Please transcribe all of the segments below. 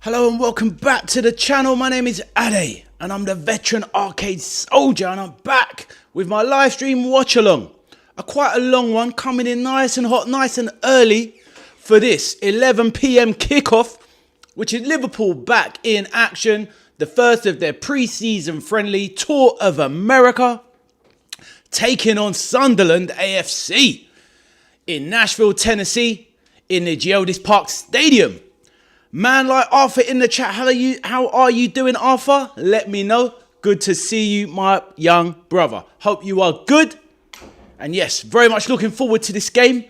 Hello and welcome back to the channel. My name is Ade and I'm the veteran arcade soldier, and I'm back with my live stream watch along. Quite a long one, coming in nice and hot, nice and early for this 11 PM kickoff, which is Liverpool back in action. The first of their pre-season friendly tour of America, taking on Sunderland AFC in Nashville, Tennessee, in the GEODIS Park Stadium. Man like Arthur in the chat, how are you doing, Arthur? Let me know. Good to see you, my young brother. Hope you are good. And yes, very much looking forward to this game.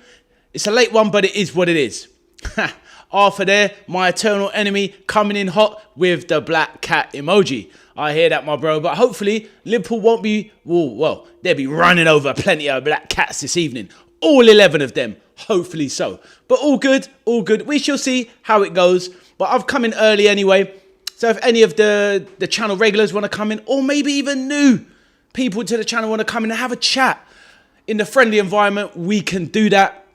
It's a late one, but it is what it is. Arthur there, my eternal enemy, coming in hot with the black cat emoji. I hear that, my bro. But hopefully, Liverpool won't be, well, they'll be running over plenty of black cats this evening. All 11 of them. Hopefully so. But all good, all good. We shall see how it goes. But I've come in early anyway. So if any of the channel regulars want to come in, or maybe even new people to the channel want to come in and have a chat in the friendly environment, we can do that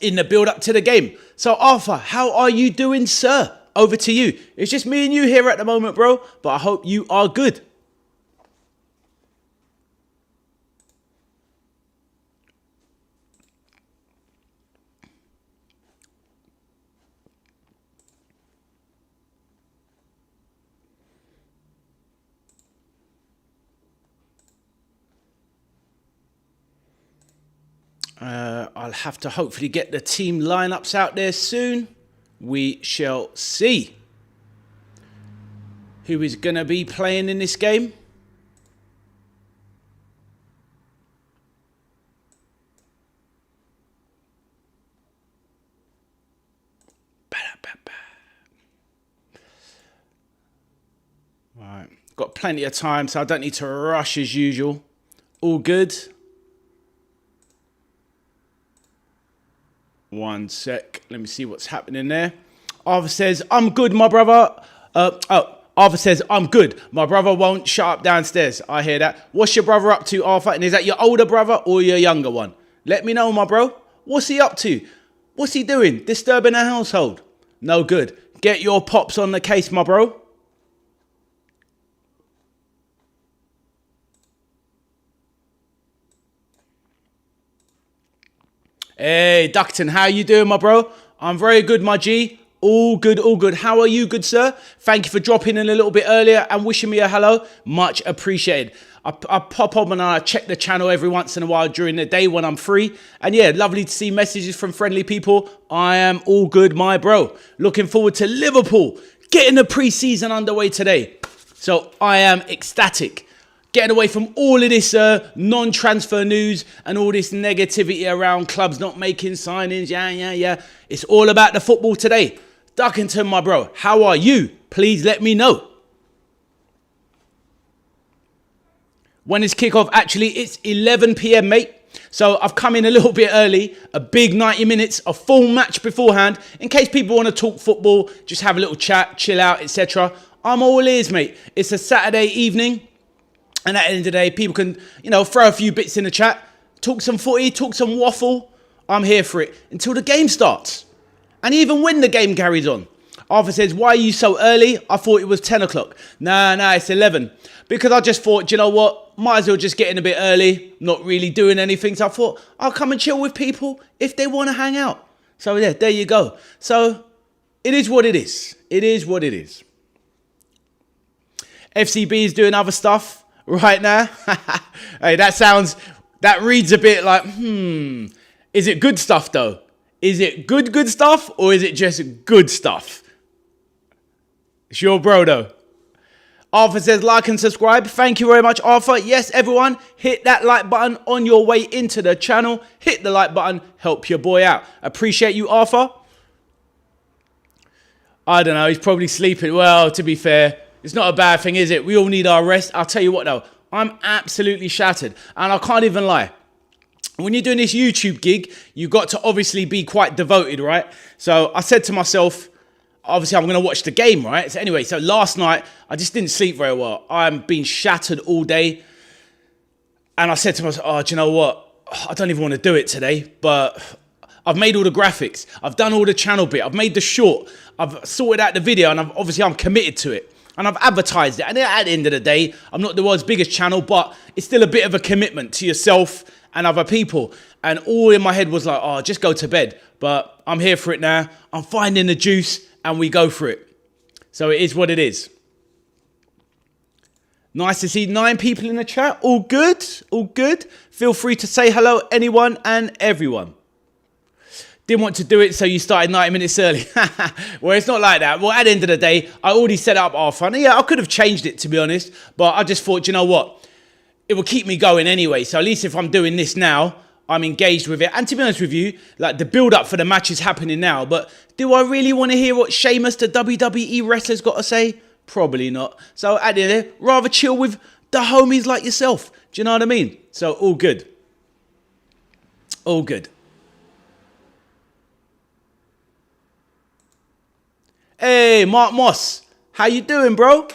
in the build up to the game. So Arthur, how are you doing, sir? Over to you. It's just me and you here at the moment, bro. But I hope you are good. I'll have to hopefully get the team lineups out there soon. We shall see who is going to be playing in this game. Right, got plenty of time, so I don't need to rush as usual. All good. One sec. Let me see what's happening there. Arthur says, I'm good, my brother. Arthur says, I'm good. My brother won't shut up downstairs. I hear that. What's your brother up to, Arthur? And is that your older brother or your younger one? Let me know, my bro. What's he up to? What's he doing? Disturbing the household? No good. Get your pops on the case, my bro. Hey, Duckton, how you doing, my bro? I'm very good, my G. All good, all good. How are you, good sir? Thank you for dropping in a little bit earlier and wishing me a hello. Much appreciated. I pop on and I check the channel every once in a while during the day when I'm free. And yeah, lovely to see messages from friendly people. I am all good, my bro. Looking forward to Liverpool getting the pre-season underway today. So I am ecstatic. Getting away from all of this non-transfer news and all this negativity around clubs not making signings. Yeah. It's all about the football today. Duckington, my bro, how are you? Please let me know. When is kickoff? Actually, it's 11 PM, mate. So I've come in a little bit early, a big 90 minutes, a full match beforehand. In case people want to talk football, just have a little chat, chill out, etc. I'm all ears, mate. It's a Saturday evening. And at the end of the day, people can, throw a few bits in the chat, talk some footy, talk some waffle. I'm here for it until the game starts. And even when the game carries on. Arthur says, why are you so early? I thought it was 10 o'clock. Nah, it's 11. Because I just thought, you know what? Might as well just get in a bit early, not really doing anything. So I thought, I'll come and chill with people if they want to hang out. So yeah, there you go. So it is what it is. It is what it is. FCB is doing other stuff right now. Hey, that reads a bit like, is it good stuff though? Is it good stuff or is it just good stuff? It's your bro though. Arthur says like and subscribe. Thank you very much, Arthur. Yes, everyone, hit that like button on your way into the channel. Hit the like button, help your boy out. Appreciate you, Arthur. I don't know, he's probably sleeping. Well, to be fair, it's not a bad thing, is it? We all need our rest. I'll tell you what, though. I'm absolutely shattered. And I can't even lie. When you're doing this YouTube gig, you've got to obviously be quite devoted, right? So I said to myself, obviously I'm going to watch the game, right? So anyway, so last night, I just didn't sleep very well. I'm being shattered all day. And I said to myself, do you know what? I don't even want to do it today. But I've made all the graphics. I've done all the channel bit. I've made the short. I've sorted out the video, and I'm committed to it. And I've advertised it. And at the end of the day, I'm not the world's biggest channel, but it's still a bit of a commitment to yourself and other people. And all in my head was like, oh, just go to bed. But I'm here for it now. I'm finding the juice, and we go for it. So it is what it is. Nice to see 9 people in the chat. All good. All good. Feel free to say hello, anyone and everyone. Didn't want to do it, so you started 90 minutes early. Well, it's not like that. Well, at the end of the day, I already set up half fun. Yeah, I could have changed it, to be honest. But I just thought, you know what? It will keep me going anyway. So at least if I'm doing this now, I'm engaged with it. And to be honest with you, like the build-up for the match is happening now. But do I really want to hear what Sheamus, the WWE wrestler's got to say? Probably not. So at the end, rather chill with the homies like yourself. Do you know what I mean? So all good. All good. Hey, Mark Moss. How you doing, bro?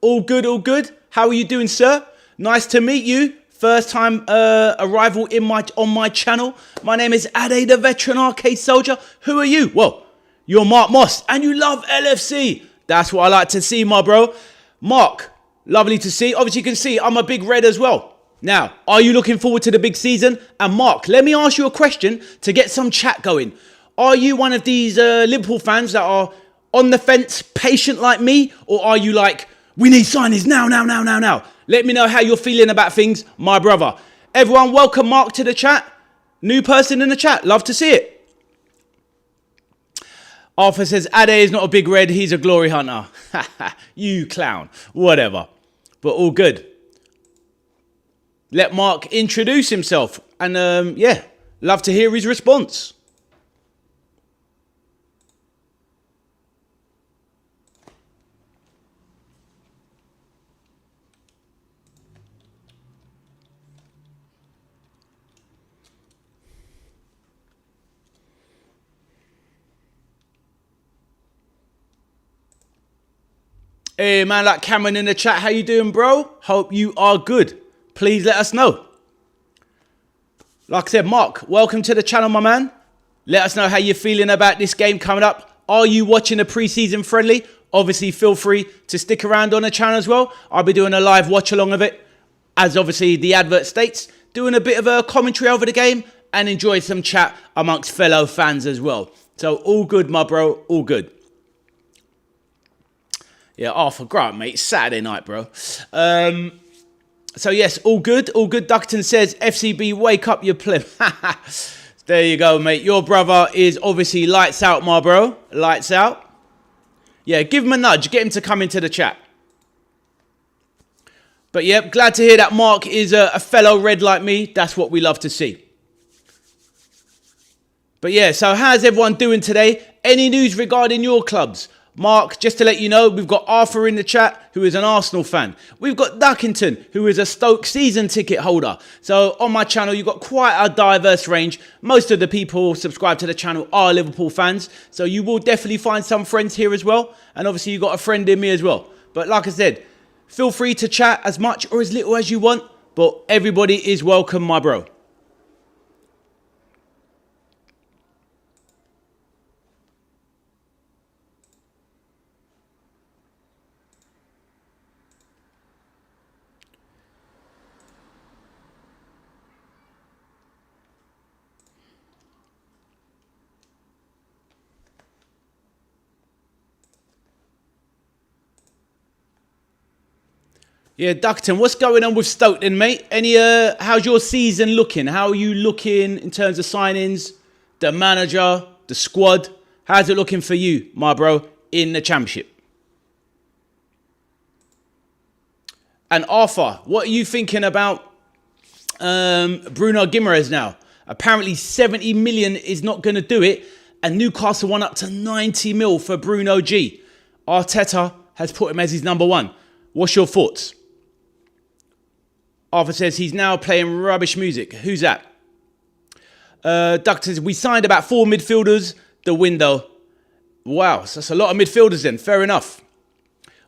All good, all good. How are you doing, sir? Nice to meet you. First time arrival on my channel. My name is Ade, the veteran arcade soldier. Who are you? Well, you're Mark Moss and you love LFC. That's what I like to see, my bro. Mark, lovely to see. Obviously, you can see I'm a big red as well. Now, are you looking forward to the big season? And Mark, let me ask you a question to get some chat going. Are you one of these Liverpool fans that are on the fence, patient like me? Or are you like, we need signings now, now, now, now, now? Let me know how you're feeling about things, my brother. Everyone, welcome Mark to the chat. New person in the chat. Love to see it. Arthur says, Ade is not a big red. He's a glory hunter. You clown. Whatever. But all good. Let Mark introduce himself. And yeah, love to hear his response. Hey, man, like Cameron in the chat. How you doing, bro? Hope you are good. Please let us know. Like I said, Mark, welcome to the channel, my man. Let us know how you're feeling about this game coming up. Are you watching a pre-season friendly? Obviously, feel free to stick around on the channel as well. I'll be doing a live watch-along of it, as obviously the advert states. Doing a bit of a commentary over the game and enjoy some chat amongst fellow fans as well. So, all good, my bro. All good. Yeah, Arthur, great, mate. Saturday night, bro. So, yes, all good. All good. Duckton says, FCB, wake up your plim. There you go, mate. Your brother is obviously lights out, my bro. Lights out. Yeah, give him a nudge. Get him to come into the chat. But, yeah, glad to hear that Mark is a fellow red like me. That's what we love to see. But, yeah, so how's everyone doing today? Any news regarding your clubs? Mark, just to let you know, we've got Arthur in the chat, who is an Arsenal fan. We've got Duckington, who is a Stoke season ticket holder. So on my channel, you've got quite a diverse range. Most of the people subscribed to the channel are Liverpool fans. So you will definitely find some friends here as well. And obviously, you've got a friend in me as well. But like I said, feel free to chat as much or as little as you want. But everybody is welcome, my bro. Yeah, Duckton, what's going on with Stoke then, mate? How's your season looking? How are you looking in terms of signings, the manager, the squad? How's it looking for you, my bro, in the Championship? And Arthur, what are you thinking about Bruno Guimaraes now? Apparently 70 million is not going to do it, and Newcastle won up to 90 mil for Bruno G. Arteta has put him as his number one. What's your thoughts? Arthur says he's now playing rubbish music. Who's that? Duck says we signed about 4 midfielders the window. Wow, so that's a lot of midfielders then. Fair enough.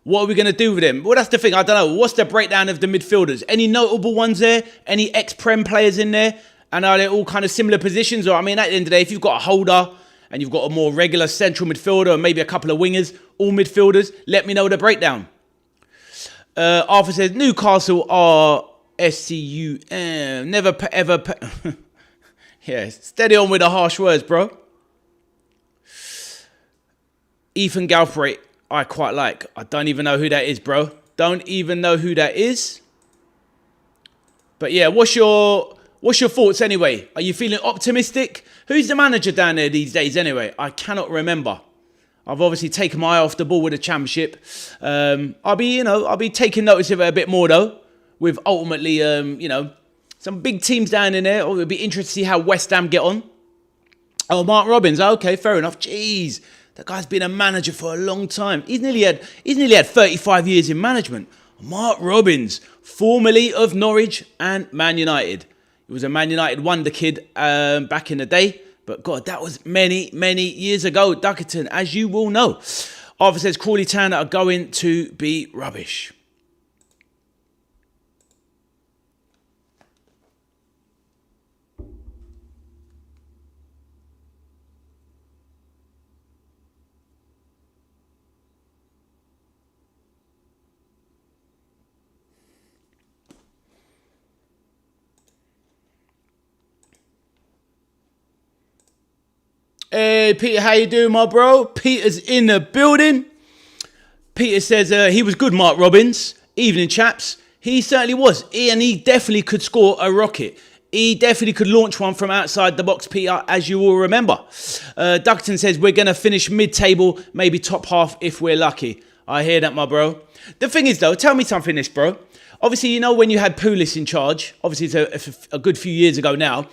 What are we going to do with them? Well, that's the thing. I don't know. What's the breakdown of the midfielders? Any notable ones there? Any ex-Prem players in there? And are they all kind of similar positions? Or, I mean, at the end of the day, if you've got a holder and you've got a more regular central midfielder and maybe a couple of wingers, all midfielders, let me know the breakdown. Arthur says, Newcastle are SCUM. Never ever... Yeah, steady on with the harsh words, bro. Ethan Galbraith, I quite like. I don't even know who that is, bro. Don't even know who that is. But yeah, what's your thoughts anyway? Are you feeling optimistic? Who's the manager down there these days anyway? I cannot remember. I've obviously taken my eye off the ball with the championship. I'll be taking notice of it a bit more though. With ultimately, some big teams down in there. It'll be interesting to see how West Ham get on. Oh, Mark Robbins. Okay, fair enough. Jeez, that guy's been a manager for a long time. He's nearly had 35 years in management. Mark Robbins, formerly of Norwich and Man United. He was a Man United wonder kid back in the day. But God, that was many, many years ago. Duckerton, as you will know. Arthur says Crawley Town are going to be rubbish. Hey, Peter, how you doing, my bro? Peter's in the building. Peter says he was good, Mark Robbins. Evening, chaps. He certainly was. And he definitely could score a rocket. He definitely could launch one from outside the box, Peter, as you will remember. Duckton says we're going to finish mid-table, maybe top half if we're lucky. I hear that, my bro. The thing is, though, tell me something, this, bro. Obviously, you know when you had Pulis in charge, obviously it's a good few years ago now,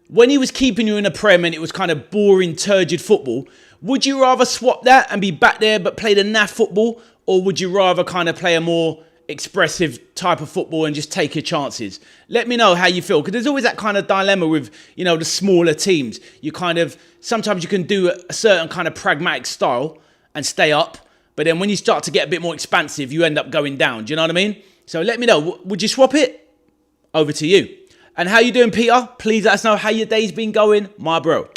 when he was keeping you in a Prem and it was kind of boring, turgid football, would you rather swap that and be back there but play the naff football? Or would you rather kind of play a more expressive type of football and just take your chances? Let me know how you feel. Because there's always that kind of dilemma with, the smaller teams. Sometimes you can do a certain kind of pragmatic style and stay up. But then when you start to get a bit more expansive, you end up going down. Do you know what I mean? So let me know. Would you swap it? Over to you. And how you doing, Peter? Please let us know how your day's been going, my bro.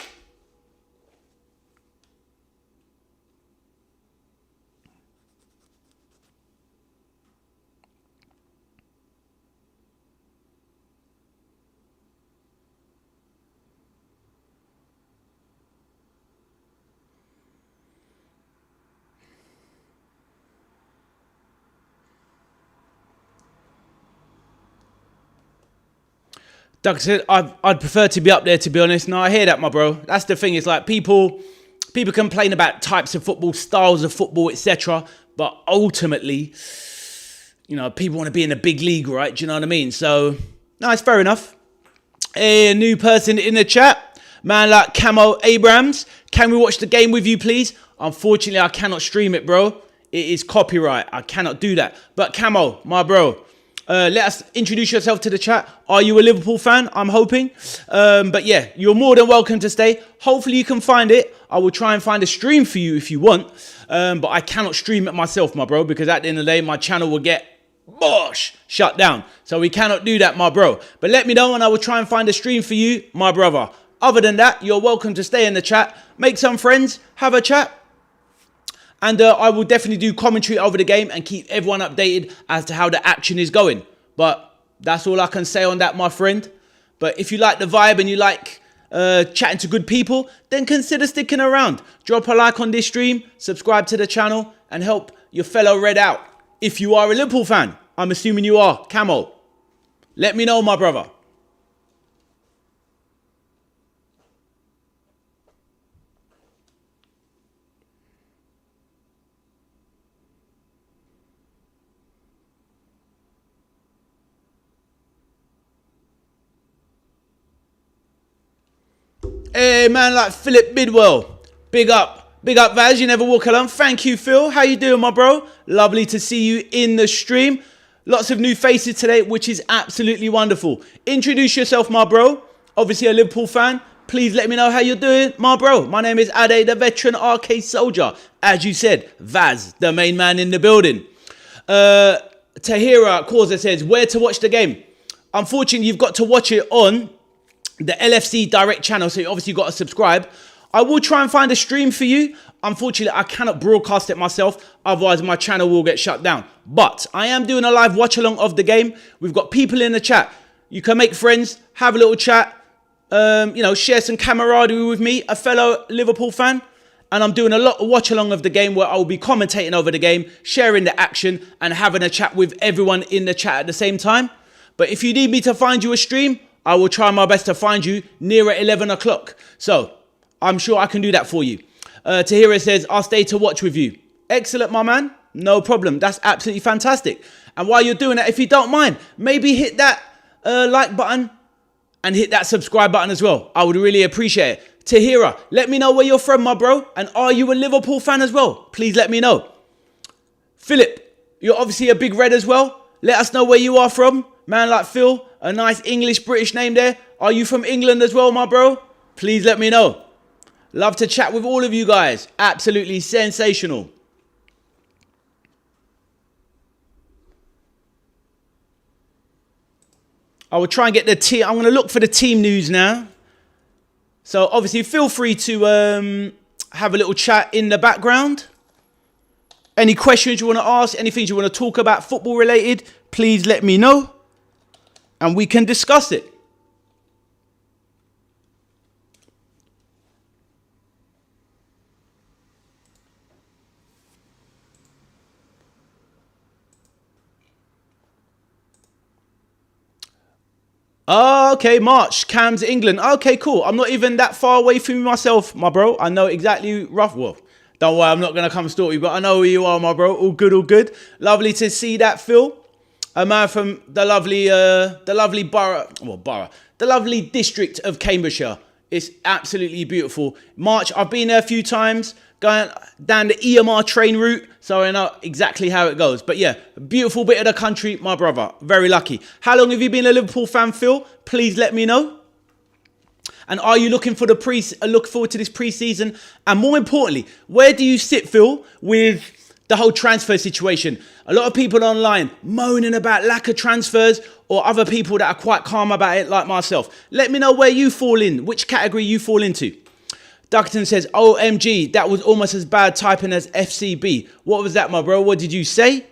Doug said, I'd prefer to be up there, to be honest. No, I hear that, my bro. That's the thing. It's like people complain about types of football, styles of football, etc. But ultimately, people want to be in a big league, right? Do you know what I mean? So, no, it's fair enough. A new person in the chat. Man like Camo Abrams. Can we watch the game with you, please? Unfortunately, I cannot stream it, bro. It is copyright. I cannot do that. But Camo, my bro, let us introduce yourself to the chat. Are you a Liverpool fan? I'm hoping. But yeah, you're more than welcome to stay. Hopefully you can find it. I will try and find a stream for you if you want. But I cannot stream it myself, my bro, because at the end of the day, my channel will get shut down. So we cannot do that, my bro. But let me know and I will try and find a stream for you, my brother. Other than that, you're welcome to stay in the chat. Make some friends. Have a chat. And I will definitely do commentary over the game and keep everyone updated as to how the action is going. But that's all I can say on that, my friend. But if you like the vibe and you like chatting to good people, then consider sticking around. Drop a like on this stream, subscribe to the channel, and help your fellow Red out. If you are a Liverpool fan, I'm assuming you are, Camo. Let me know, my brother. Hey, man like Philip Bidwell. Big up, Vaz. You never walk alone. Thank you, Phil. How you doing, my bro? Lovely to see you in the stream. Lots of new faces today, which is absolutely wonderful. Introduce yourself, my bro. Obviously a Liverpool fan. Please let me know how you're doing, my bro. My name is Ade, the veteran arcade soldier. As you said, Vaz, the main man in the building. Tahira Causa says, where to watch the game? Unfortunately, you've got to watch it on the LFC direct channel. So you obviously got to subscribe. I will try and find a stream for you. Unfortunately, I cannot broadcast it myself. Otherwise, my channel will get shut down. But I am doing a live watch along of the game. We've got people in the chat. You can make friends, have a little chat, share some camaraderie with me, a fellow Liverpool fan. And I'm doing a lot of watch along of the game where I will be commentating over the game, sharing the action and having a chat with everyone in the chat at the same time. But if you need me to find you a stream, I will try my best to find you nearer 11 o'clock. So I'm sure I can do that for you. Tahira says, I'll stay to watch with you. Excellent, my man. No problem. That's absolutely fantastic. And while you're doing that, if you don't mind, maybe hit that like button and hit that subscribe button as well. I would really appreciate it. Tahira, let me know where you're from, my bro. And are you a Liverpool fan as well? Please let me know. Philip, you're obviously a big red as well. Let us know where you are from. Man like Phil, a nice English British name there. Are you from England as well, my bro? Please let me know. Love to chat with all of you guys. Absolutely sensational. I will try and get the team. I'm going to look for the team news now. So obviously feel free to have a little chat in the background. Any questions you want to ask, anything you want to talk about football related, please let me know and we can discuss it. Oh, okay, March, Cam's England. Okay, cool. I'm not even that far away from you myself, my bro. I know exactly Well, don't worry, I'm not going to come stalk you, but I know who you are, my bro. All good, all good. Lovely to see that, Phil. A man from the lovely the lovely district of Cambridgeshire. It's absolutely beautiful. March, I've been there a few times, going down the EMR train route, so I know exactly how it goes. But yeah, a beautiful bit of the country, my brother. Very lucky. How long have you been a Liverpool fan, Phil? Please let me know. And are you looking for look forward to this pre-season? And more importantly, where do you sit, Phil, with the whole transfer situation? A lot of people online moaning about lack of transfers, or other people that are quite calm about it, like myself. Let me know where you fall in, which category you fall into. Duckton says, OMG, that was almost as bad typing as FCB. What was that, my bro? What did you say?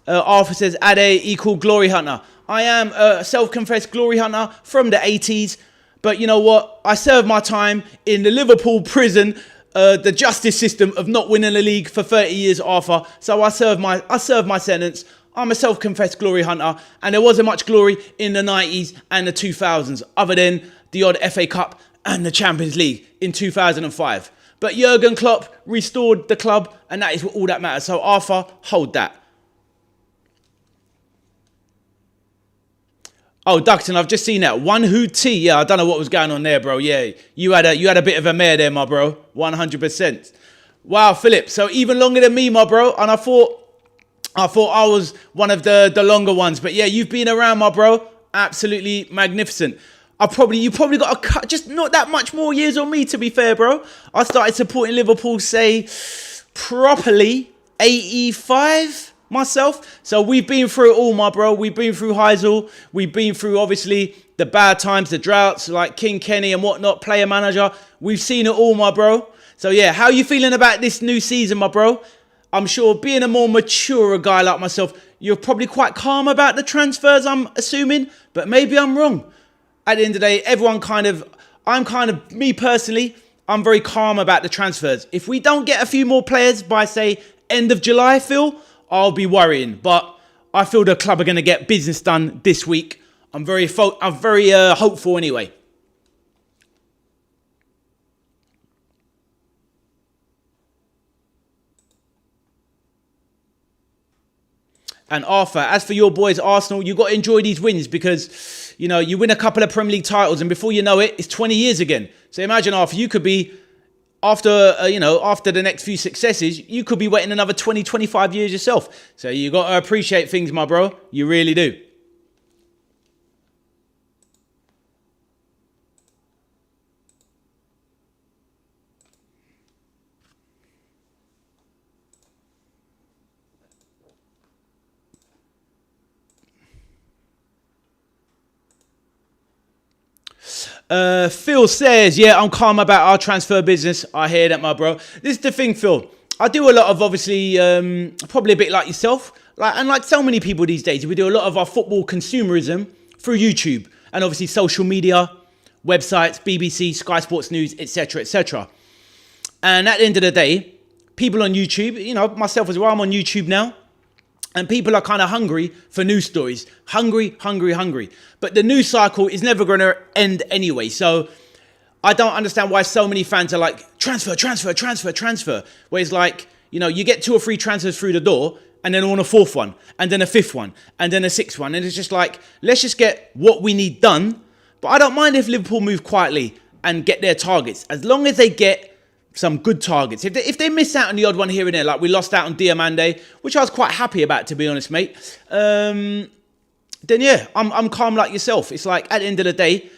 Arthur says, Ade equal glory hunter. I am a self-confessed glory hunter from the 80s. But you know what? I served my time in the Liverpool prison, the justice system of not winning the league for 30 years, Arthur. So I served my sentence. I'm a self-confessed glory hunter. And there wasn't much glory in the 90s and the 2000s, other than the odd FA Cup and the Champions League in 2005. But Jurgen Klopp restored the club, and that is all that matters. So Arthur, hold that. Oh, Duckton, I've just seen that. One Who T. Yeah, I don't know what was going on there, bro. Yeah, you had a bit of a mare there, my bro. 100%. Wow, Philip. So even longer than me, my bro. And I thought I was one of the longer ones. But yeah, you've been around, my bro. Absolutely magnificent. You probably got a cut, just not that much more years on me, to be fair, bro. I started supporting Liverpool, say, properly 85 myself. So we've been through it all, my bro. We've been through Heysel. We've been through, obviously, the bad times, the droughts, like King Kenny and whatnot, player manager. We've seen it all, my bro. So yeah, how are you feeling about this new season, my bro? I'm sure being a more mature guy like myself, you're probably quite calm about the transfers, I'm assuming. But maybe I'm wrong. At the end of the day, me personally, I'm very calm about the transfers. If we don't get a few more players by, say, end of July, Phil, I'll be worrying. But I feel the club are going to get business done this week. I'm very hopeful anyway. And Arthur, as for your boys, Arsenal, you've got to enjoy these wins because, you know, you win a couple of Premier League titles and before you know it, it's 20 years again. So imagine, Arthur, you could be, after the next few successes, you could be waiting another 20, 25 years yourself. So you got to appreciate things, my bro. You really do. Phil says, yeah, I'm calm about our transfer business. I hear that, my bro. This is the thing, Phil. I do a lot of, obviously, probably a bit like yourself, like so many people these days, we do a lot of our football consumerism through YouTube and obviously social media, websites, BBC, Sky Sports News, etc., etc. And at the end of the day, people on YouTube, you know, myself as well, I'm on YouTube now. And people are kind of hungry for news stories. Hungry. But the news cycle is never going to end anyway. So I don't understand why so many fans are like, transfer. Where it's like, you know, you get 2 or 3 transfers through the door and then on a 4th one and then a 5th one and then a 6th one. And it's just like, let's just get what we need done. But I don't mind if Liverpool move quietly and get their targets. As long as they get some good targets. If they miss out on the odd one here and there, like we lost out on Diamande, which I was quite happy about, to be honest, mate, then yeah, I'm calm like yourself. It's like, at the end of the day,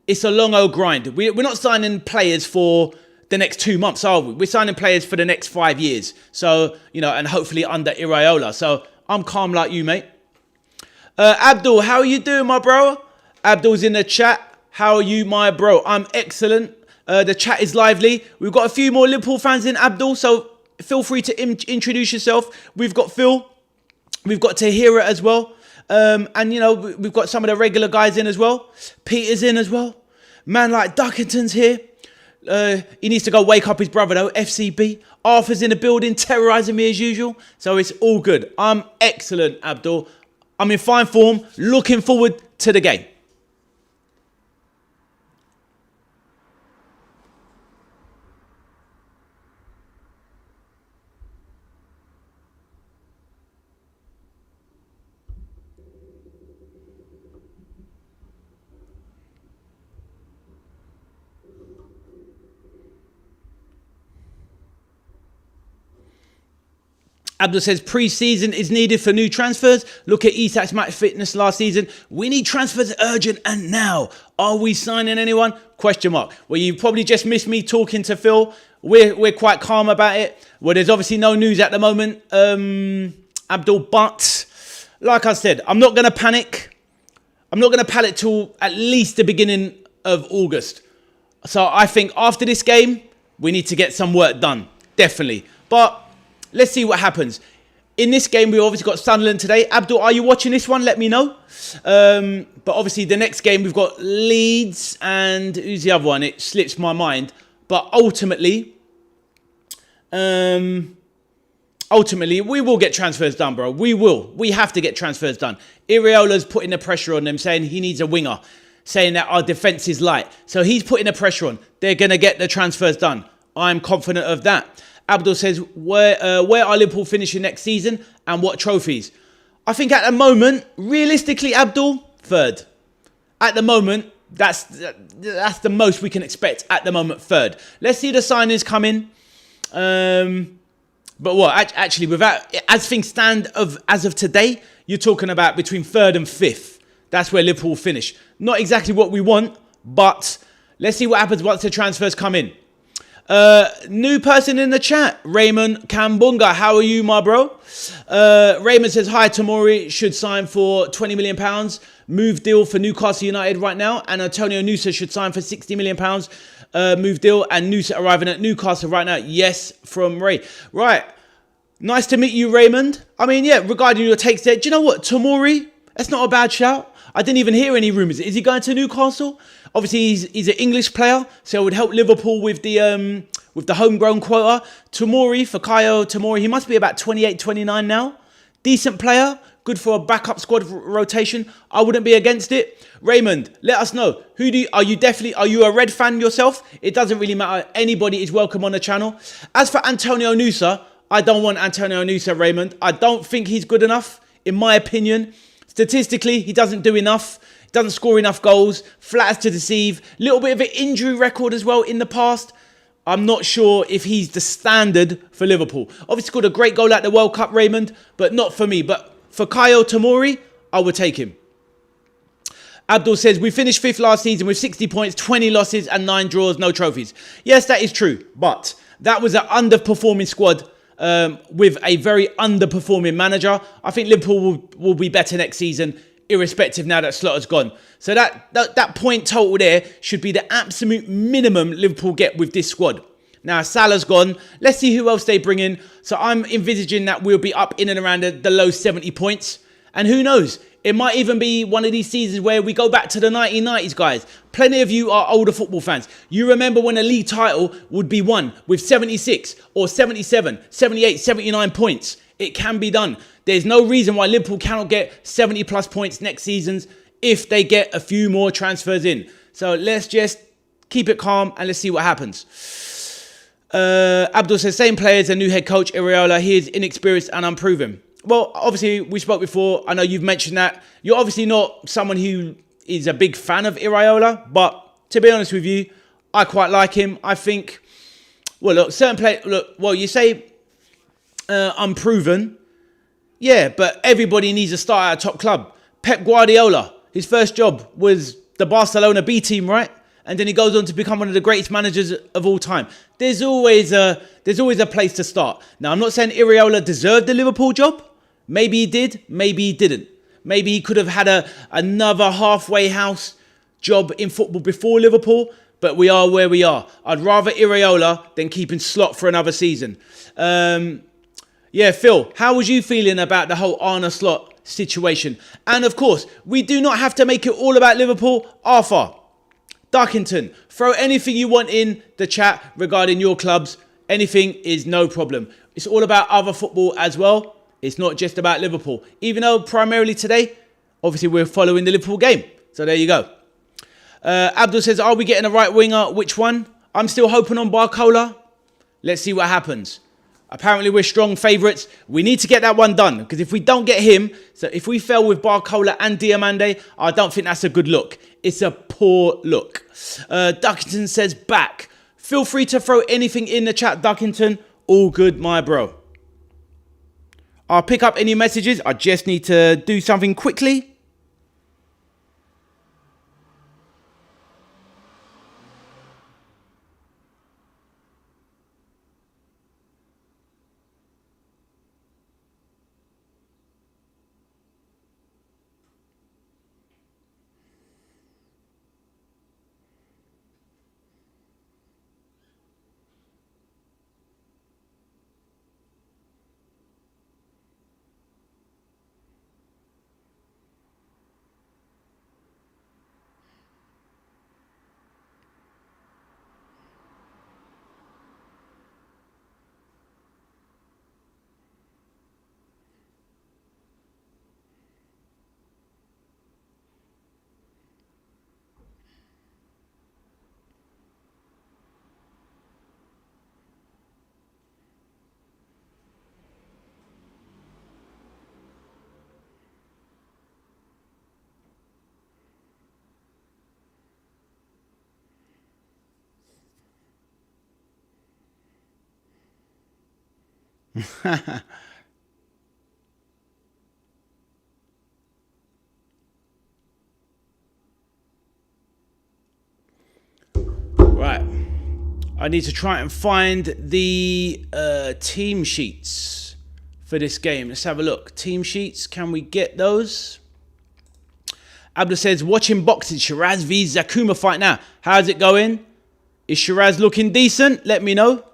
it's a long old grind. We're not signing players for the next 2 months, are we? We're signing players for the next 5 years. So, you know, and hopefully under Iraola. So I'm calm like you, mate. Abdul, how are you doing, my bro? Abdul's in the chat. How are you, my bro? I'm excellent. The chat is lively. We've got a few more Liverpool fans in, Abdul, so feel free to introduce yourself. We've got Phil. We've got Tahira as well. And, you know, we've got some of the regular guys in as well. Peter's in as well. Man like Duckington's here. He needs to go wake up his brother, though, FCB. Arthur's in the building, terrorising me as usual. So it's all good. I'm excellent, Abdul. I'm in fine form. Looking forward to the game. Abdul says pre-season is needed for new transfers. Look at Isak's match fitness last season. We need transfers urgent and now. Are we signing anyone? Question mark. Well, you probably just missed me talking to Phil. We're quite calm about it. Well, there's obviously no news at the moment, Abdul. But like I said, I'm not going to panic. I'm not going to panic till at least the beginning of August. So I think after this game, we need to get some work done. Definitely. But let's see what happens. In this game, we obviously got Sunderland today. Abdul, are you watching this one? Let me know. But obviously, the next game, we've got Leeds and who's the other one? It slips my mind. But ultimately, we will get transfers done, bro. We will. We have to get transfers done. Iraola's putting the pressure on them, saying he needs a winger, saying that our defence is light. So he's putting the pressure on. They're going to get the transfers done. I'm confident of that. Abdul says, where are Liverpool finishing next season and what trophies? I think at the moment, realistically, Abdul, 3rd. At the moment, that's the most we can expect at the moment, 3rd. Let's see the signings come in. But what? Actually, as things stand as of today, you're talking about between 3rd and 5th. That's where Liverpool finish. Not exactly what we want, but let's see what happens once the transfers come in. New person in the chat, Raymond Kambunga. How are you, my bro? Raymond says, hi, Tomori should sign for £20 million. Move deal for Newcastle United right now. And Antonio Nusa should sign for £60 million. Move deal. And Nusa arriving at Newcastle right now. Yes, from Ray. Right. Nice to meet you, Raymond. I mean, yeah, regarding your takes there, do you know what? Tomori, that's not a bad shout. I didn't even hear any rumours. Is he going to Newcastle? Obviously, he's an English player, so it would help Liverpool with the homegrown quota. Fikayo Tomori, he must be about 28, 29 now. Decent player, good for a backup squad rotation. I wouldn't be against it. Raymond, let us know. Are you a Red fan yourself? It doesn't really matter. Anybody is welcome on the channel. As for Antonio Nusa, I don't want Antonio Nusa, Raymond. I don't think he's good enough, in my opinion. Statistically, he doesn't do enough. Doesn't score enough goals. Flat as to deceive. Little bit of an injury record as well in the past. I'm not sure if he's the standard for Liverpool. Obviously scored a great goal at the World Cup, Raymond, but not for me. But for Fikayo Tomori, I would take him. Abdul says, we finished 5th last season with 60 points, 20 losses and 9 draws, no trophies. Yes, that is true. But that was an underperforming squad with a very underperforming manager. I think Liverpool will be better next season irrespective now that Slotter's gone. So that point total there should be the absolute minimum Liverpool get with this squad. Now, Salah's gone. Let's see who else they bring in. So I'm envisaging that we'll be up in and around the low 70 points. And who knows? It might even be one of these seasons where we go back to the 1990s, guys. Plenty of you are older football fans. You remember when a league title would be won with 76 or 77, 78, 79 points. It can be done. There's no reason why Liverpool cannot get 70 plus points next season if they get a few more transfers in. So let's just keep it calm and let's see what happens. Abdul says, same players, a new head coach, Iraola. He is inexperienced and unproven. Well, obviously, we spoke before. I know you've mentioned that. You're obviously not someone who is a big fan of Iraola, but to be honest with you, I quite like him. I think, well, look, certain players, well, you say unproven. Yeah, but everybody needs to start at a top club. Pep Guardiola, his first job was the Barcelona B team, right? And then he goes on to become one of the greatest managers of all time. There's always a place to start. Now, I'm not saying Iraola deserved the Liverpool job. Maybe he did, maybe he didn't. Maybe he could have had another halfway house job in football before Liverpool, but we are where we are. I'd rather Iraola than keeping Slot for another season. Yeah, Phil, how was you feeling about the whole Arne Slot situation? And of course, we do not have to make it all about Liverpool. Arthur, Duckington, throw anything you want in the chat regarding your clubs. Anything is no problem. It's all about other football as well. It's not just about Liverpool. Even though primarily today, obviously we're following the Liverpool game. So there you go. Abdul says, are we getting a right winger? Which one? I'm still hoping on Barcola. Let's see what happens. Apparently we're strong favourites. We need to get that one done. Because if we don't get him, so if we fell with Barcola and Diamande, I don't think that's a good look. It's a poor look. Duckington says back. Feel free to throw anything in the chat, Duckington. All good, my bro. I'll pick up any messages. I just need to do something quickly. Right. I need to try and find the team sheets for this game. Let's have a look. Team sheets. Can we get those? Abdul says, watching boxing Shiraz v Zakuma fight now. How's it going? Is Shiraz looking decent? Let me know.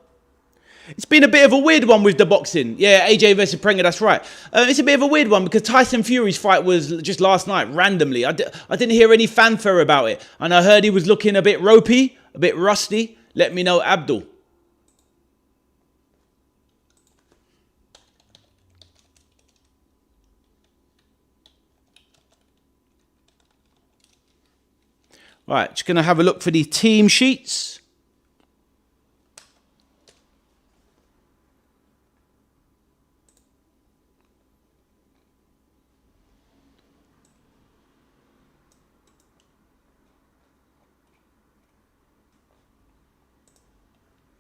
It's been a bit of a weird one with the boxing. Yeah, AJ versus Prenger, that's right. It's a bit of a weird one because Tyson Fury's fight was just last night, randomly. I didn't hear any fanfare about it. And I heard he was looking a bit ropey, a bit rusty. Let me know, Abdul. Right, just going to have a look for the team sheets.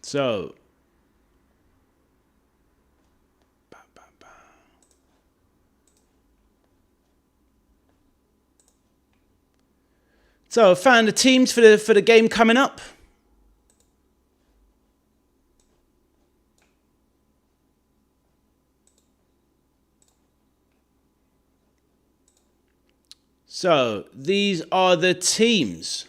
So, I found the teams for the game coming up. So these are the teams.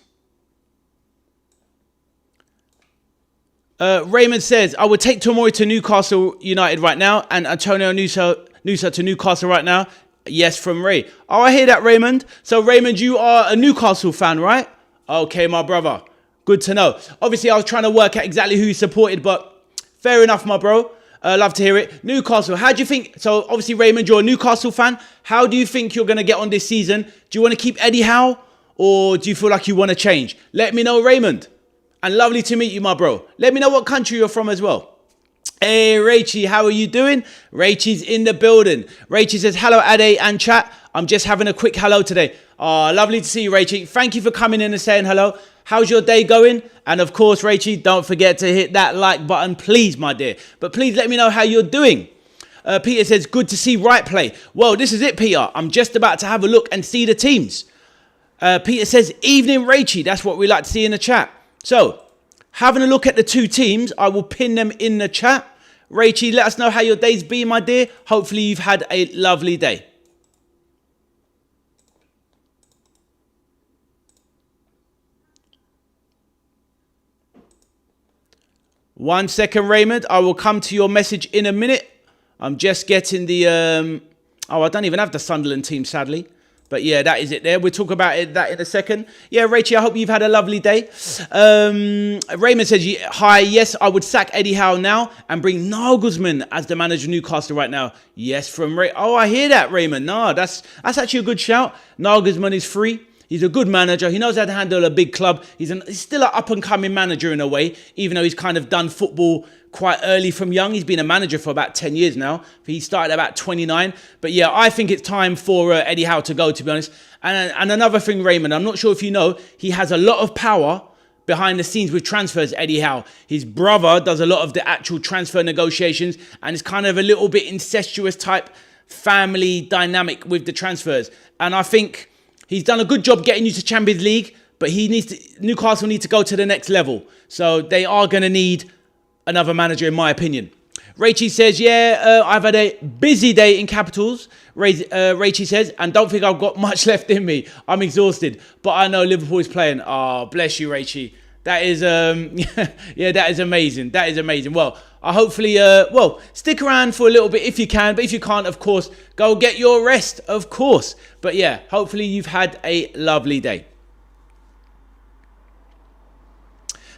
Raymond says, I would take Tomori to Newcastle United right now and Antonio Nusa to Newcastle right now. Yes, from Ray. Oh, I hear that, Raymond. So, Raymond, you are a Newcastle fan, right? Okay, my brother. Good to know. Obviously, I was trying to work out exactly who you supported, but fair enough, my bro. Love to hear it. Newcastle, how do you think... So, obviously, Raymond, you're a Newcastle fan. How do you think you're going to get on this season? Do you want to keep Eddie Howe or do you feel like you want to change? Let me know, Raymond. And lovely to meet you, my bro. Let me know what country you're from as well. Hey, Rachy, how are you doing? Rachy's in the building. Rachy says, hello, Ade and chat. I'm just having a quick hello today. Oh, lovely to see you, Rachy. Thank you for coming in and saying hello. How's your day going? And of course, Rachy, don't forget to hit that like button, please, my dear. But please let me know how you're doing. Peter says, good to see right play. Well, this is it, Peter. I'm just about to have a look and see the teams. Peter says, evening, Rachy. That's what we like to see in the chat. So, having a look at the two teams, I will pin them in the chat. Rachy, let us know how your day's been, my dear. Hopefully you've had a lovely day. One second, Raymond. I will come to your message in a minute. I'm just getting the... Oh, I don't even have the Sunderland team, sadly. But yeah, that is it there. We'll talk about that in a second. Yeah, Rachel, I hope you've had a lovely day. Raymond says, hi, yes, I would sack Eddie Howe now and bring Nagelsmann as the manager of Newcastle right now. Yes, from Ray. Oh, I hear that, Raymond. No, that's actually a good shout. Nagelsmann is free. He's a good manager. He knows how to handle a big club. He's still an up-and-coming manager in a way, even though he's kind of done football quite early from young. He's been a manager for about 10 years now. He started about 29. But yeah, I think it's time for Eddie Howe to go, to be honest. And another thing, Raymond, I'm not sure if you know, he has a lot of power behind the scenes with transfers, Eddie Howe. His brother does a lot of the actual transfer negotiations, and it's kind of a little bit incestuous type family dynamic with the transfers. And I think he's done a good job getting you to Champions League, but Newcastle need to go to the next level. So they are going to need another manager, in my opinion. Rachy says, yeah, I've had a busy day in capitals. Rachy says, and don't think I've got much left in me. I'm exhausted, but I know Liverpool is playing. Oh, bless you, Rachy. That is, yeah, that is amazing. That is amazing. Well, I hopefully, stick around for a little bit if you can. But if you can't, of course, go get your rest, of course. But yeah, hopefully you've had a lovely day.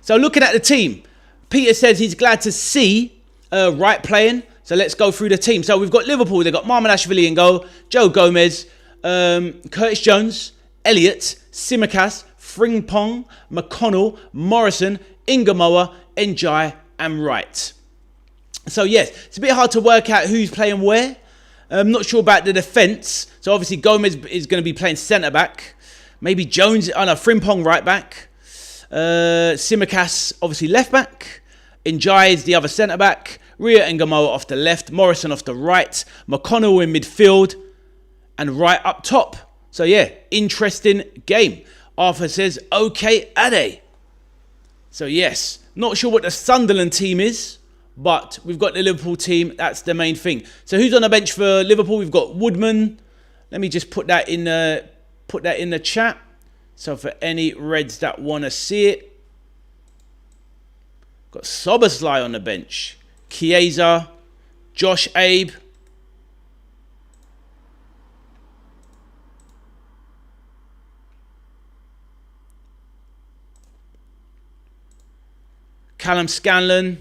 So looking at the team, Peter says he's glad to see Wright playing. So let's go through the team. So we've got Liverpool. They've got Marmonashvili in goal, Joe Gomez, Curtis Jones, Elliott, Tsimikas, Frimpong, McConnell, Morrison, Ingamoa, Njai and Wright. So yes, it's a bit hard to work out who's playing where. I'm not sure about the defence. So obviously Gomez is going to be playing centre-back. Maybe Jones, Frimpong right-back. Tsimikas obviously left-back. Njai is the other centre-back. Ria and Gamoa off the left. Morrison off the right. McConnell in midfield. And Wright up top. So yeah, interesting game. Arthur says, okay, Ade. So yes, not sure what the Sunderland team is, but we've got the Liverpool team. That's the main thing. So who's on the bench for Liverpool? We've got Woodman. Let me just put that in the chat. So for any Reds that want to see it, got Soboslai on the bench, Chiesa, Josh Abe, Callum Scanlon.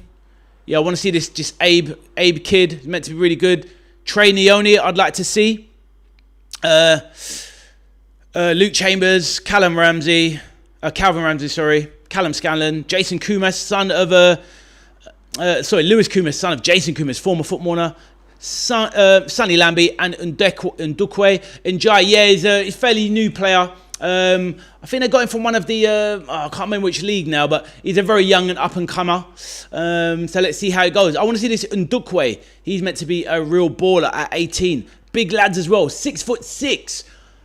Yeah, I want to see this just Abe kid. He's meant to be really good. Trey Neone, I'd like to see. Luke Chambers, Calvin Ramsey, Callum Scanlon, Jason Kumas, son of Lewis Kumas, son of Jason Kumas, former footballer, Sonny Lambie and Ndukwe. Njai, yeah, he's a fairly new player. I think they got him from one of the, I can't remember which league now, but he's a very young and up-and-comer. So let's see how it goes. I want to see this Ndukwe. He's meant to be a real baller at 18. Big lads as well, 6'6".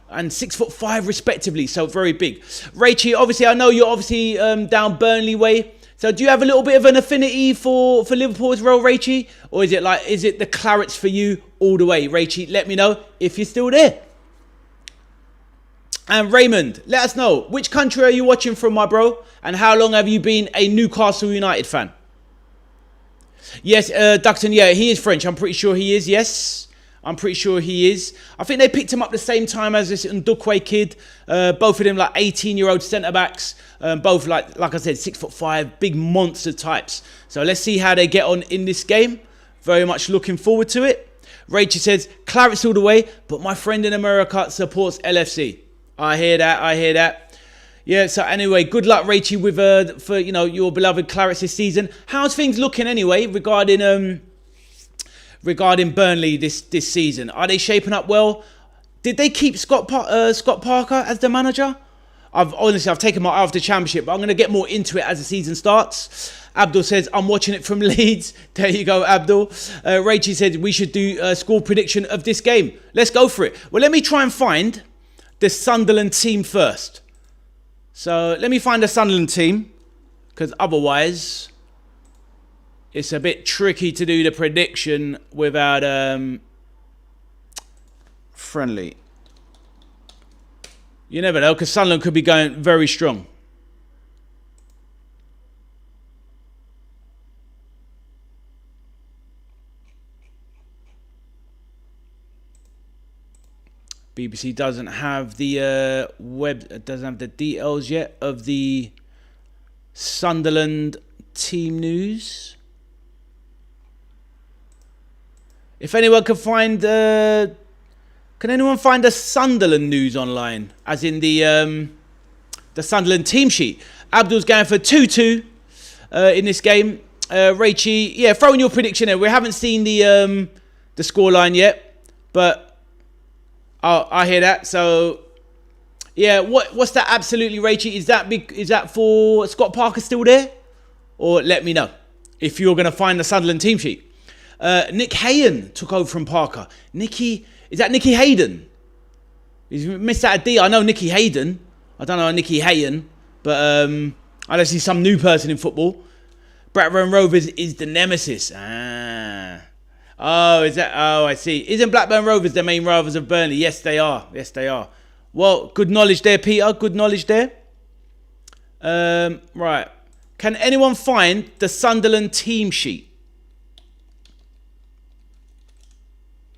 And 6'5" respectively, so very big. Rachy, obviously, I know you're obviously down Burnley way. So do you have a little bit of an affinity for Liverpool as well, Rachy? Or is it the Clarets for you all the way? Rachy, let me know if you're still there. And Raymond, let us know, which country are you watching from, my bro? And how long have you been a Newcastle United fan? Yes, Duckton, yeah, he is French. I'm pretty sure he is, yes. I'm pretty sure he is. I think they picked him up the same time as this Ndukwe kid. Both of them like 18-year-old centre-backs. Both, like I said, 6'5", big monster types. So let's see how they get on in this game. Very much looking forward to it. Rachel says, Clarets all the way, but my friend in America supports LFC. I hear that, I hear that. Yeah, so anyway, good luck, Rachel, with for your beloved Clarets this season. How's things looking anyway regarding Burnley this season? Are they shaping up well? Did they keep Scott Parker as the manager? I've taken my eye off the championship, but I'm going to get more into it as the season starts. Abdul says, I'm watching it from Leeds. There you go, Abdul. Rachel said, we should do a score prediction of this game. Let's go for it. Well, let me try and find the Sunderland team first. So let me find the Sunderland team, because otherwise it's a bit tricky to do the prediction without friendly. You never know, because Sunderland could be going very strong. BBC doesn't have the doesn't have the details yet of the Sunderland team news. If anyone can find can anyone find the Sunderland news online, as in the Sunderland team sheet? Abdul's going for 2-2 in this game. Raichi, yeah, throw in your prediction there. We haven't seen the scoreline yet, but I hear that. So yeah, what's that? Absolutely, Raichi. Is that for Scott Parker still there? Or let me know if you're going to find the Sunderland team sheet. Nick Hayen took over from Parker. Is that Nicky Hayden? He's missed out a D. I know Nicky Hayden. I don't know Nicky Hayen, but unless he's some new person in football. Blackburn Rovers is the nemesis. Oh, is that? Oh, I see. Isn't Blackburn Rovers the main rivals of Burnley? Yes, they are. Yes, they are. Well, good knowledge there, Peter. Good knowledge there. Right. Can anyone find the Sunderland team sheet?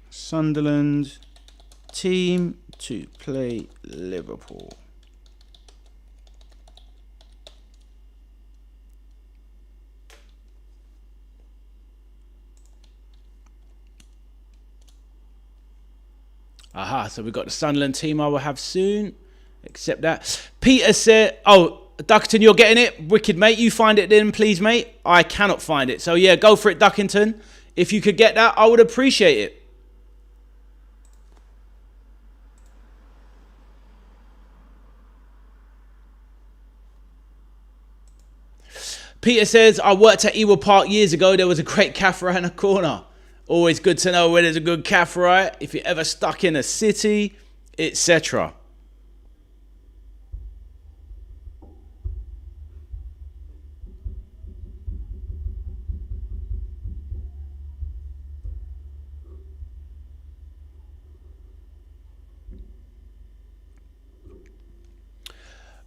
Sunderland team to play Liverpool. Aha, so we've got the Sunderland team I will have soon. Accept that. Peter said, oh, Duckington, you're getting it? Wicked, mate. You find it then, please, mate. I cannot find it. So, yeah, go for it, Duckington. If you could get that, I would appreciate it. Peter says, I worked at Ewell Park years ago. There was a great cafe in a corner. Always good to know where there's a good cafe, right? If you're ever stuck in a city, etc.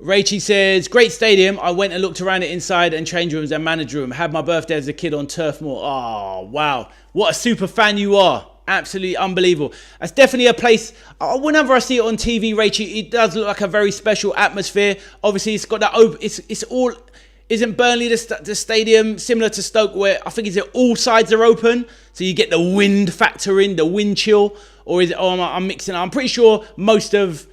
Rachie says, great stadium. I went and looked around it inside and change rooms and manager room. Had my birthday as a kid on Turf Moor. Oh, wow. What a super fan you are. Absolutely unbelievable. That's definitely a place. Whenever I see it on TV, Rachie, it does look like a very special atmosphere. Obviously, it's got that open. It's all. Isn't Burnley the stadium similar to Stoke, where I think is it all sides are open, so you get the wind factor in, the wind chill, or is it? Oh, I'm mixing. I'm pretty sure most of.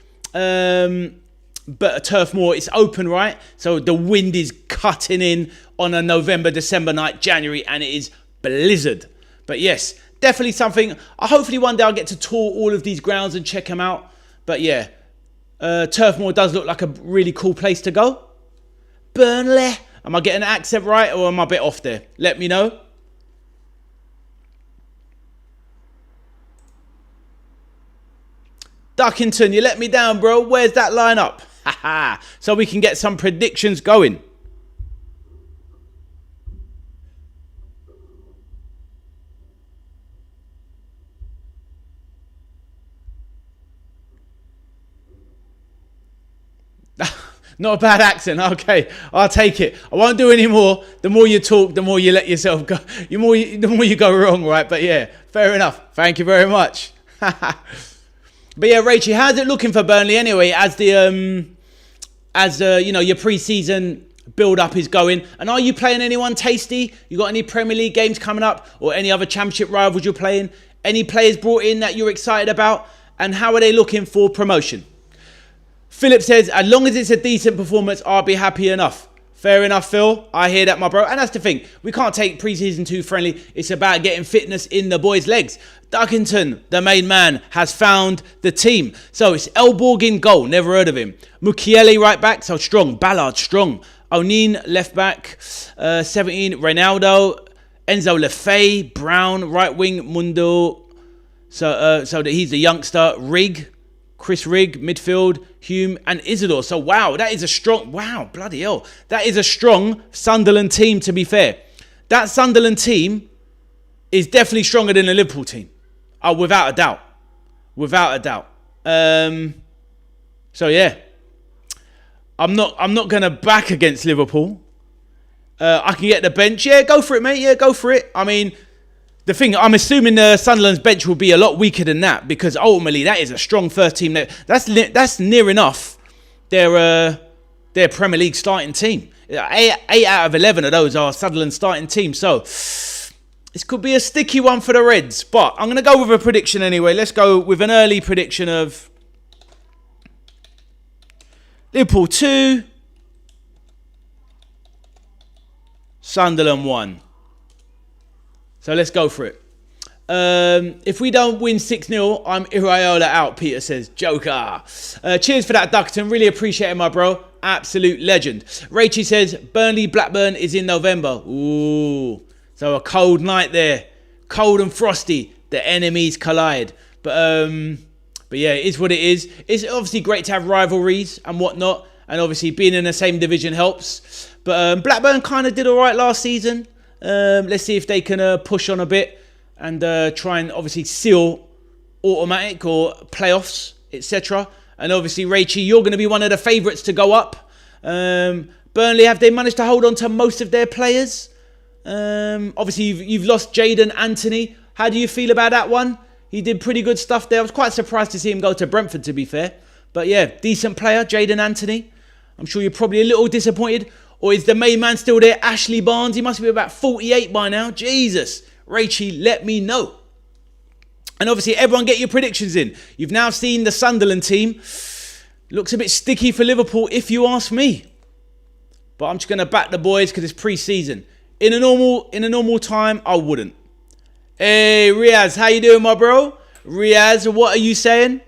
But Turf Moor, it's open, right? So the wind is cutting in on a November, December night, January, and it is blizzard. But yes, definitely something. Hopefully one day I'll get to tour all of these grounds and check them out. But yeah, Turf Moor does look like a really cool place to go. Burnley. Am I getting an accent right, or am I a bit off there? Let me know. Duckington, you let me down, bro. Where's that lineup? So we can get some predictions going. Not a bad accent. Okay, I'll take it. I won't do any more. The more you talk, the more you let yourself go. The more you go wrong, right? But yeah, fair enough. Thank you very much. But yeah, Rachie, how's it looking for Burnley anyway? As your pre-season build-up is going, and are you playing anyone tasty? You got any Premier League games coming up, or any other Championship rivals you're playing? Any players brought in that you're excited about, and how are they looking for promotion? Philip says, as long as it's a decent performance, I'll be happy enough. Fair enough, Phil. I hear that, my bro. And that's the thing. We can't take pre-season too friendly. It's about getting fitness in the boys' legs. Duckington, the main man, has found the team. So it's Elborg in goal. Never heard of him. Mukiele right back. So strong. Ballard strong. O'Neill left back. 17. Ronaldo. Enzo Lefebvre. Brown. Right wing. Mundo. So that he's the youngster. Rigg. Chris Rigg, midfield, Hume and Isidore. So wow, that is a strong, bloody hell. That is a strong Sunderland team, to be fair. That Sunderland team is definitely stronger than the Liverpool team. Oh, without a doubt. Without a doubt. So yeah. I'm not gonna back against Liverpool. I can get the bench. Yeah, go for it, mate. Yeah, go for it. I mean, the thing, I'm assuming Sunderland's bench will be a lot weaker than that, because ultimately that is a strong first team. That's near enough their Premier League starting team. 8 out of 11 of those are Sunderland starting team. So this could be a sticky one for the Reds. But I'm going to go with a prediction anyway. Let's go with an early prediction of Liverpool 2, Sunderland 1. So let's go for it. If we don't win 6-0, I'm Iraola out, Peter says. Joker. Cheers for that, Duckton. Really appreciate it, my bro. Absolute legend. Rachie says, Burnley Blackburn is in November. Ooh. So a cold night there. Cold and frosty. The enemies collide. But yeah, it is what it is. It's obviously great to have rivalries and whatnot. And obviously being in the same division helps. But Blackburn kind of did all right last season. Let's see if they can push on a bit and try and obviously seal automatic or playoffs, etc. And obviously, Rachie, you're going to be one of the favourites to go up. Burnley, have they managed to hold on to most of their players? Obviously, you've lost Jadon Anthony. How do you feel about that one? He did pretty good stuff there. I was quite surprised to see him go to Brentford, to be fair. But yeah, decent player, Jadon Anthony. I'm sure you're probably a little disappointed. Or is the main man still there? Ashley Barnes. He must be about 48 by now. Jesus. Rachie, let me know. And obviously, everyone get your predictions in. You've now seen the Sunderland team. Looks a bit sticky for Liverpool, if you ask me. But I'm just going to back the boys because it's pre-season. In a normal time, I wouldn't. Hey, Riaz, how you doing, my bro? Riaz, what are you saying?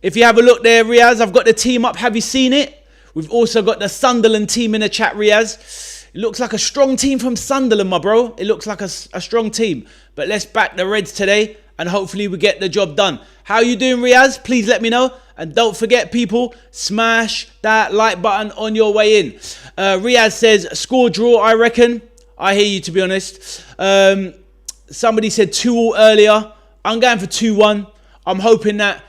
If you have a look there, Riaz, I've got the team up. Have you seen it? We've also got the Sunderland team in the chat, Riaz. It looks like a strong team from Sunderland, my bro. It looks like a strong team. But let's back the Reds today, and hopefully we get the job done. How are you doing, Riaz? Please let me know. And don't forget, people, smash that like button on your way in. Riaz says, score draw, I reckon. I hear you, to be honest. Somebody said 2-2 earlier. I'm going for 2-1. I'm hoping that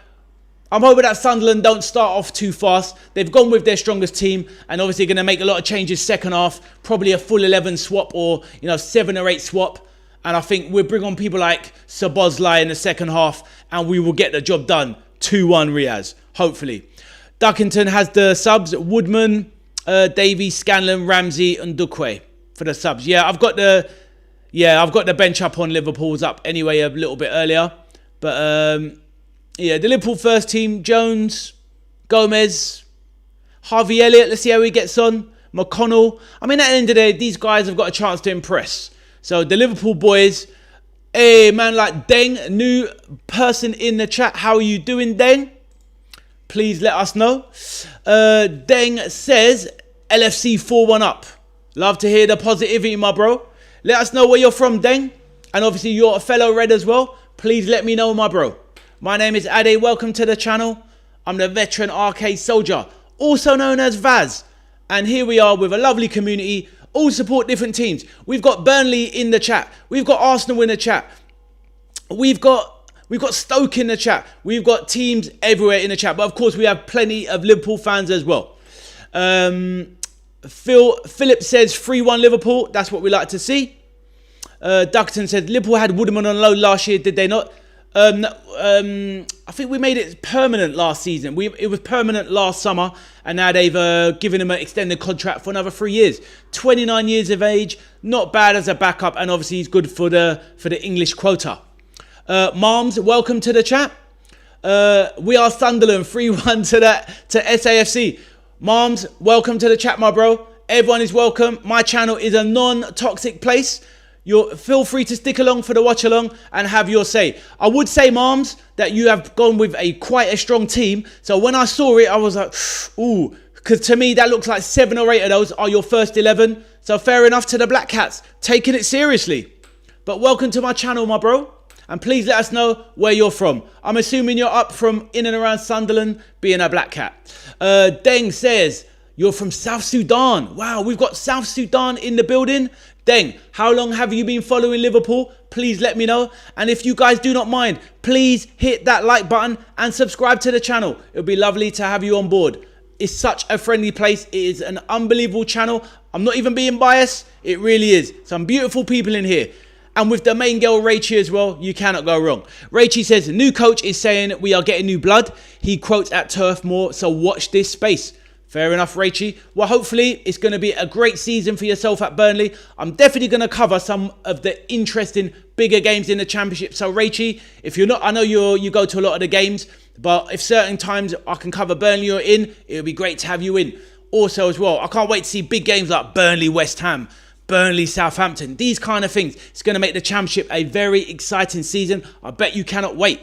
Sunderland don't start off too fast. They've gone with their strongest team and obviously going to make a lot of changes second half. Probably a full 11 swap or 7 or 8 swap. And I think we'll bring on people like Szoboszlai in the second half and we will get the job done. 2-1 Riaz, hopefully. Duckington has the subs. Woodman, Davies, Scanlon, Ramsey and Dukwe for the subs. I've got the bench up on Liverpool's up anyway a little bit earlier. But the Liverpool first team, Jones, Gomez, Harvey Elliott, let's see how he gets on. McConnell. I mean, at the end of the day, these guys have got a chance to impress. So the Liverpool boys, hey, man like Deng, new person in the chat. How are you doing, Deng? Please let us know. Deng says, LFC 4-1 up. Love to hear the positivity, my bro. Let us know where you're from, Deng. And obviously, you're a fellow Red as well. Please let me know, my bro. My name is Ade. Welcome to the channel. I'm the veteran arcade soldier, also known as Vaz. And here we are with a lovely community. All support different teams. We've got Burnley in the chat. We've got Arsenal in the chat. We've got Stoke in the chat. We've got teams everywhere in the chat. But of course, we have plenty of Liverpool fans as well. Philip says 3-1 Liverpool. That's what we like to see. Duckton said Liverpool had Woodman on loan last year, did they not? I think we made it permanent last season. It was permanent last summer, and now they've given him an extended contract for another 3 years. 29 years of age, not bad as a backup, and obviously he's good for the English quota. Marms, welcome to the chat. We are Sunderland 3-1 to SAFC. Marms, welcome to the chat, my bro. Everyone is welcome. My channel is a non-toxic place. Feel free to stick along for the watch along and have your say. I would say, Marms, that you have gone with quite a strong team. So when I saw it, I was like, ooh, because to me that looks like 7 or 8 of those are your first 11. So fair enough to the Black Cats, taking it seriously. But welcome to my channel, my bro. And please let us know where you're from. I'm assuming you're up from in and around Sunderland, being a Black Cat. Deng says, you're from South Sudan. Wow, we've got South Sudan in the building. Deng, how long have you been following Liverpool? Please let me know. And if you guys do not mind, please hit that like button and subscribe to the channel. It would be lovely to have you on board. It's such a friendly place. It is an unbelievable channel. I'm not even being biased. It really is. Some beautiful people in here. And with the main girl, Rachie, as well, you cannot go wrong. Rachie says, new coach is saying we are getting new blood. He quotes at Turf Moor, so watch this space. Fair enough, Rachie. Well, hopefully it's going to be a great season for yourself at Burnley. I'm definitely going to cover some of the interesting bigger games in the Championship. So, Rachie, if you're not, I know you go to a lot of the games, but if certain times I can cover Burnley or in, it would be great to have you in. Also, as well, I can't wait to see big games like Burnley West Ham, Burnley Southampton, these kind of things. It's going to make the Championship a very exciting season. I bet you cannot wait.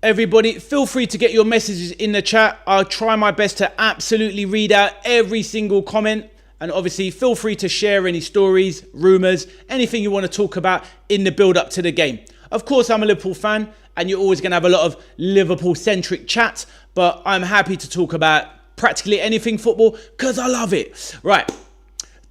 Everybody, feel free to get your messages in the chat. I'll try my best to absolutely read out every single comment. And obviously, feel free to share any stories, rumours, anything you want to talk about in the build-up to the game. Of course, I'm a Liverpool fan, and you're always going to have a lot of Liverpool-centric chats. But I'm happy to talk about practically anything football, because I love it. Right.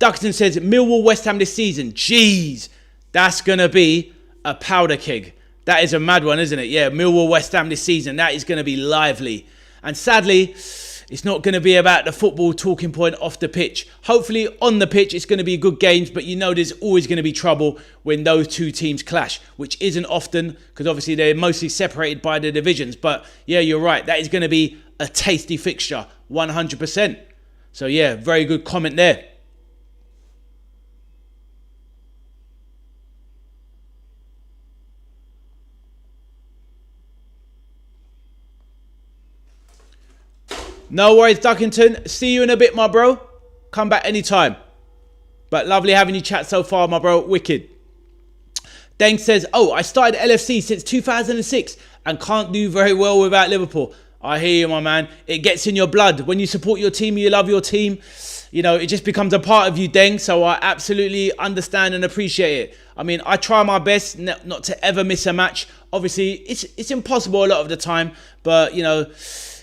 Duckton says, Millwall West Ham this season. Jeez, that's going to be a powder keg. That is a mad one, isn't it? Yeah, Millwall West Ham this season. That is going to be lively. And sadly, it's not going to be about the football talking point off the pitch. Hopefully, on the pitch, it's going to be good games. But you know there's always going to be trouble when those two teams clash, which isn't often because obviously they're mostly separated by the divisions. But yeah, you're right. That is going to be a tasty fixture, 100%. So yeah, very good comment there. No worries, Duckington. See you in a bit, my bro. Come back anytime. But lovely having you chat so far, my bro. Wicked. Deng says, oh, I started LFC since 2006 and can't do very well without Liverpool. I hear you, my man. It gets in your blood. When you support your team, you love your team. You know, it just becomes a part of you, Deng. So I absolutely understand and appreciate it. I mean, I try my best not to ever miss a match. Obviously, it's impossible a lot of the time. But, you know,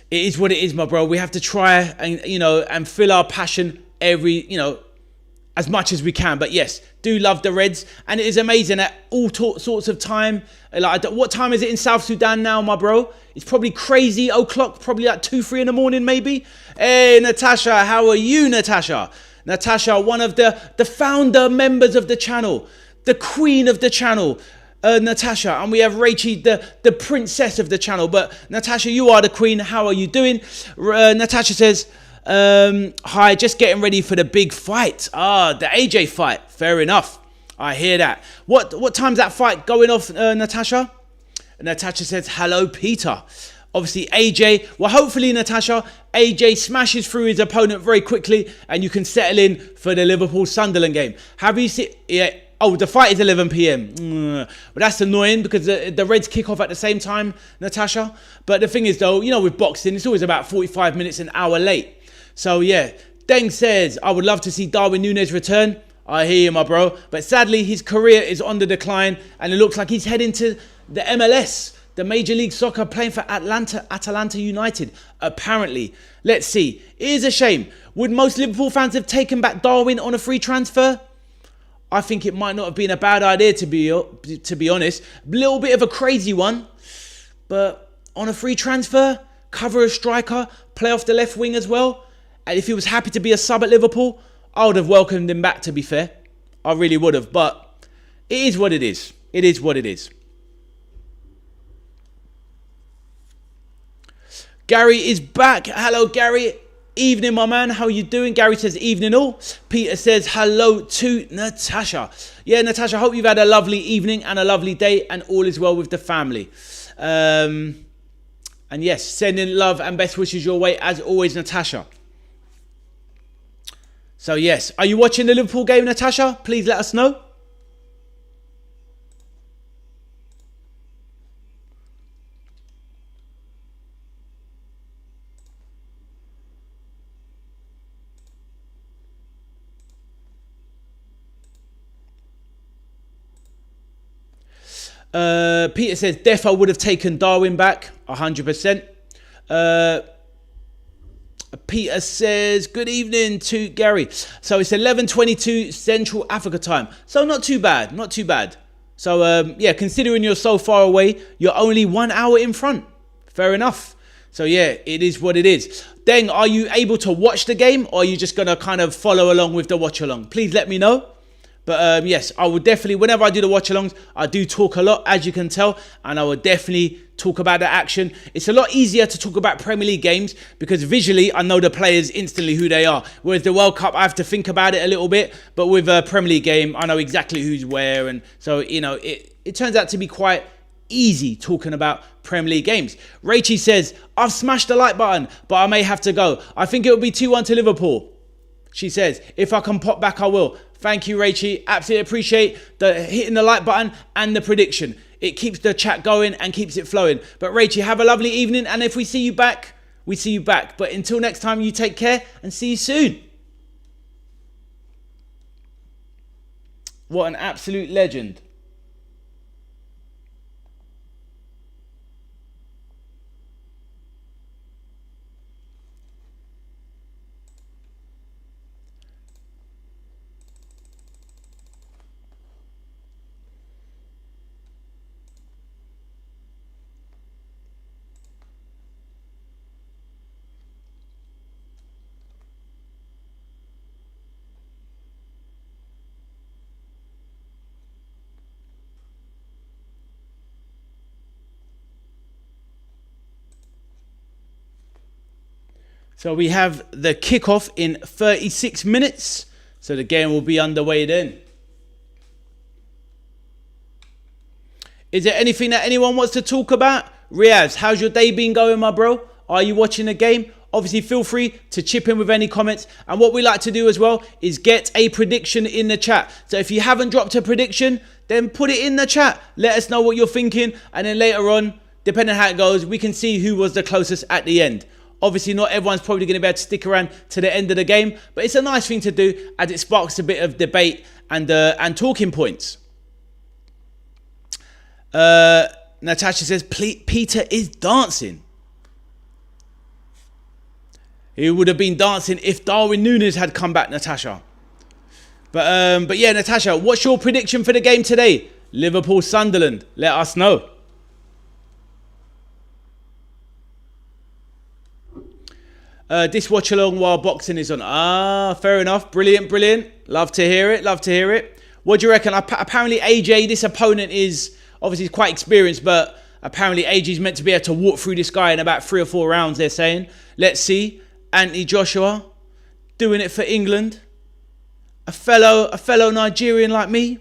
it is what it is, my bro. We have to try and, you know, and feel our passion as much as we can. But yes, do love the Reds. And it is amazing at all sorts of time. Like, what time is it in South Sudan now, my bro? It's probably crazy o'clock, probably like 2, 3 in the morning, maybe. Hey, Natasha, how are you, Natasha? Natasha, one of the founder members of the channel, the queen of the channel. Natasha, and we have Rachie, the princess of the channel. But Natasha, you are the queen. How are you doing? Natasha says, hi, just getting ready for the big fight. The AJ fight. Fair enough. I hear that. What time's that fight going off, Natasha? Natasha says, hello, Peter. Obviously, AJ, well, hopefully, Natasha, AJ smashes through his opponent very quickly and you can settle in for the Liverpool-Sunderland game. Have you seen... Yeah. Oh, the fight is 11 p.m. But that's annoying because the Reds kick off at the same time, Natasha. But the thing is, though, you know, with boxing, it's always about 45 minutes, an hour late. So, yeah. Deng says, I would love to see Darwin Núñez return. I hear you, my bro. But sadly, his career is on the decline and it looks like he's heading to the MLS the Major League Soccer playing for Atalanta United, apparently. Let's see. It is a shame. Would most Liverpool fans have taken back Darwin on a free transfer? I think it might not have been a bad idea, to be honest. A little bit of a crazy one. But on a free transfer, cover a striker, play off the left wing as well. And if he was happy to be a sub at Liverpool, I would have welcomed him back, to be fair. I really would have. But it is what it is. It is what it is. Gary is back. Hello, Gary. Evening, my man. How are you doing? Gary says, evening all. Peter says, hello to Natasha. Yeah, Natasha, I hope you've had a lovely evening and a lovely day and all is well with the family. And yes, sending love and best wishes your way as always, Natasha. So yes, are you watching the Liverpool game, Natasha? Please let us know. Peter says, Defo would have taken Darwin back, 100%. Peter says, good evening to Gary. So it's 11:22 Central Africa time. So not too bad, not too bad. So yeah, considering you're so far away, you're only 1 hour in front. Fair enough. So yeah, it is what it is. Deng, are you able to watch the game or are you just going to kind of follow along with the watch along? Please let me know. But yes, I will definitely, whenever I do the watch-alongs, I do talk a lot, as you can tell. And I will definitely talk about the action. It's a lot easier to talk about Premier League games because visually, I know the players instantly who they are. Whereas the World Cup, I have to think about it a little bit. But with a Premier League game, I know exactly who's where. And so, you know, it turns out to be quite easy talking about Premier League games. Rachie says, I've smashed the like button, but I may have to go. I think it will be 2-1 to Liverpool. She says, if I can pop back, I will. Thank you, Rachie. Absolutely appreciate hitting the like button and the prediction. It keeps the chat going and keeps it flowing. But Rachie, have a lovely evening. And if we see you back, we see you back. But until next time, you take care and see you soon. What an absolute legend. So we have the kickoff in 36 minutes. So the game will be underway then. Is there anything that anyone wants to talk about? Riaz, how's your day been going, my bro? Are you watching the game? Obviously, feel free to chip in with any comments. And what we like to do as well is get a prediction in the chat. So if you haven't dropped a prediction, then put it in the chat. Let us know what you're thinking. And then later on, depending on how it goes, we can see who was the closest at the end. Obviously, not everyone's probably going to be able to stick around to the end of the game, but it's a nice thing to do as it sparks a bit of debate and talking points. Natasha says, Peter is dancing. He would have been dancing if Darwin Núñez had come back, Natasha. But yeah, Natasha, what's your prediction for the game today? Liverpool Sunderland. Let us know. This watch along while boxing is on. Ah, fair enough. Brilliant, brilliant. Love to hear it. Love to hear it. What do you reckon? Apparently, AJ, this opponent is obviously quite experienced, but apparently AJ is meant to be able to walk through this guy in about 3 or 4 rounds, they're saying. Let's see. Anthony Joshua doing it for England. A fellow Nigerian like me.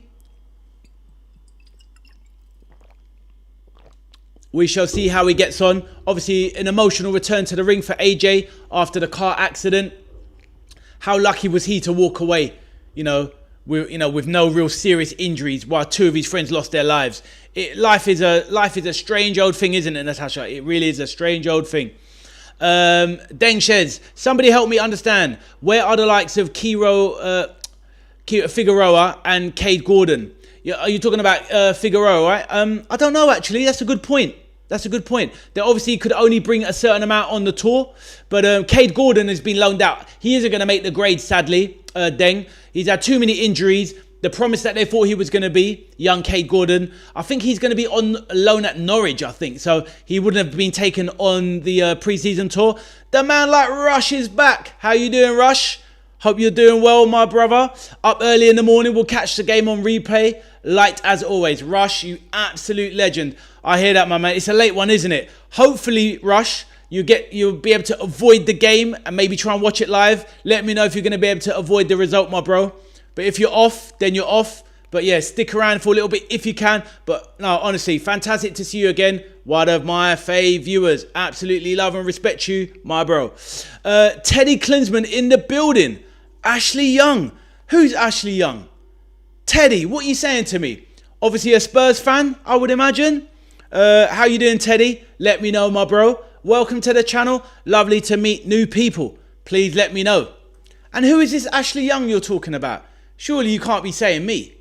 We shall see how he gets on. Obviously, an emotional return to the ring for AJ after the car accident. How lucky was he to walk away, with no real serious injuries while 2 of his friends lost their lives. Life is a strange old thing, isn't it, Natasha? It really is a strange old thing. Deng Sheds, somebody help me understand. Where are the likes of Figueroa and Cade Gordon? Are you talking about Figueroa, right? I don't know, actually. That's a good point. That's a good point. They obviously could only bring a certain amount on the tour, but Cade Gordon has been loaned out. He isn't going to make the grade, sadly, Deng. He's had too many injuries. The promise that they thought he was going to be, young Cade Gordon, I think he's going to be on loan at Norwich, I think. So he wouldn't have been taken on the pre-season tour. The man like Rush is back. How you doing, Rush? Hope you're doing well, my brother. Up early in the morning, we'll catch the game on replay. Light as always. Rush, you absolute legend. I hear that, my man. It's a late one, isn't it? Hopefully, Rush, you'll be able to avoid the game and maybe try and watch it live. Let me know if you're going to be able to avoid the result, my bro. But if you're off, then you're off. But yeah, stick around for a little bit if you can. But no, honestly, fantastic to see you again. One of my fave viewers. Absolutely love and respect you, my bro. Teddy Klinsman in the building. Ashley Young. Who's Ashley Young? Teddy, what are you saying to me? Obviously a Spurs fan, I would imagine. How you doing, Teddy? Let me know, my bro. Welcome to the channel. Lovely to meet new people. Please let me know. And who is this Ashley Young you're talking about? Surely you can't be saying me.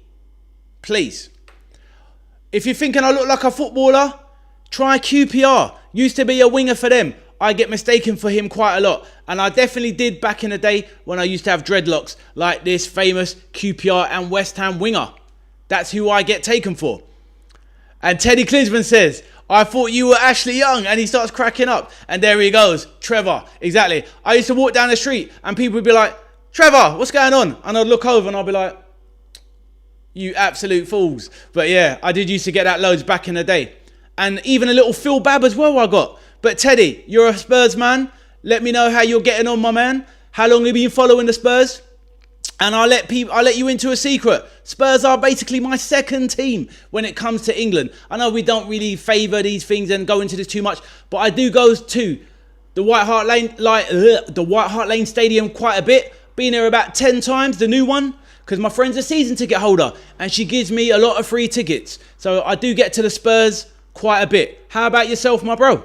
Please. If you're thinking I look like a footballer, try QPR. Used to be a winger for them. I get mistaken for him quite a lot. And I definitely did back in the day when I used to have dreadlocks like this famous QPR and West Ham winger. That's who I get taken for. And Teddy Klinsman says, I thought you were Ashley Young. And he starts cracking up. And there he goes. Trevor. Exactly. I used to walk down the street and people would be like, Trevor, what's going on? And I'd look over and I'd be like, you absolute fools. But yeah, I did used to get that loads back in the day. And even a little Phil Babb as well I got. But Teddy, you're a Spurs man. Let me know how you're getting on, my man. How long have you been following the Spurs? And I'll let you into a secret. Spurs are basically my second team when it comes to England. I know we don't really favour these things and go into this too much, but I do go to the White Hart Lane Stadium quite a bit. Been there about 10 times, the new one, because my friend's a season ticket holder and she gives me a lot of free tickets. So I do get to the Spurs quite a bit. How about yourself, my bro?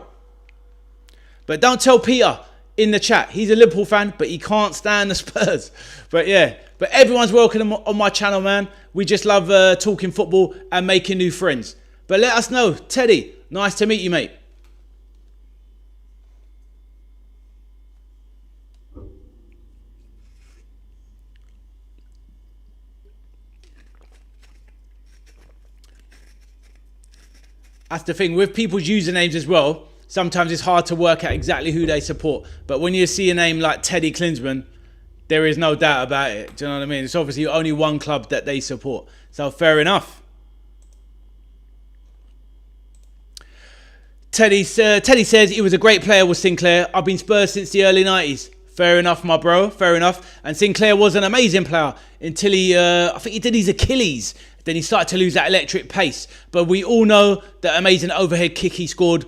But don't tell Peter in the chat. He's a Liverpool fan, but he can't stand the Spurs. But yeah, but everyone's welcome on my channel, man. We just love talking football and making new friends. But let us know. Teddy, nice to meet you, mate. That's the thing with people's usernames as well. Sometimes it's hard to work out exactly who they support. But when you see a name like Teddy Klinsman, there is no doubt about it. Do you know what I mean? It's obviously only one club that they support. So fair enough. Teddy says he was a great player with Sinclair. I've been Spurs since the early 90s. Fair enough, my bro. Fair enough. And Sinclair was an amazing player until I think he did his Achilles. Then he started to lose that electric pace. But we all know the amazing overhead kick he scored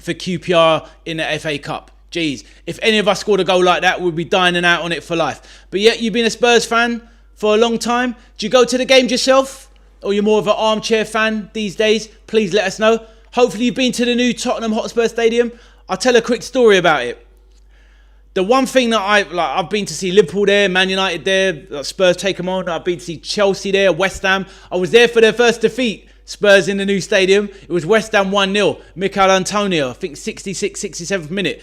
for QPR in the FA Cup. Jeez, if any of us scored a goal like that, we'd be dining out on it for life. But yet, you've been a Spurs fan for a long time. Do you go to the games yourself? Or you're more of an armchair fan these days? Please let us know. Hopefully you've been to the new Tottenham Hotspur Stadium. I'll tell a quick story about it. The one thing that I've been to see Liverpool there, Man United there, Spurs take them on. I've been to see Chelsea there, West Ham. I was there for their first defeat. Spurs in the new stadium. It was West Ham 1-0. Mikel Antonio, I think 66th, 67th minute.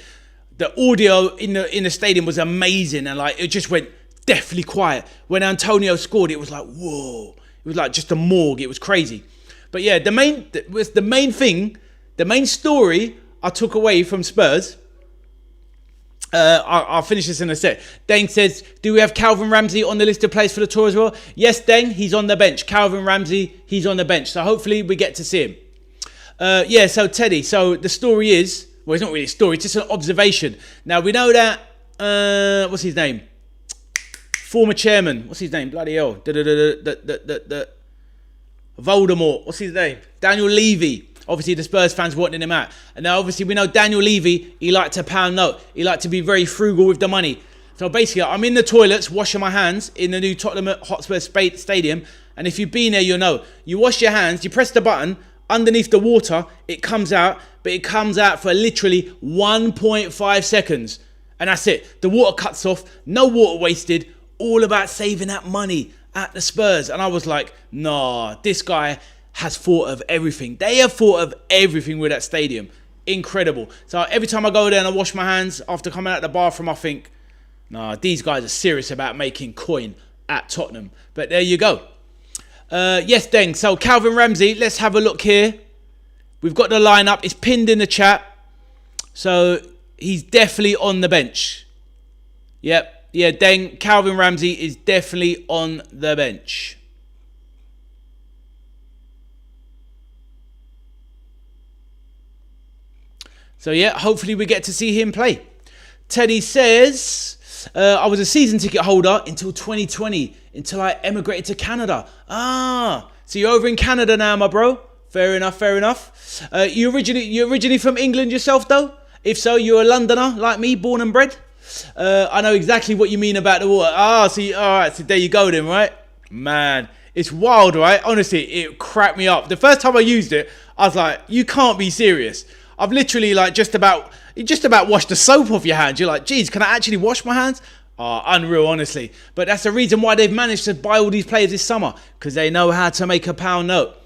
The audio in the stadium was amazing and like it just went deathly quiet. When Antonio scored, it was like, whoa. It was like just a morgue. It was crazy. But yeah, the main story I took away from Spurs. I'll finish this in a sec. Deng says, do we have Calvin Ramsey on the list of players for the tour as well? Yes, Deng, he's on the bench. Calvin Ramsey, he's on the bench. So hopefully we get to see him. Yeah, so Teddy, so the story is, well, it's not really a story, it's just an observation. Now, we know that, what's his name? Former chairman, what's his name? Bloody hell. Voldemort, what's his name? Daniel Levy. Obviously, the Spurs fans wanting him out. And now, obviously, we know Daniel Levy, he liked to pound note. He liked to be very frugal with the money. So basically, I'm in the toilets washing my hands in the new Tottenham Hotspur Stadium. And if you've been there, you'll know. You wash your hands, you press the button, underneath the water, it comes out. But it comes out for literally 1.5 seconds. And that's it. The water cuts off, no water wasted. All about saving that money at the Spurs. And I was like, nah, this guy has thought of everything. They have thought of everything with that stadium. Incredible. So every time I go there and I wash my hands after coming out of the bathroom, I think, nah, these guys are serious about making coin at Tottenham. But there you go. Yes, Deng. So Calvin Ramsey, let's have a look here. We've got the lineup. It's pinned in the chat. So he's definitely on the bench. Yep. Yeah, Deng. Calvin Ramsey is definitely on the bench. So yeah, hopefully we get to see him play. Teddy says, I was a season ticket holder until 2020, until I emigrated to Canada. So you're over in Canada now, my bro. Fair enough, fair enough. You originally from England yourself, though? If so, you're a Londoner like me, born and bred. I know exactly what you mean about the water. See, all right, so there you go then, right? Man, it's wild, right? Honestly, it cracked me up. The first time I used it, I was like, you can't be serious. I've literally like just about washed the soap off your hands. You're like, geez, can I actually wash my hands? Unreal, honestly. But that's the reason why they've managed to buy all these players this summer, because they know how to make a pound note.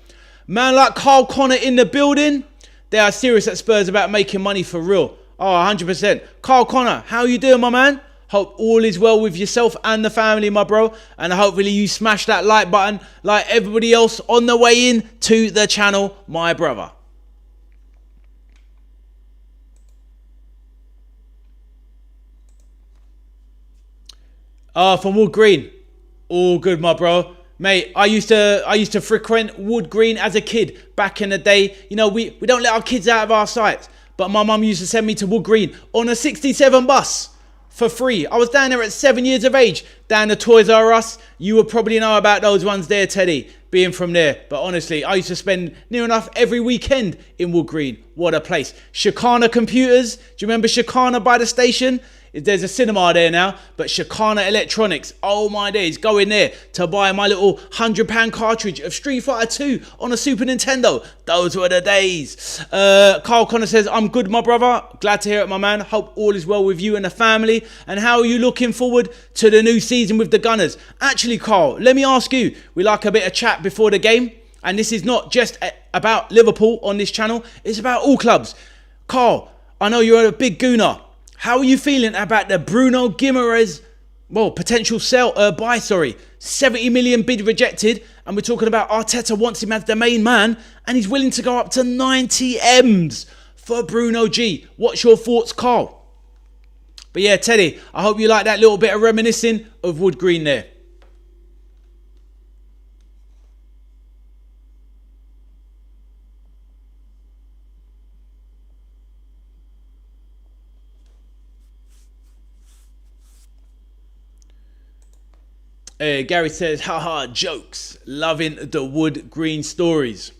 Man like Carl Connor in the building. They are serious at Spurs about making money for real. 100%. Carl Connor, how you doing, my man? Hope all is well with yourself and the family, my bro. And hopefully you smash that like button like everybody else on the way in to the channel, my brother. From Wood Green. All good, my bro. Mate, I used to frequent Wood Green as a kid back in the day. You know, we don't let our kids out of our sight. But my mum used to send me to Wood Green on a 67 bus for free. I was down there at 7 years of age, down the Toys R Us. You would probably know about those ones there, Teddy, being from there. But honestly, I used to spend near enough every weekend in Wood Green. What a place. Shakana Computers. Do you remember Shakana by the station? There's a cinema there now, but Shakana Electronics, oh my days, go in there to buy my little £100 cartridge of Street Fighter 2 on a Super Nintendo. Those were the days. Carl Connor says, I'm good, my brother. Glad to hear it, my man. Hope all is well with you and the family. And how are you looking forward to the new season with the Gunners? Actually, Carl, let me ask you, we like a bit of chat before the game. And this is not just about Liverpool on this channel. It's about all clubs. Carl, I know you're a big gooner. How are you feeling about the Bruno Guimaraes, potential buy, 70 million bid rejected, and we're talking about Arteta wants him as the main man, and he's willing to go up to 90 M's for Bruno G. What's your thoughts, Carl? But yeah, Teddy, I hope you like that little bit of reminiscing of Wood Green there. Gary says, haha, jokes. Loving the Wood Green stories.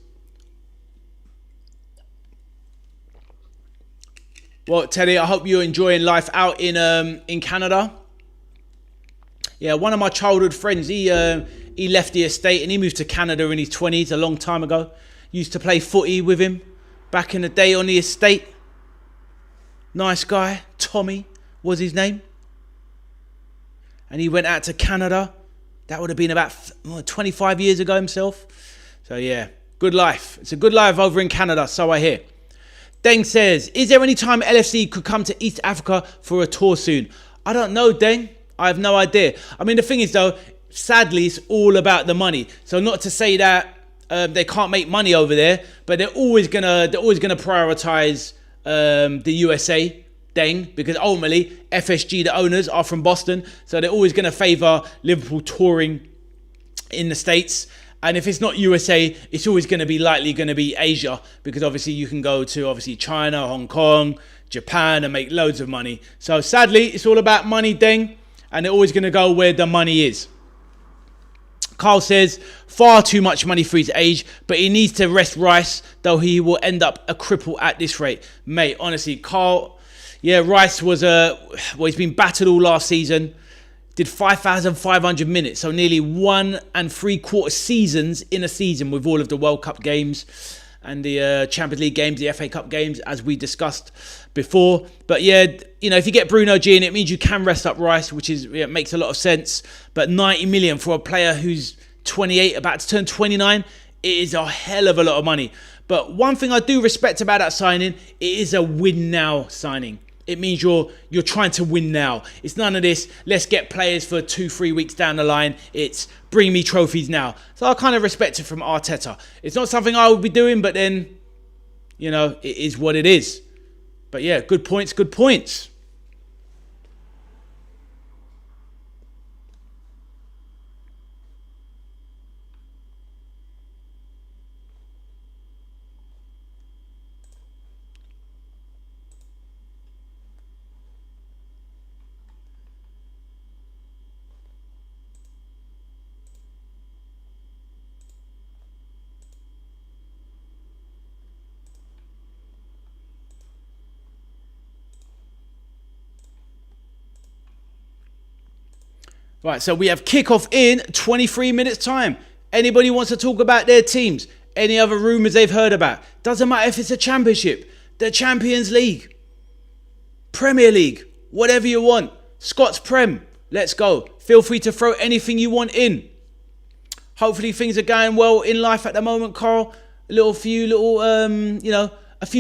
Well, Teddy, I hope you're enjoying life out in Canada. Yeah, one of my childhood friends, he left the estate and he moved to Canada in his 20s a long time ago. Used to play footy with him back in the day on the estate. Nice guy. Tommy was his name. And he went out to Canada. That would have been about 25 years ago himself. So yeah, good life. It's a good life over in Canada, so I hear. Deng says, is there any time LFC could come to East Africa for a tour soon? I don't know, Deng. I have no idea. I mean, the thing is though, sadly, it's all about the money. So not to say that they can't make money over there, but they're always gonna prioritize the USA. Deng, because ultimately FSG, the owners, are from Boston, so they're always going to favour Liverpool touring in the States. And if it's not USA, it's always going to be Asia, because obviously you can go to China, Hong Kong, Japan and make loads of money. So sadly, it's all about money, Deng, and they're always going to go where the money is. Carl says, far too much money for his age, but he needs to rest Rice, though he will end up a cripple at this rate. Mate, honestly, Carl... Yeah, Rice was he's been battered all last season. Did 5,500 minutes, so nearly 1 3/4 seasons in a season with all of the World Cup games and the Champions League games, the FA Cup games, as we discussed before. But yeah, you know, if you get Bruno G in, it means you can rest up Rice, which makes a lot of sense. But 90 million for a player who's 28, about to turn 29, it is a hell of a lot of money. But one thing I do respect about that signing, it is a win now signing. It means you're trying to win now. It's none of this, let's get players for 2-3 weeks down the line. It's bring me trophies now. So I kind of respect it from Arteta. It's not something I would be doing, but then, you know, it is what it is. But yeah, good points, good points. Right, so we have kickoff in 23 minutes time. Anybody wants to talk about their teams? Any other rumours they've heard about? Doesn't matter if it's a championship, the Champions League, Premier League, whatever you want. Scots Prem, let's go. Feel free to throw anything you want in. Hopefully things are going well in life at the moment, Carl. A few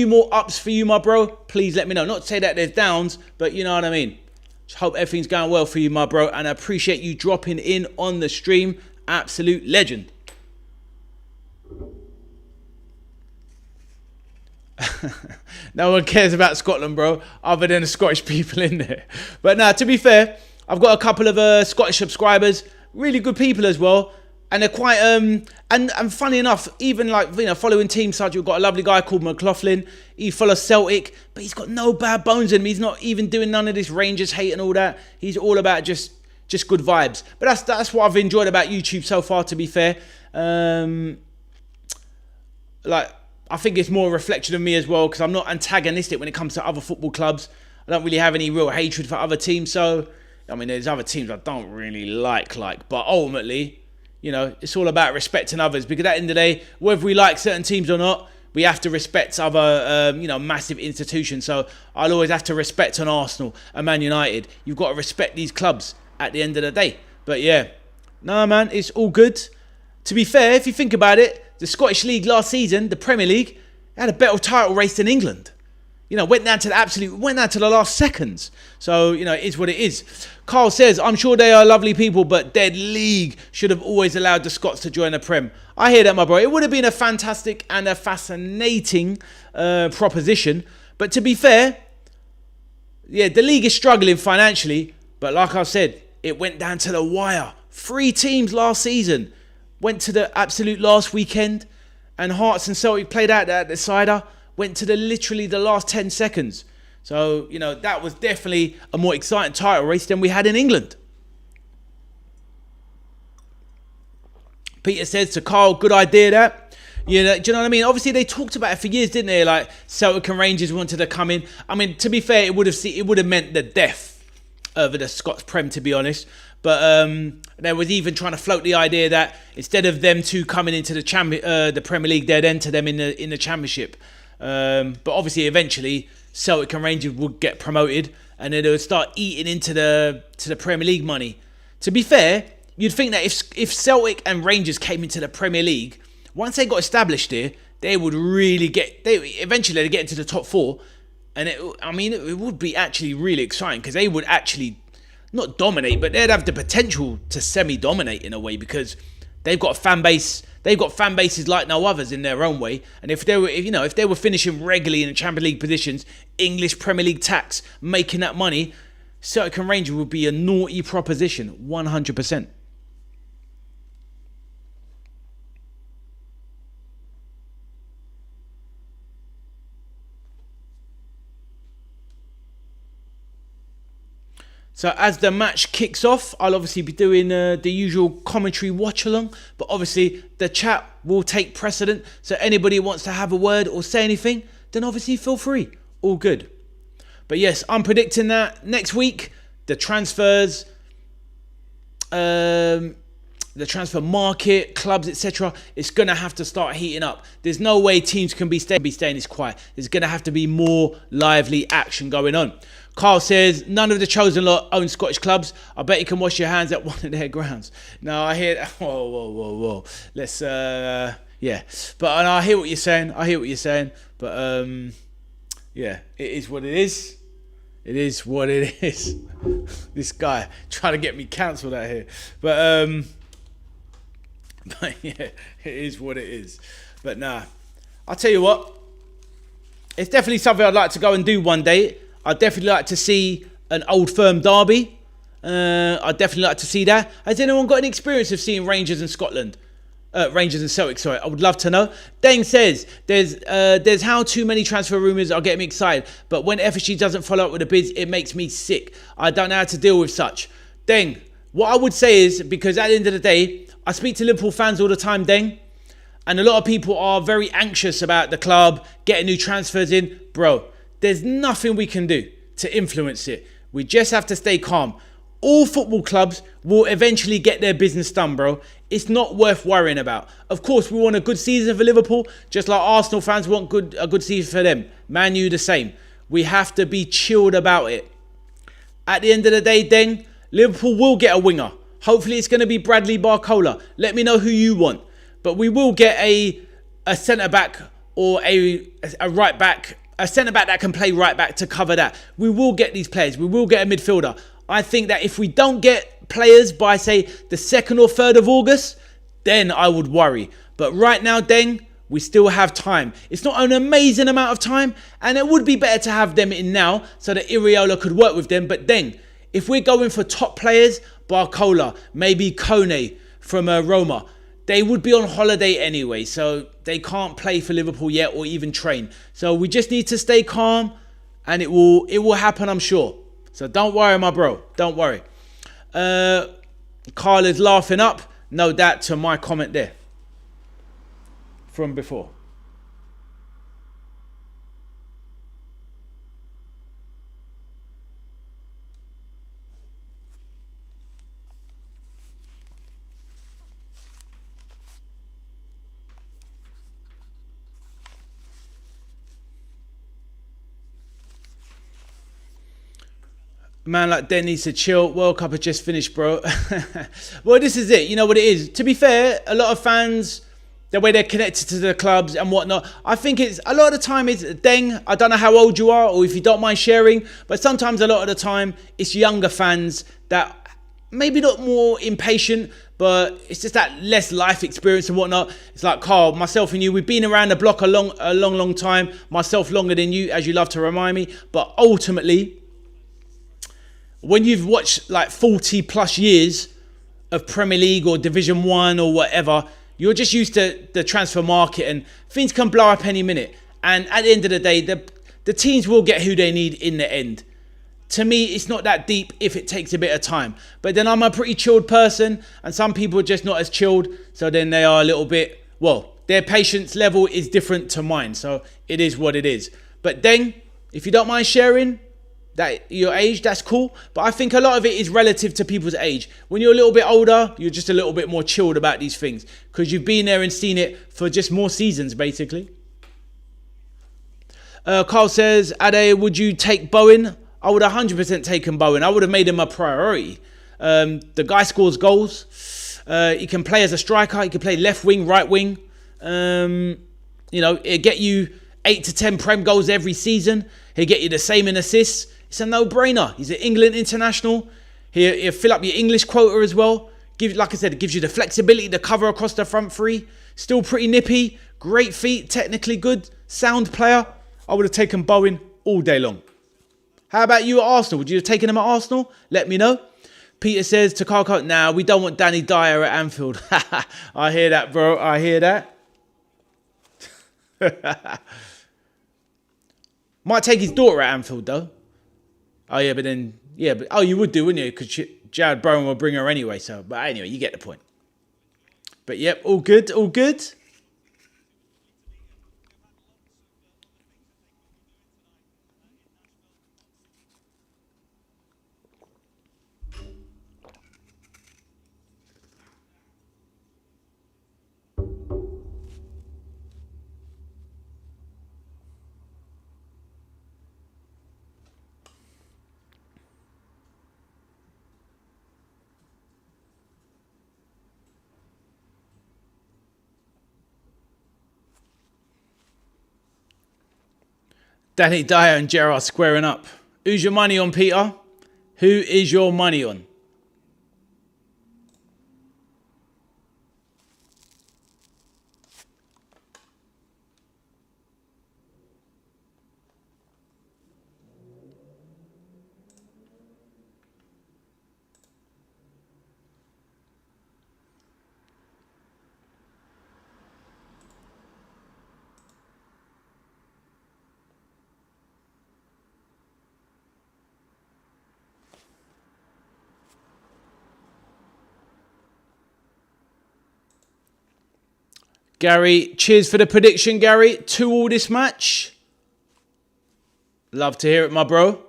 more ups for you, my bro. Please let me know. Not to say that there's downs, but you know what I mean. Just hope everything's going well for you, my bro. And I appreciate you dropping in on the stream. Absolute legend. No one cares about Scotland, bro, other than the Scottish people in there. But now, to be fair, I've got a couple of Scottish subscribers. Really good people as well. And they're quite, and funny enough, even like, you know, following teams such, we've got a lovely guy called McLaughlin. He follows Celtic, but he's got no bad bones in him. He's not even doing none of this Rangers hate and all that. He's all about just good vibes. But that's what I've enjoyed about YouTube so far, to be fair. Like, I think it's more a reflection of me as well, because I'm not antagonistic when it comes to other football clubs. I don't really have any real hatred for other teams. So, I mean, there's other teams I don't really like, but ultimately, you know, it's all about respecting others, because at the end of the day, whether we like certain teams or not, we have to respect other, massive institutions. So I'll always have to respect an Arsenal, a Man United. You've got to respect these clubs at the end of the day. But yeah, no, man, it's all good. To be fair, if you think about it, the Scottish League last season, the Premier League, had a better title race than England. You know, went down to the last seconds. So, you know, it is what it is. Carl says, I'm sure they are lovely people, but dead league should have always allowed the Scots to join the Prem. I hear that, my bro. It would have been a fantastic and a fascinating proposition. But to be fair, yeah, the league is struggling financially. But like I said, it went down to the wire. 3 teams last season went to the absolute last weekend. And Hearts and Celtic played out that decider. Went to literally the last 10 seconds. So, you know, that was definitely a more exciting title race than we had in England. Peter says to Carl, good idea that. You know, do you know what I mean? Obviously, they talked about it for years, didn't they? Like, Celtic and Rangers wanted to come in. I mean, to be fair, it would have meant the death of the Scots Prem, to be honest. But there was even trying to float the idea that instead of them two coming into the Premier League, they'd enter them in the Championship. But obviously, eventually, Celtic and Rangers would get promoted, and then they would start eating into the Premier League money. To be fair, you'd think that if Celtic and Rangers came into the Premier League, once they got established here, they would really eventually they'd get into the top 4, and it would be actually really exciting, because they would actually not dominate, but they'd have the potential to semi-dominate in a way, because they've got a fan base. They've got fan bases like no others in their own way. And if they were finishing regularly in the Champions League positions, English Premier League tax, making that money, Celtic and Rangers would be a naughty proposition, 100%. So as the match kicks off, I'll obviously be doing the usual commentary watch-along, but obviously the chat will take precedent. So anybody who wants to have a word or say anything, then obviously feel free. All good. But yes, I'm predicting that next week, the transfers, the transfer market, clubs, etc., it's going to have to start heating up. There's no way teams can be staying this quiet. There's going to have to be more lively action going on. Carl says, none of the chosen lot own Scottish clubs. I bet you can wash your hands at one of their grounds. No, I hear that. Whoa. Let's Yeah, but and I hear what you're saying. But yeah, it is what it is. It is what it is. This guy trying to get me cancelled out here. But yeah, it is what it is. But nah, I'll tell you what. It's definitely something I'd like to go and do one day. I'd definitely like to see an Old Firm derby. I'd definitely like to see that. Has anyone got any experience of seeing Rangers in Scotland? Rangers and Celtic, sorry. I would love to know. Deng says, there's how too many transfer rumours are getting me excited, but when FSG doesn't follow up with the bids, it makes me sick. I don't know how to deal with such. Deng, what I would say is, because at the end of the day, I speak to Liverpool fans all the time, Deng, and a lot of people are very anxious about the club, getting new transfers in. Bro, there's nothing we can do to influence it. We just have to stay calm. All football clubs will eventually get their business done, bro. It's not worth worrying about. Of course, we want a good season for Liverpool, just like Arsenal fans want a good season for them. Man U the same. We have to be chilled about it. At the end of the day, Deng, Liverpool will get a winger. Hopefully it's going to be Bradley Barcola. Let me know who you want. But we will get a centre-back or a right back, a centre-back that can play right back to cover that. We will get these players. We will get a midfielder. I think that if we don't get players by, say, the 2nd or 3rd of August, then I would worry. But right now, Deng, we still have time. It's not an amazing amount of time, and it would be better to have them in now so that Iriola could work with them. But Deng, if we're going for top players, Barcola, maybe Kone from Roma, they would be on holiday anyway, so they can't play for Liverpool yet or even train. So we just need to stay calm, and it will happen, I'm sure. So don't worry, my bro. Don't worry. Carl is laughing up. No doubt to my comment there from before. Man like Den needs to chill. World Cup has just finished, bro. Well, this is it. You know what it is. To be fair, a lot of fans, the way they're connected to the clubs and whatnot, I think it's a lot of the time it's Deng. I don't know how old you are or if you don't mind sharing, but sometimes a lot of the time it's younger fans that maybe not more impatient, but it's just that less life experience and whatnot. It's like Carl, myself and you, we've been around the block a long time. Myself longer than you, as you love to remind me. But ultimately, when you've watched like 40 plus years of Premier League or Division 1 or whatever, you're just used to the transfer market and things can blow up any minute. And at the end of the day, the teams will get who they need in the end. To me, it's not that deep if it takes a bit of time. But then I'm a pretty chilled person and some people are just not as chilled. So then they are a little bit, well, their patience level is different to mine. So it is what it is. But then, if you don't mind sharing, that your age, that's cool. But I think a lot of it is relative to people's age. When you're a little bit older, you're just a little bit more chilled about these things because you've been there and seen it for just more seasons, basically. Carl says, Ade, would you take Bowen? I would 100% taken Bowen. I would have made him a priority. The guy scores goals. He can play as a striker. He can play left wing, right wing. You know, it'll get you 8 to 10 Prem goals every season. He'll get you the same in assists. It's a no-brainer. He's an England international. He'll fill up your English quota as well. Like I said, it gives you the flexibility to cover across the front three. Still pretty nippy. Great feet. Technically good. Sound player. I would have taken Bowen all day long. How about you at Arsenal? Would you have taken him at Arsenal? Let me know. Peter says to Carl, nah, we don't want Danny Dyer at Anfield. I hear that, bro. I hear that. Might take his daughter at Anfield, though. Oh, yeah, but then... Yeah, but... Oh, you would do, wouldn't you? Because Jared Bowen will bring her anyway, so... But anyway, you get the point. But, yep, all good, all good. Danny Dyer and Gerrard squaring up. Who's your money on, Peter? Who is your money on? Gary, cheers for the prediction, Gary. 2-2 this match. Love to hear it, my bro.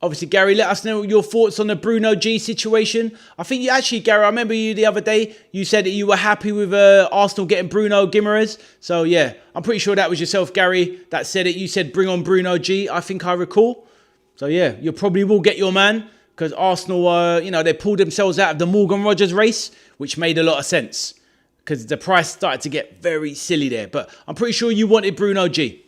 Obviously, Gary, let us know your thoughts on the Bruno G situation. I think you actually, Gary, I remember you the other day. You said that you were happy with Arsenal getting Bruno Guimaraes. So, yeah, I'm pretty sure that was yourself, Gary, that said it. You said bring on Bruno G, I think I recall. So, yeah, you probably will get your man because Arsenal, they pulled themselves out of the Morgan Rogers race, which made a lot of sense. Because the price started to get very silly there. But I'm pretty sure you wanted Bruno G.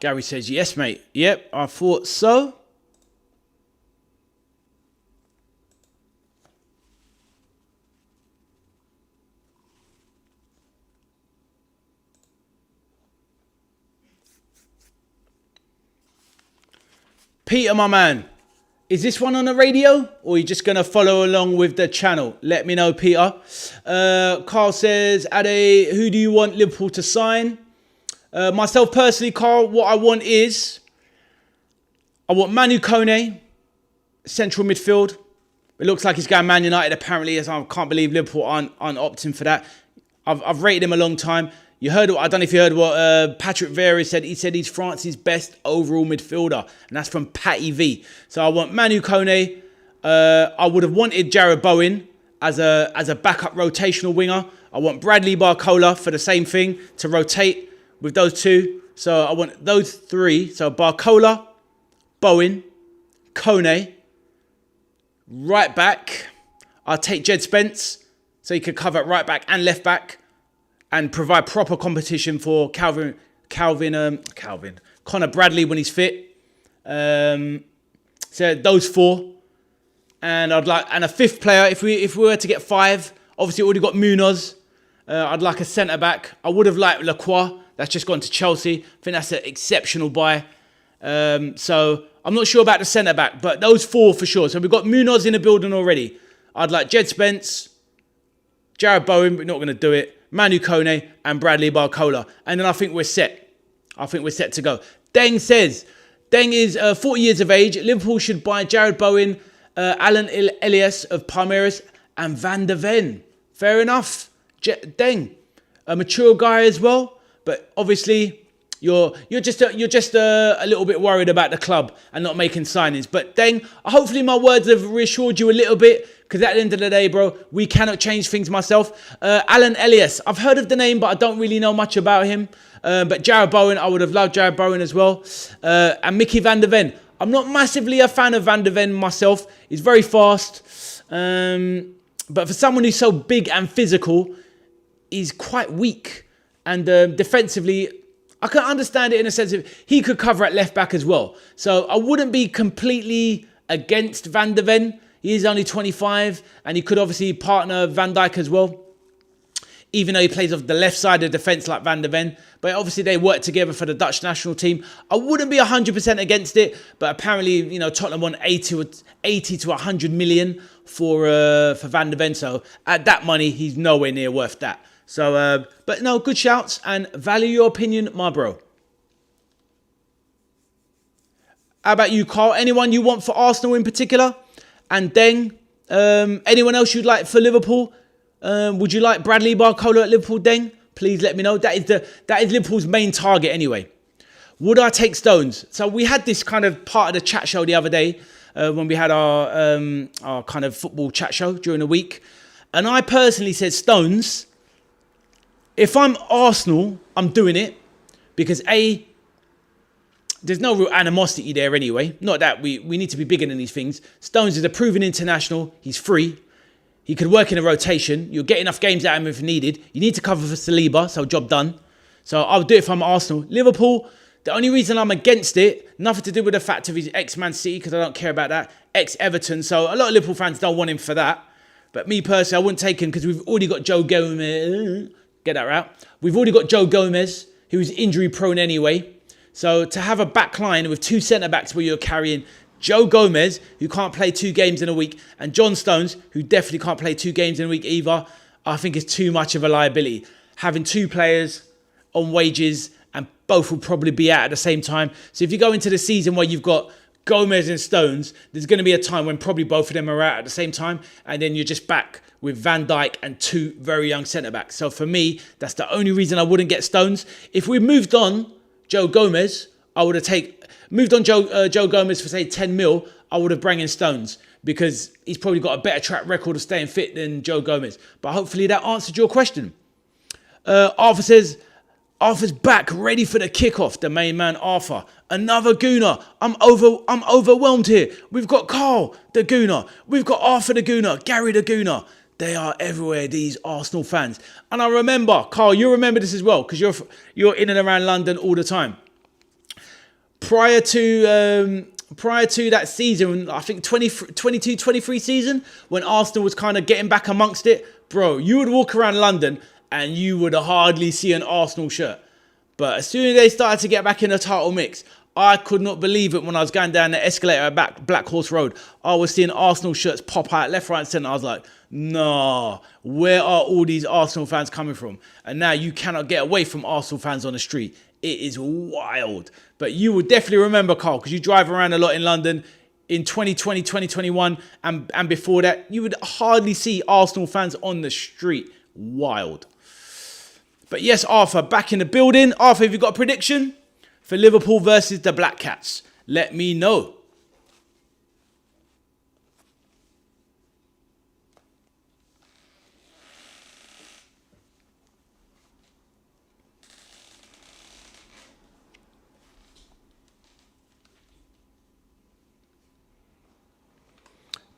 Gary says, yes, mate. Yep, I thought so. Peter, my man, is this one on the radio or are you just going to follow along with the channel? Let me know, Peter. Carl says, Ade, who do you want Liverpool to sign? Myself personally, Carl, what I want is, I want Manu Kone, central midfield. It looks like he's going Man United apparently. I can't believe Liverpool aren't opting for that. I've rated him a long time. I don't know if you heard what Patrick Vieira said. He said he's France's best overall midfielder. And that's from Patty V. So I want Manu Kone. I would have wanted Jarrod Bowen as a backup rotational winger. I want Bradley Barcola for the same thing, to rotate with those two. So I want those three. So Barcola, Bowen, Kone. Right back. I'll take Jed Spence. So he could cover right back and left back. And provide proper competition for Connor Bradley when he's fit. So those four, and a fifth player. If we were to get five, obviously already got Munoz. I'd like a centre back. I would have liked Lacroix. That's just gone to Chelsea. I think that's an exceptional buy. So I'm not sure about the centre back, but those four for sure. So we've got Munoz in the building already. I'd like Jed Spence, Jarrod Bowen, but not going to do it. Manu Kone and Bradley Barcola. And then I think we're set. I think we're set to go. Deng says, Deng is 40 years of age. Liverpool should buy Jarrod Bowen, Alan Elias of Palmeiras and Van der Ven. Fair enough. Deng, a mature guy as well. But obviously, you're just a little bit worried about the club and not making signings. But Deng, hopefully my words have reassured you a little bit. Because at the end of the day, bro, we cannot change things myself. Alan Elias, I've heard of the name, but I don't really know much about him. But Jarrod Bowen, I would have loved Jarrod Bowen as well. And Mickey Van der Ven. I'm not massively a fan of Van der Ven myself. He's very fast. But for someone who's so big and physical, he's quite weak. And defensively, I can understand it in a sense of he could cover at left back as well. So I wouldn't be completely against Van der Ven. He is only 25 and he could obviously partner Van Dijk as well. Even though he plays off the left side of defence like Van der Ven. But obviously they work together for the Dutch national team. I wouldn't be 100% against it. But apparently, Tottenham want 80 to 100 million for Van der Ven. So at that money, he's nowhere near worth that. So, but no, good shouts and value your opinion, my bro. How about you, Carl? Anyone you want for Arsenal in particular? And Deng, anyone else you'd like for Liverpool? Would you like Bradley Barcola at Liverpool, Deng? Please let me know. That is Liverpool's main target anyway. Would I take Stones? So we had this kind of part of the chat show the other day when we had our kind of football chat show during the week. And I personally said Stones, if I'm Arsenal, I'm doing it. because there's no real animosity there anyway. Not that we need to be bigger than these things. Stones is a proven international. He's free. He could work in a rotation. You'll get enough games out of him if needed. You need to cover for Saliba, so job done. So I'll do it if I'm Arsenal. Liverpool, the only reason I'm against it, nothing to do with the fact of his ex-Man City, because I don't care about that. Ex-Everton, so a lot of Liverpool fans don't want him for that. But me personally, I wouldn't take him because we've already got Joe Gomez. Get that right. We've already got Joe Gomez, who's injury prone anyway. So to have a back line with 2 centre-backs where you're carrying Joe Gomez, who can't play 2 games in a week, and John Stones, who definitely can't play 2 games in a week either, I think is too much of a liability. Having 2 players on wages and both will probably be out at the same time. So if you go into the season where you've got Gomez and Stones, there's going to be a time when probably both of them are out at the same time, and then you're just back with Van Dijk and 2 very young centre-backs. So for me, that's the only reason I wouldn't get Stones. If we moved on Joe Gomez, I would have moved on Joe Gomez for say 10 mil, I would have brought in Stones because he's probably got a better track record of staying fit than Joe Gomez. But hopefully that answered your question. Arthur says, Arthur's back, ready for the kickoff. The main man, Arthur. Another Gooner. I'm overwhelmed here. We've got Carl, the Gooner. We've got Arthur, the Gooner. Gary, the Gooner. They are everywhere, these Arsenal fans. And I remember, Carl, you remember this as well, because you're in and around London all the time. Prior to that season, I think 22-23 season, when Arsenal was kind of getting back amongst it, bro, you would walk around London and you would hardly see an Arsenal shirt. But as soon as they started to get back in the title mix, I could not believe it when I was going down the escalator at Black Horse Road. I was seeing Arsenal shirts pop out left, right and centre. I was like, nah, where are all these Arsenal fans coming from? And now you cannot get away from Arsenal fans on the street. It is wild. But you will definitely remember, Carl, because you drive around a lot in London in 2020, 2021, and before that, you would hardly see Arsenal fans on the street. Wild. But yes, Arthur, back in the building. Arthur, have you got a prediction for Liverpool versus the Black Cats? Let me know.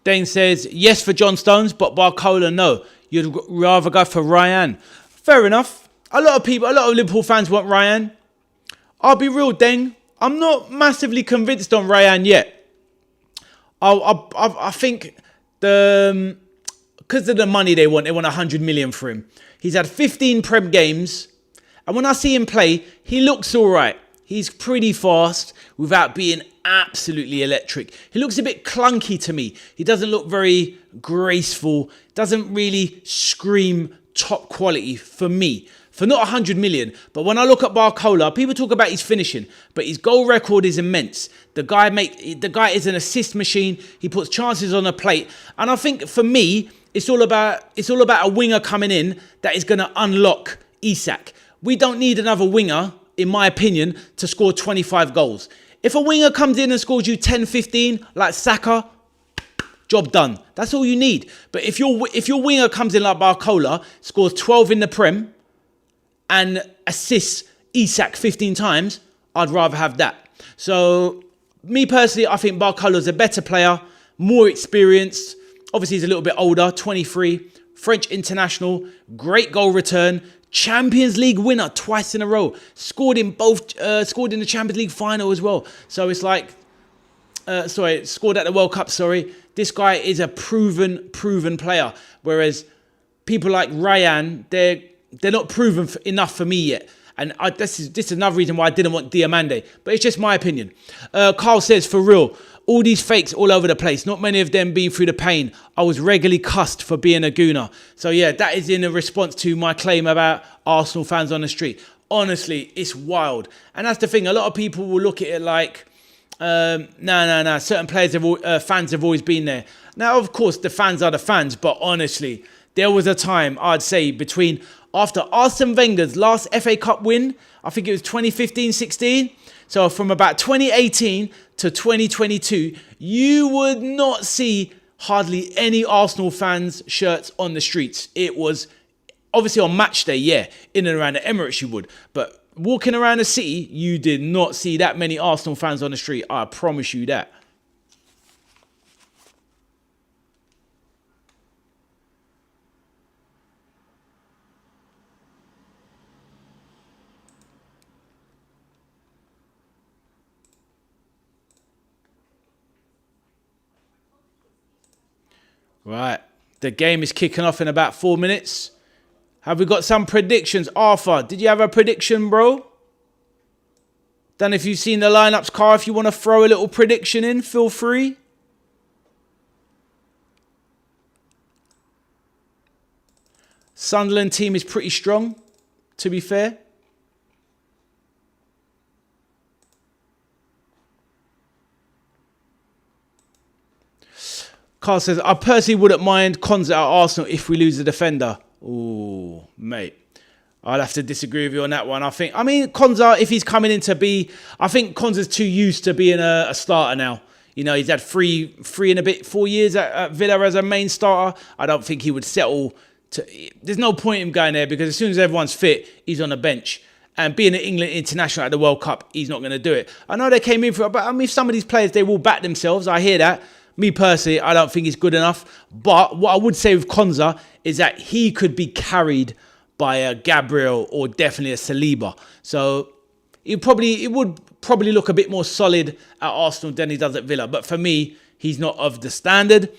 Dane says, yes for John Stones, but Barcola, no. You'd rather go for Ryan. Fair enough. A lot of Liverpool fans want Ryan. I'll be real, Dane. I'm not massively convinced on Ryan yet. I think because of the money they want 100 million for him. He's had 15 Prem games. And when I see him play, he looks all right. He's pretty fast without being absolutely electric. He looks a bit clunky to me. He doesn't look very graceful. Doesn't really scream top quality for me. For not 100 million. But when I look at Barcola, people talk about his finishing, but his goal record is immense. The guy is an assist machine. He puts chances on a plate. And I think for me, it's all about a winger coming in that is going to unlock Isak. We don't need another winger, in my opinion, to score 25 goals. If a winger comes in and scores you 10, 15, like Saka, job done. That's all you need. But if your winger comes in like Barcola, scores 12 in the Prem, and assists Isak 15 times, I'd rather have that. So, me personally, I think Barcola's a better player, more experienced. Obviously, he's a little bit older, 23, French international, great goal return, Champions League winner twice in a row, scored in the Champions League final as well. So it's like, scored at the World Cup. This guy is a proven player. Whereas people like Ryan, they're not proven enough for me yet. And this is another reason why I didn't want Diamande. But it's just my opinion. Carl says, for real, all these fakes all over the place. Not many of them been through the pain. I was regularly cussed for being a gooner. So yeah, that is in a response to my claim about Arsenal fans on the street. Honestly, it's wild. And that's the thing. A lot of people will look at it like, no. Certain fans have always been there. Now, of course, the fans are the fans. But honestly, there was a time, I'd say, after Arsene Wenger's last FA Cup win, I think it was 2015-16. So from about 2018 to 2022, you would not see hardly any Arsenal fans' shirts on the streets. It was obviously on match day, yeah, in and around the Emirates you would. But walking around the city, you did not see that many Arsenal fans on the street. I promise you that. Right, the game is kicking off in about 4 minutes. Have we got some predictions? Arthur, did you have a prediction, bro? Don't know if you've seen the lineups, Carl. If you want to throw a little prediction in, feel free. Sunderland team is pretty strong, to be fair. Carl says, I personally wouldn't mind Konza at Arsenal if we lose a defender. Ooh, mate. I'll have to disagree with you on that one. I mean, Konza, if he's coming in to be... I think Konza's too used to being a starter now. You know, he's had 4 years at Villa as a main starter. I don't think he would settle to... There's no point in him going there because as soon as everyone's fit, he's on the bench. And being an England international at the World Cup, he's not going to do it. I know they came in for it, but I mean, some of these players, they will back themselves. I hear that. Me personally, I don't think he's good enough. But what I would say with Konza is that he could be carried by a Gabriel or definitely a Saliba. So it would probably look a bit more solid at Arsenal than he does at Villa. But for me, he's not of the standard.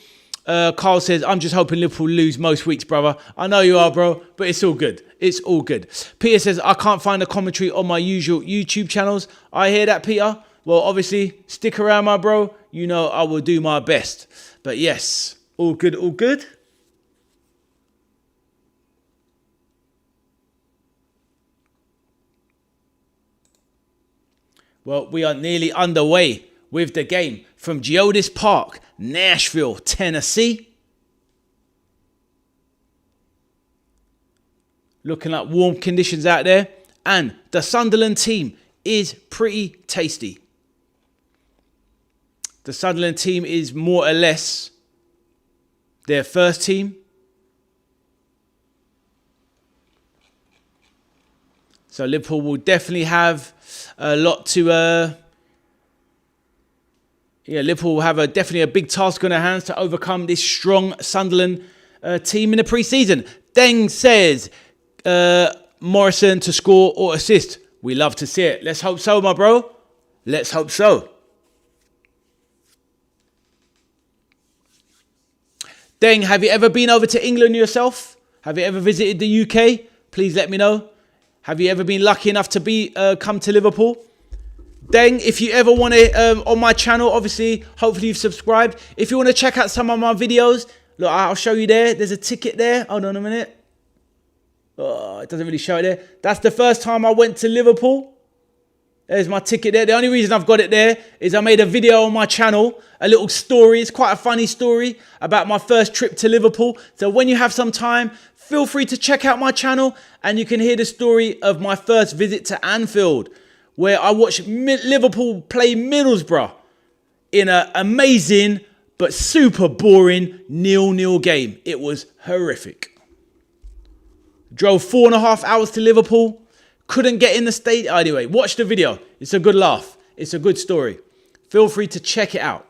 Carl says, I'm just hoping Liverpool lose most weeks, brother. I know you are, bro, but it's all good. It's all good. Peter says, I can't find the commentary on my usual YouTube channels. I hear that, Peter. Well, obviously, stick around, my bro. You know I will do my best. But yes, all good, all good. Well, we are nearly underway with the game from GEODIS Park, Nashville, Tennessee. Looking like warm conditions out there. And the Sunderland team is pretty tasty. The Sunderland team is more or less their first team. So Liverpool will definitely have a lot to... Liverpool will have definitely a big task on their hands to overcome this strong Sunderland team in the pre-season. Deng says Morrison to score or assist. We love to see it. Let's hope so, my bro. Let's hope so. Deng, have you ever been over to England yourself? Have you ever visited the UK? Please let me know. Have you ever been lucky enough to come to Liverpool? Deng, if you ever want to, on my channel, obviously, hopefully you've subscribed. If you want to check out some of my videos, look, I'll show you there. There's a ticket there. Hold on a minute. Oh, it doesn't really show it there. That's the first time I went to Liverpool. There's my ticket there. The only reason I've got it there is I made a video on my channel, a little story. It's quite a funny story about my first trip to Liverpool. So when you have some time, feel free to check out my channel and you can hear the story of my first visit to Anfield, where I watched Liverpool play Middlesbrough in an amazing but super boring 0-0 game. It was horrific. Drove 4.5 hours to Liverpool. Couldn't get in the stadium. Anyway, watch the video. It's a good laugh. It's a good story. Feel free to check it out.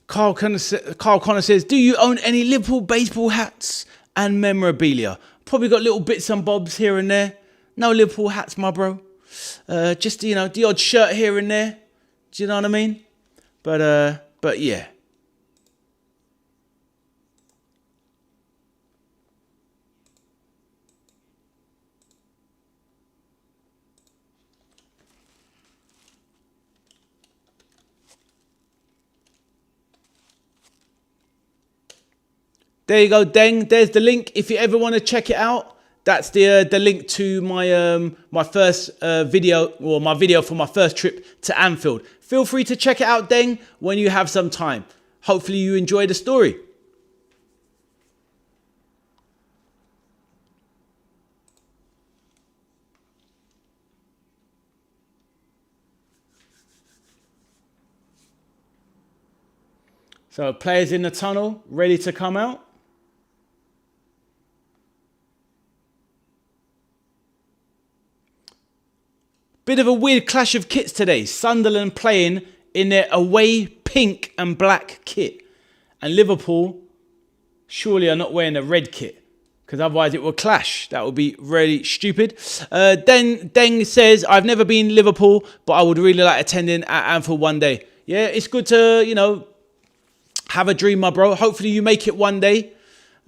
Carl Connor says, do you own any Liverpool baseball hats and memorabilia? Probably got little bits and bobs here and there. No Liverpool hats, my bro. Just, you know, the odd shirt here and there. Do you know what I mean? But yeah. There you go, Deng. There's the link. If you ever want to check it out, that's the link to my my first video, or my video for my first trip to Anfield. Feel free to check it out, Deng, when you have some time. Hopefully you enjoy the story. So players in the tunnel, ready to come out. Bit of a weird clash of kits today. Sunderland playing in their away pink and black kit. And Liverpool surely are not wearing a red kit, because otherwise it will clash. That would be really stupid. Deng says, I've never been Liverpool, but I would really like attending at Anfield one day. Yeah, it's good to, you know, have a dream, my bro. Hopefully you make it one day.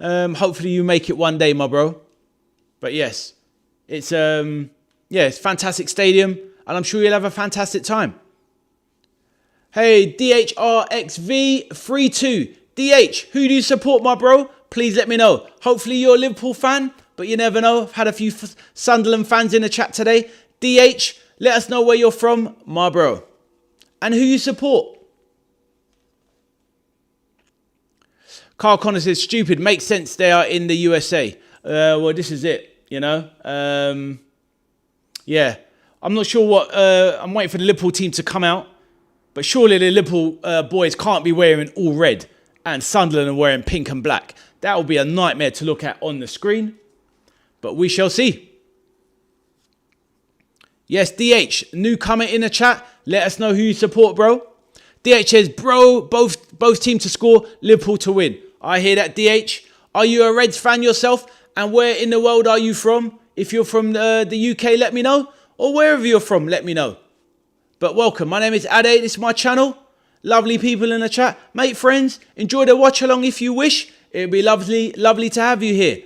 Hopefully you make it one day, my bro. But yes, it's... yeah, it's a fantastic stadium, and I'm sure you'll have a fantastic time. Hey, DHRXV32. DH, who do you support, my bro? Please let me know. Hopefully you're a Liverpool fan, but you never know. I've had a few Sunderland fans in the chat today. DH, let us know where you're from, my bro. And who you support. Carl Connor says, stupid, makes sense they are in the USA. Well, this is it, you know. Yeah, I'm not sure what... I'm waiting for the Liverpool team to come out. But surely the Liverpool boys can't be wearing all red and Sunderland are wearing pink and black. That will be a nightmare to look at on the screen. But we shall see. Yes, DH, newcomer in the chat. Let us know who you support, bro. DH says, bro, both teams to score, Liverpool to win. I hear that, DH. Are you a Reds fan yourself? And where in the world are you from? If you're from the UK, let me know. Or wherever you're from, let me know. But welcome. My name is Ade. This is my channel. Lovely people in the chat. Mate, friends, enjoy the watch along if you wish. It'd be lovely to have you here.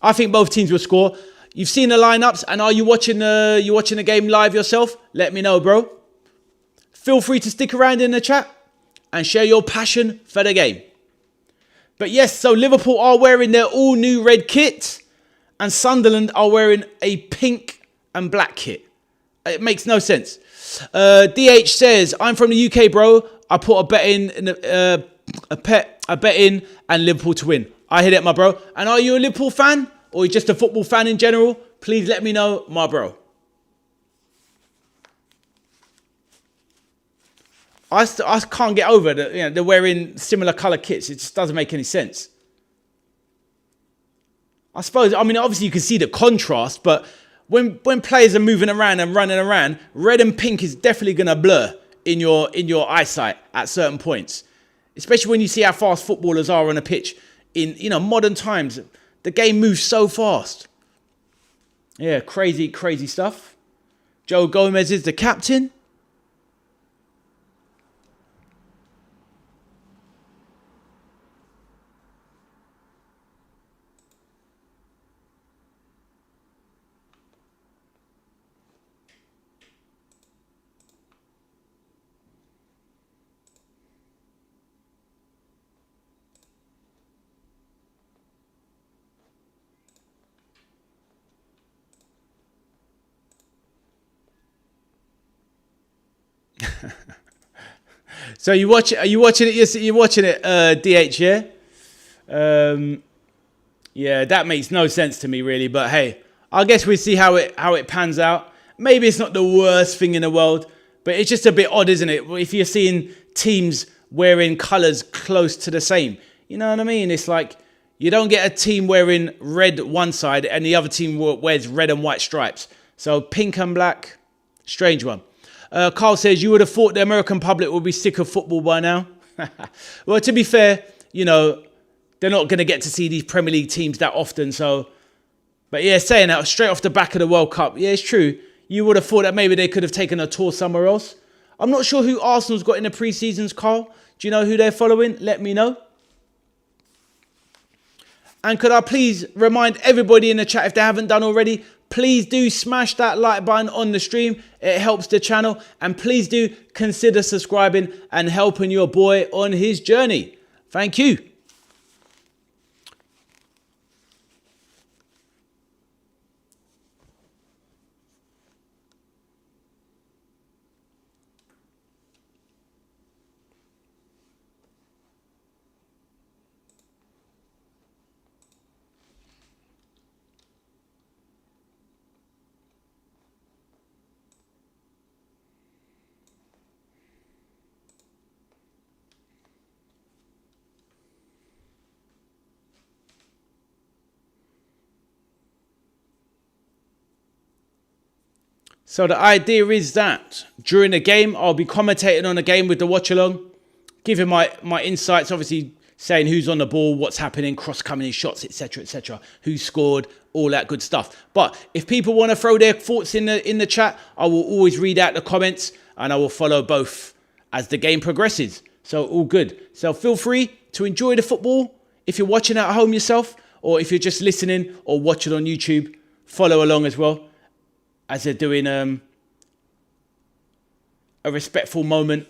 I think both teams will score. You've seen the lineups, and are you watching the game live yourself? Let me know, bro. Feel free to stick around in the chat and share your passion for the game. But yes, so Liverpool are wearing their all new red kit and Sunderland are wearing a pink and black kit. It makes no sense. DH says, I'm from the UK, bro. I put a bet in, a bet in and Liverpool to win. I hit it, my bro. And are you a Liverpool fan or are you just a football fan in general? Please let me know, my bro. I can't get over that, you know, they're wearing similar colour kits. It just doesn't make any sense. I suppose, I mean, obviously you can see the contrast, but when players are moving around and running around, red and pink is definitely going to blur in your eyesight at certain points. Especially when you see how fast footballers are on a pitch in, you know, modern times. The game moves so fast. Yeah, crazy, crazy stuff. Joe Gomez is the captain. So are you watching it? Yes, you're watching it, DH, yeah? Yeah, that makes no sense to me, really. But hey, I guess we'll see how it pans out. Maybe it's not the worst thing in the world, but it's just a bit odd, isn't it? If you're seeing teams wearing colours close to the same, you know what I mean? It's like you don't get a team wearing red one side and the other team wears red and white stripes. So pink and black, strange one. Carl says, you would have thought the American public would be sick of football by now. Well, to be fair, you know, they're not going to get to see these Premier League teams that often. So But yeah, saying that straight off the back of the World Cup, yeah, it's true. You would have thought that maybe they could have taken a tour somewhere else. I'm not sure who Arsenal's got in the pre-seasons, Carl. Do you know who they're following? Let me know. And could I please remind everybody in the chat, if they haven't done already, please do smash that like button on the stream. It helps the channel. And please do consider subscribing and helping your boy on his journey. Thank you. So the idea is that during the game, I'll be commentating on the game with the watch-along, giving my insights, obviously saying who's on the ball, what's happening, cross-coming shots, etc., who scored, all that good stuff. But if people want to throw their thoughts in the chat, I will always read out the comments and I will follow both as the game progresses. So all good. So feel free to enjoy the football if you're watching at home yourself, or if you're just listening or watching on YouTube, follow along as well, as they're doing a respectful moment,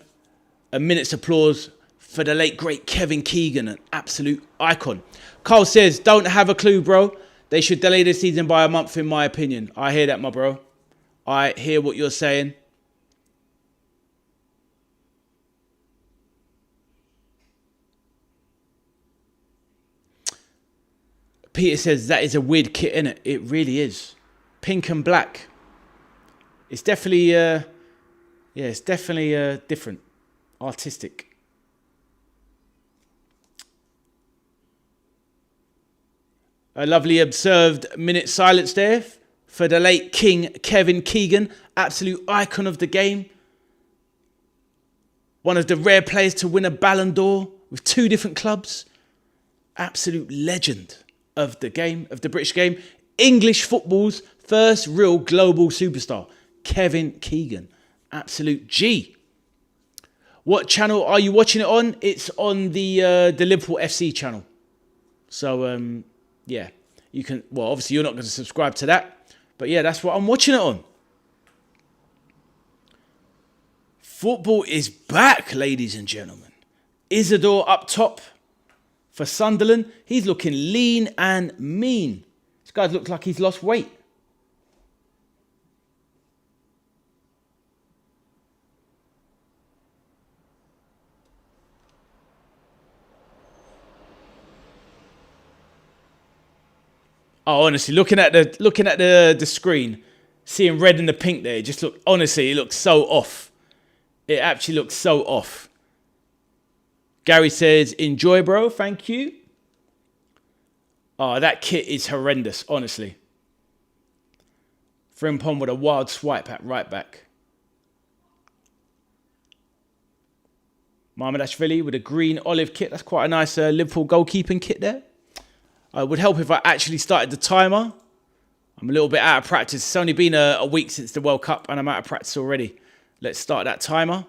a minute's applause for the late, great Kevin Keegan, an absolute icon. Carl says, don't have a clue, bro. They should delay the season by a month, in my opinion. I hear that, my bro. I hear what you're saying. Peter says, that is a weird kit, innit? It really is. Pink and black. It's definitely, it's definitely different, artistic. A lovely observed minute silence there for the late King Kevin Keegan, absolute icon of the game. One of the rare players to win a Ballon d'Or with 2 different clubs. Absolute legend of the game, of the British game. English football's first real global superstar. Kevin Keegan, absolute G. What channel are you watching it on? It's on the Liverpool FC channel. So, yeah, you can, well, obviously you're not going to subscribe to that, but yeah, that's what I'm watching it on. Football is back, ladies and gentlemen. Isidore up top for Sunderland. He's looking lean and mean. This guy looks like he's lost weight. Oh, honestly, looking at the screen, seeing red and the pink there, honestly, it looks so off. It actually looks so off. Gary says, enjoy, bro. Thank you. Oh, that kit is horrendous, honestly. Frimpong with a wild swipe at right back. Mamardashvili with a green olive kit. That's quite a nice Liverpool goalkeeping kit there. It would help if I actually started the timer. I'm a little bit out of practice. It's only been a week since the World Cup and I'm out of practice already. Let's start that timer.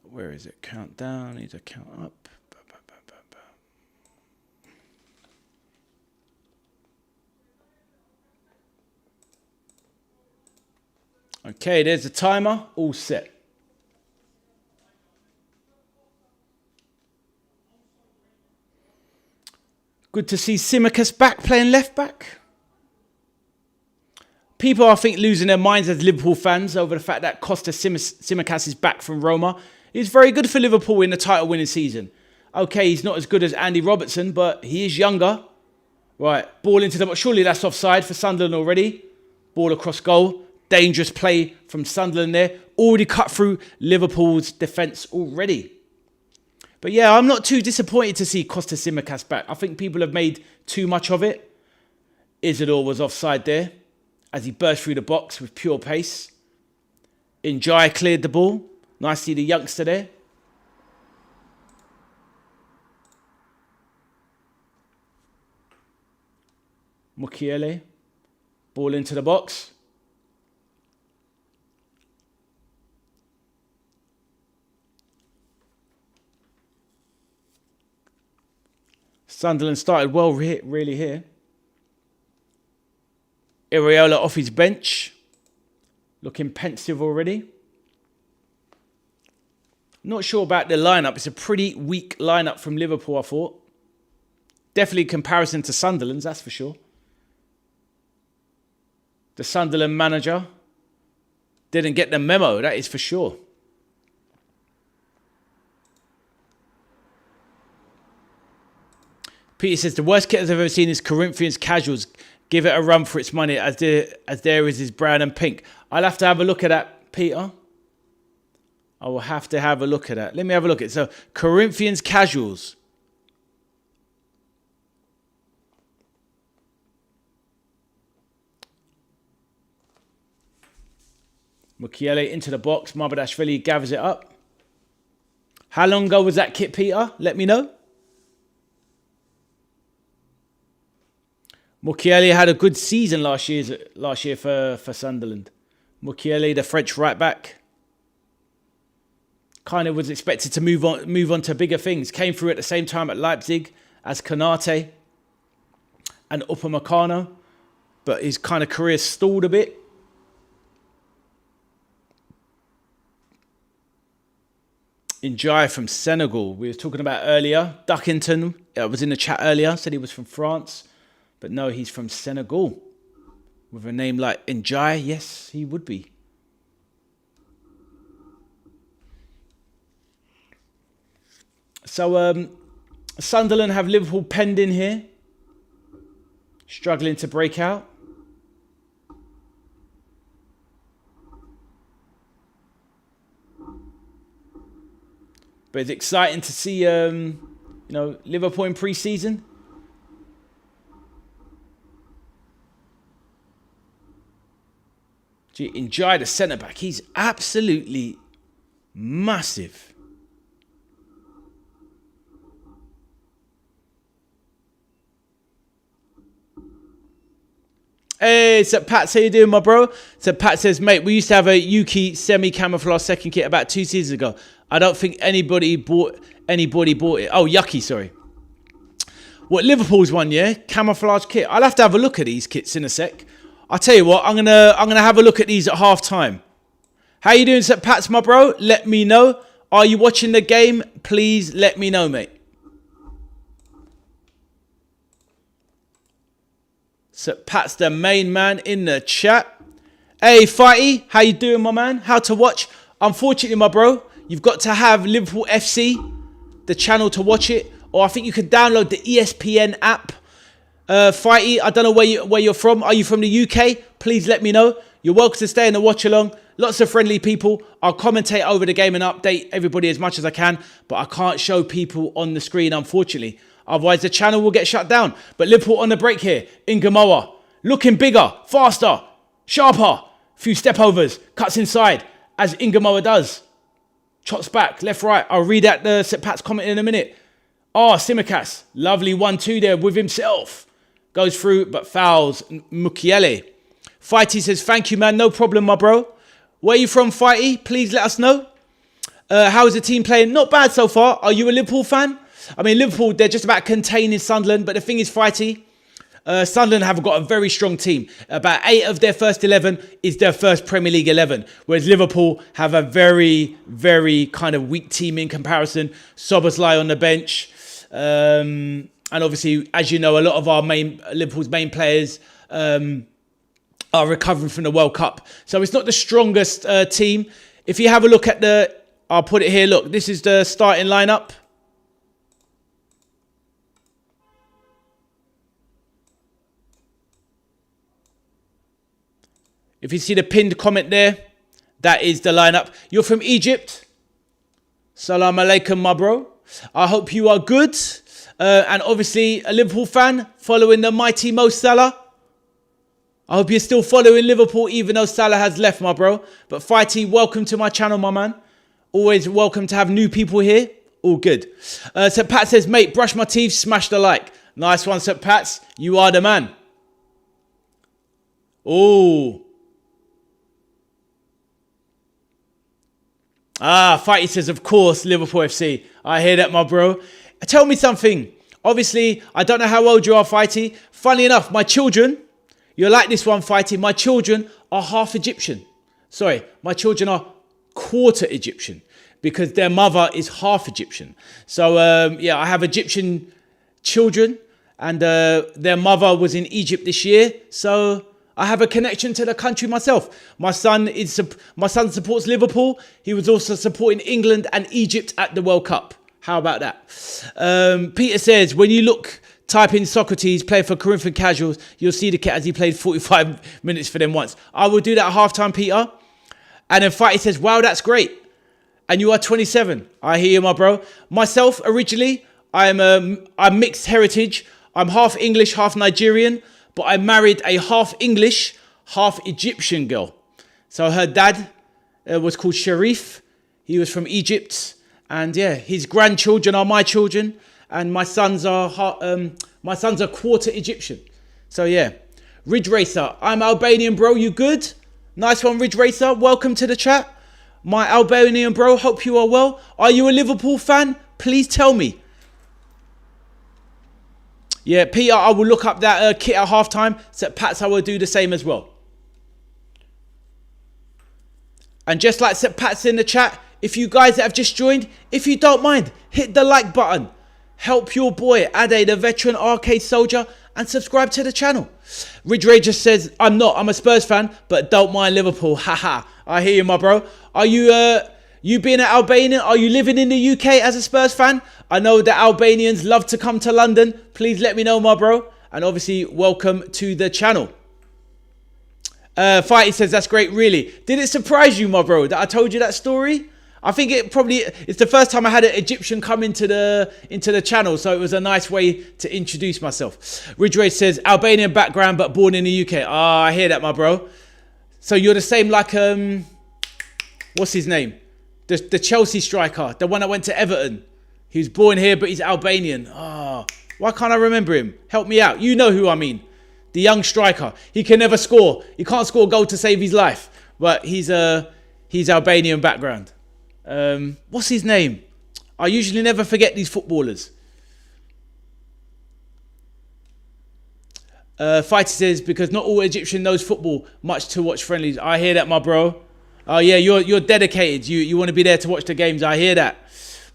Where is it? Countdown. Need to count up. Okay, there's the timer, all set. Good to see Tsimikas back playing left back. People, I think, losing their minds as Liverpool fans over the fact that Kostas Tsimikas is back from Roma. He's very good for Liverpool in the title-winning season. Okay, he's not as good as Andy Robertson, but he is younger. Right, ball into the... Surely that's offside for Sunderland already. Ball across goal. Dangerous play from Sunderland there. Already cut through Liverpool's defence already. But yeah, I'm not too disappointed to see Kostas Tsimikas back. I think people have made too much of it. Isidore was offside there. as he burst through the box with pure pace. Njai cleared the ball. Nice to see the youngster there. Mukiele. Ball into the box. Sunderland started well really here. Iriola off his bench. Looking pensive already. Not sure about the lineup. It's a pretty weak lineup from Liverpool, I thought. Definitely in comparison to Sunderland's, that's for sure. The Sunderland manager didn't get the memo, that is for sure. Peter says, the worst kit I've ever seen is Corinthians casuals. Give it a run for its money as there is brown and pink. I'll have to have a look at that, Peter. I will have to have a look at that. Let me have a look at it. So, Corinthians casuals. Mukiele into the box. Mabadashvili gathers it up. How long ago was that kit, Peter? Let me know. Mukiele had a good season last year for Sunderland. Mukiele, the French right back, kind of was expected to move on to bigger things. Came through at the same time at Leipzig as Konate and Upamecano, but his kind of career stalled a bit. Njai from Senegal, we were talking about earlier. Duckington was in the chat earlier, said he was from France. But no, he's from Senegal. With a name like Njai, yes, he would be. So, Sunderland have Liverpool penned in here. Struggling to break out. But it's exciting to see, Liverpool in pre-season. Njai, the centre-back, he's absolutely massive. Hey, so Pat, how you doing, my bro? So Pat says, mate, we used to have a Yuki semi-camouflage second kit about 2 seasons ago. I don't think anybody bought it. Oh, Yucky, sorry. What, Liverpool's one, yeah? Camouflage kit. I'll have to have a look at these kits in a sec. I'll tell you what, I'm gonna have a look at these at half time. How you doing, St. Pat's, my bro? Let me know. Are you watching the game? Please let me know, mate. St. Pat's the main man in the chat. Hey, Fighty, how you doing, my man? How to watch? Unfortunately, my bro, you've got to have Liverpool FC, the channel, to watch it. Or I think you could download the ESPN app. Fighty, I don't know where you're from. Are you from the UK? Please let me know. You're welcome to stay in the watch along. Lots of friendly people. I'll commentate over the game and update everybody as much as I can, but I can't show people on the screen, unfortunately. Otherwise, the channel will get shut down. But Liverpool on the break here. Ngamoa, looking bigger, faster, sharper. Few step overs, cuts inside, as Ngamoa does. Chops back, left, right. I'll read out the St. Pat's comment in a minute. Simicas, lovely 1-2 there with himself. Goes through, but fouls Mukiele. Fighty says, thank you, man. No problem, my bro. Where are you from, Fighty? Please let us know. How is the team playing? Not bad so far. Are you a Liverpool fan? I mean, Liverpool, they're just about containing Sunderland. But the thing is, Fighty, Sunderland have got a very strong team. About 8 of their first 11 is their first Premier League 11. Whereas Liverpool have a very, very kind of weak team in comparison. Szoboszlai on the bench. And obviously, as you know, a lot of our Liverpool's main players are recovering from the World Cup. So it's not the strongest team. If you have a look at I'll put it here. Look, this is the starting lineup. If you see the pinned comment there, that is the lineup. You're from Egypt. Salam alaikum, my bro. I hope you are good. And obviously a Liverpool fan following the mighty Mo Salah. I hope you're still following Liverpool even though Salah has left, my bro. But Fighty, welcome to my channel, my man. Always welcome to have new people here. All good. St. Pat says, mate, brush my teeth, smash the like. Nice one, St. Pat's. You are the man. Oh. Fighty says, of course, Liverpool FC. I hear that, my bro. Tell me something. Obviously, I don't know how old you are, Fighty. Funny enough, my children, you'll like this one, Fighty. My children are half Egyptian. Sorry, my children are quarter Egyptian because their mother is half Egyptian. So, yeah, I have Egyptian children and their mother was in Egypt this year. So I have a connection to the country myself. My son supports Liverpool. He was also supporting England and Egypt at the World Cup. How about that? Peter says, when you type in Socrates, play for Corinthian Casuals, you'll see the kit as he played 45 minutes for them once. I will do that at halftime, Peter. And then Fighty says, wow, that's great. And you are 27. I hear you, my bro. Myself, originally, I'm mixed heritage. I'm half English, half Nigerian. But I married a half English, half Egyptian girl. So her dad was called Sharif. He was from Egypt. And yeah, his grandchildren are my children. And my sons are quarter Egyptian. So yeah. Ridge Racer, I'm Albanian, bro. You good? Nice one, Ridge Racer. Welcome to the chat. My Albanian bro, hope you are well. Are you a Liverpool fan? Please tell me. Yeah, Peter, I will look up that kit at halftime. So Pats, I will do the same as well. And just like St. Pat's in the chat, if you guys that have just joined, if you don't mind, hit the like button. Help your boy, Ade, the veteran arcade soldier, and subscribe to the channel. Ridge Ray just says, I'm a Spurs fan, but don't mind Liverpool. Haha. I hear you, my bro. Are you being an Albanian? Are you living in the UK as a Spurs fan? I know that Albanians love to come to London. Please let me know, my bro. And obviously, welcome to the channel. Fighty says, that's great, really. Did it surprise you, my bro, that I told you that story? I think it's the first time I had an Egyptian come into the channel, so it was a nice way to introduce myself. Ridge Ray says, Albanian background, but born in the UK. I hear that, my bro. So you're the same like, what's his name? The Chelsea striker, the one that went to Everton. He was born here, but he's Albanian. Why can't I remember him? Help me out. You know who I mean. The young striker. He can never score. He can't score a goal to save his life. But he's Albanian background. What's his name? I usually never forget these footballers. Fighter says, because not all Egyptian knows football, much to watch friendlies. I hear that, my bro. Oh yeah, you're dedicated. You want to be there to watch the games. I hear that.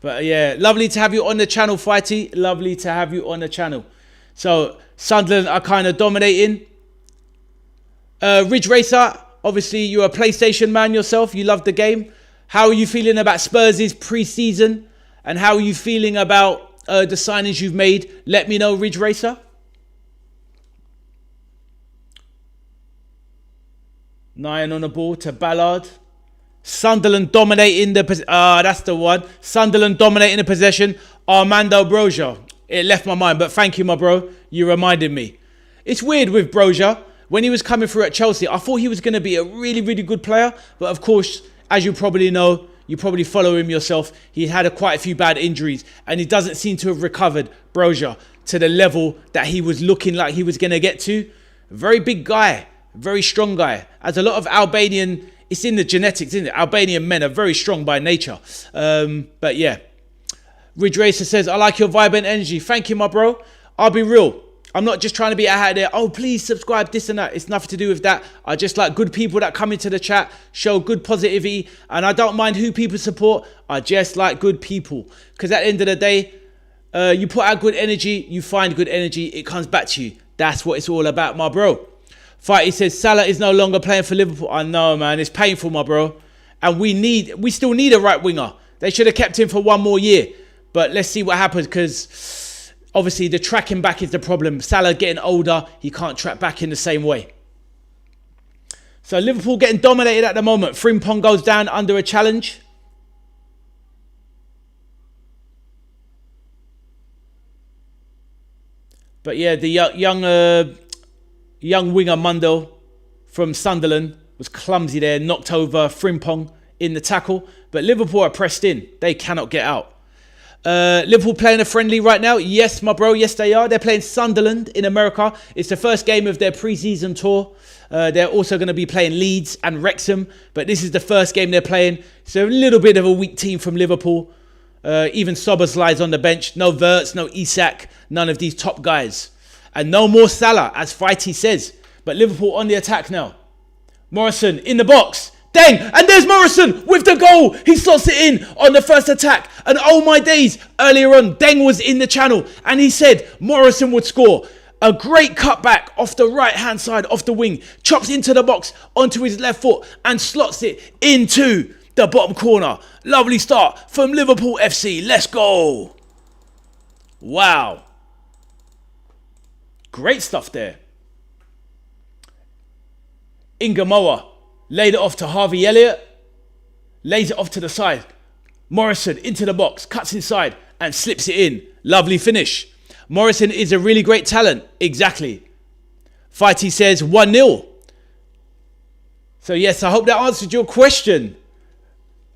But yeah, lovely to have you on the channel, Fighty. Lovely to have you on the channel. So Sunderland are kind of dominating. Ridge Racer, obviously you're a PlayStation man yourself. You love the game. How are you feeling about Spurs' pre-season? And how are you feeling about the signings you've made? Let me know, Ridge Racer. Nine on the ball to Ballard. Sunderland dominating the possession. That's the one. Sunderland dominating the possession. Armando Broja. It left my mind, but thank you, my bro. You reminded me. It's weird with Broja. When he was coming through at Chelsea, I thought he was going to be a really, really good player. But of course, as you probably know, you probably follow him yourself, he had quite a few bad injuries. And he doesn't seem to have recovered, Broja, to the level that he was looking like he was going to get to. Very big guy. Very strong guy. As a lot of Albanian, it's in the genetics, isn't it? Albanian men are very strong by nature. But yeah. Ridge Racer says, I like your vibe and energy. Thank you, my bro. I'll be real. I'm not just trying to be out there, oh, please subscribe, this and that. It's nothing to do with that. I just like good people that come into the chat, show good positivity. And I don't mind who people support. I just like good people. Because at the end of the day, you put out good energy, you find good energy, it comes back to you. That's what it's all about, my bro. Fighty says, Salah is no longer playing for Liverpool. I know, man. It's painful, my bro. And we still need a right winger. They should have kept him for one more year. But let's see what happens, because obviously the tracking back is the problem. Salah getting older, he can't track back in the same way. So Liverpool getting dominated at the moment. Frimpong goes down under a challenge. But yeah, the young winger Mundo from Sunderland was clumsy there, knocked over Frimpong in the tackle. But Liverpool are pressed in. They cannot get out. Liverpool playing a friendly right now. Yes, my bro. Yes, they are. They're playing Sunderland in America. It's the first game of their pre-season tour. They're also going to be playing Leeds and Wrexham. But this is the first game they're playing. So a little bit of a weak team from Liverpool. Even Sobbers lies on the bench. No Wirtz, no Isak. None of these top guys. And no more Salah, as Fighty says. But Liverpool on the attack now. Morrison in the box. Dang, and there's Morrison with the goal. He slots it in on the first attack. And oh my days, earlier on, Deng was in the channel and he said Morrison would score. A great cutback off the right-hand side, off the wing. Chops into the box, onto his left foot and slots it into the bottom corner. Lovely start from Liverpool FC. Let's go. Wow. Great stuff there. Ingamoa laid it off to Harvey Elliott. Lays it off to the side. Morrison into the box. Cuts inside and slips it in. Lovely finish. Morrison is a really great talent. Exactly. Fighty says 1-0. So yes, I hope that answered your question.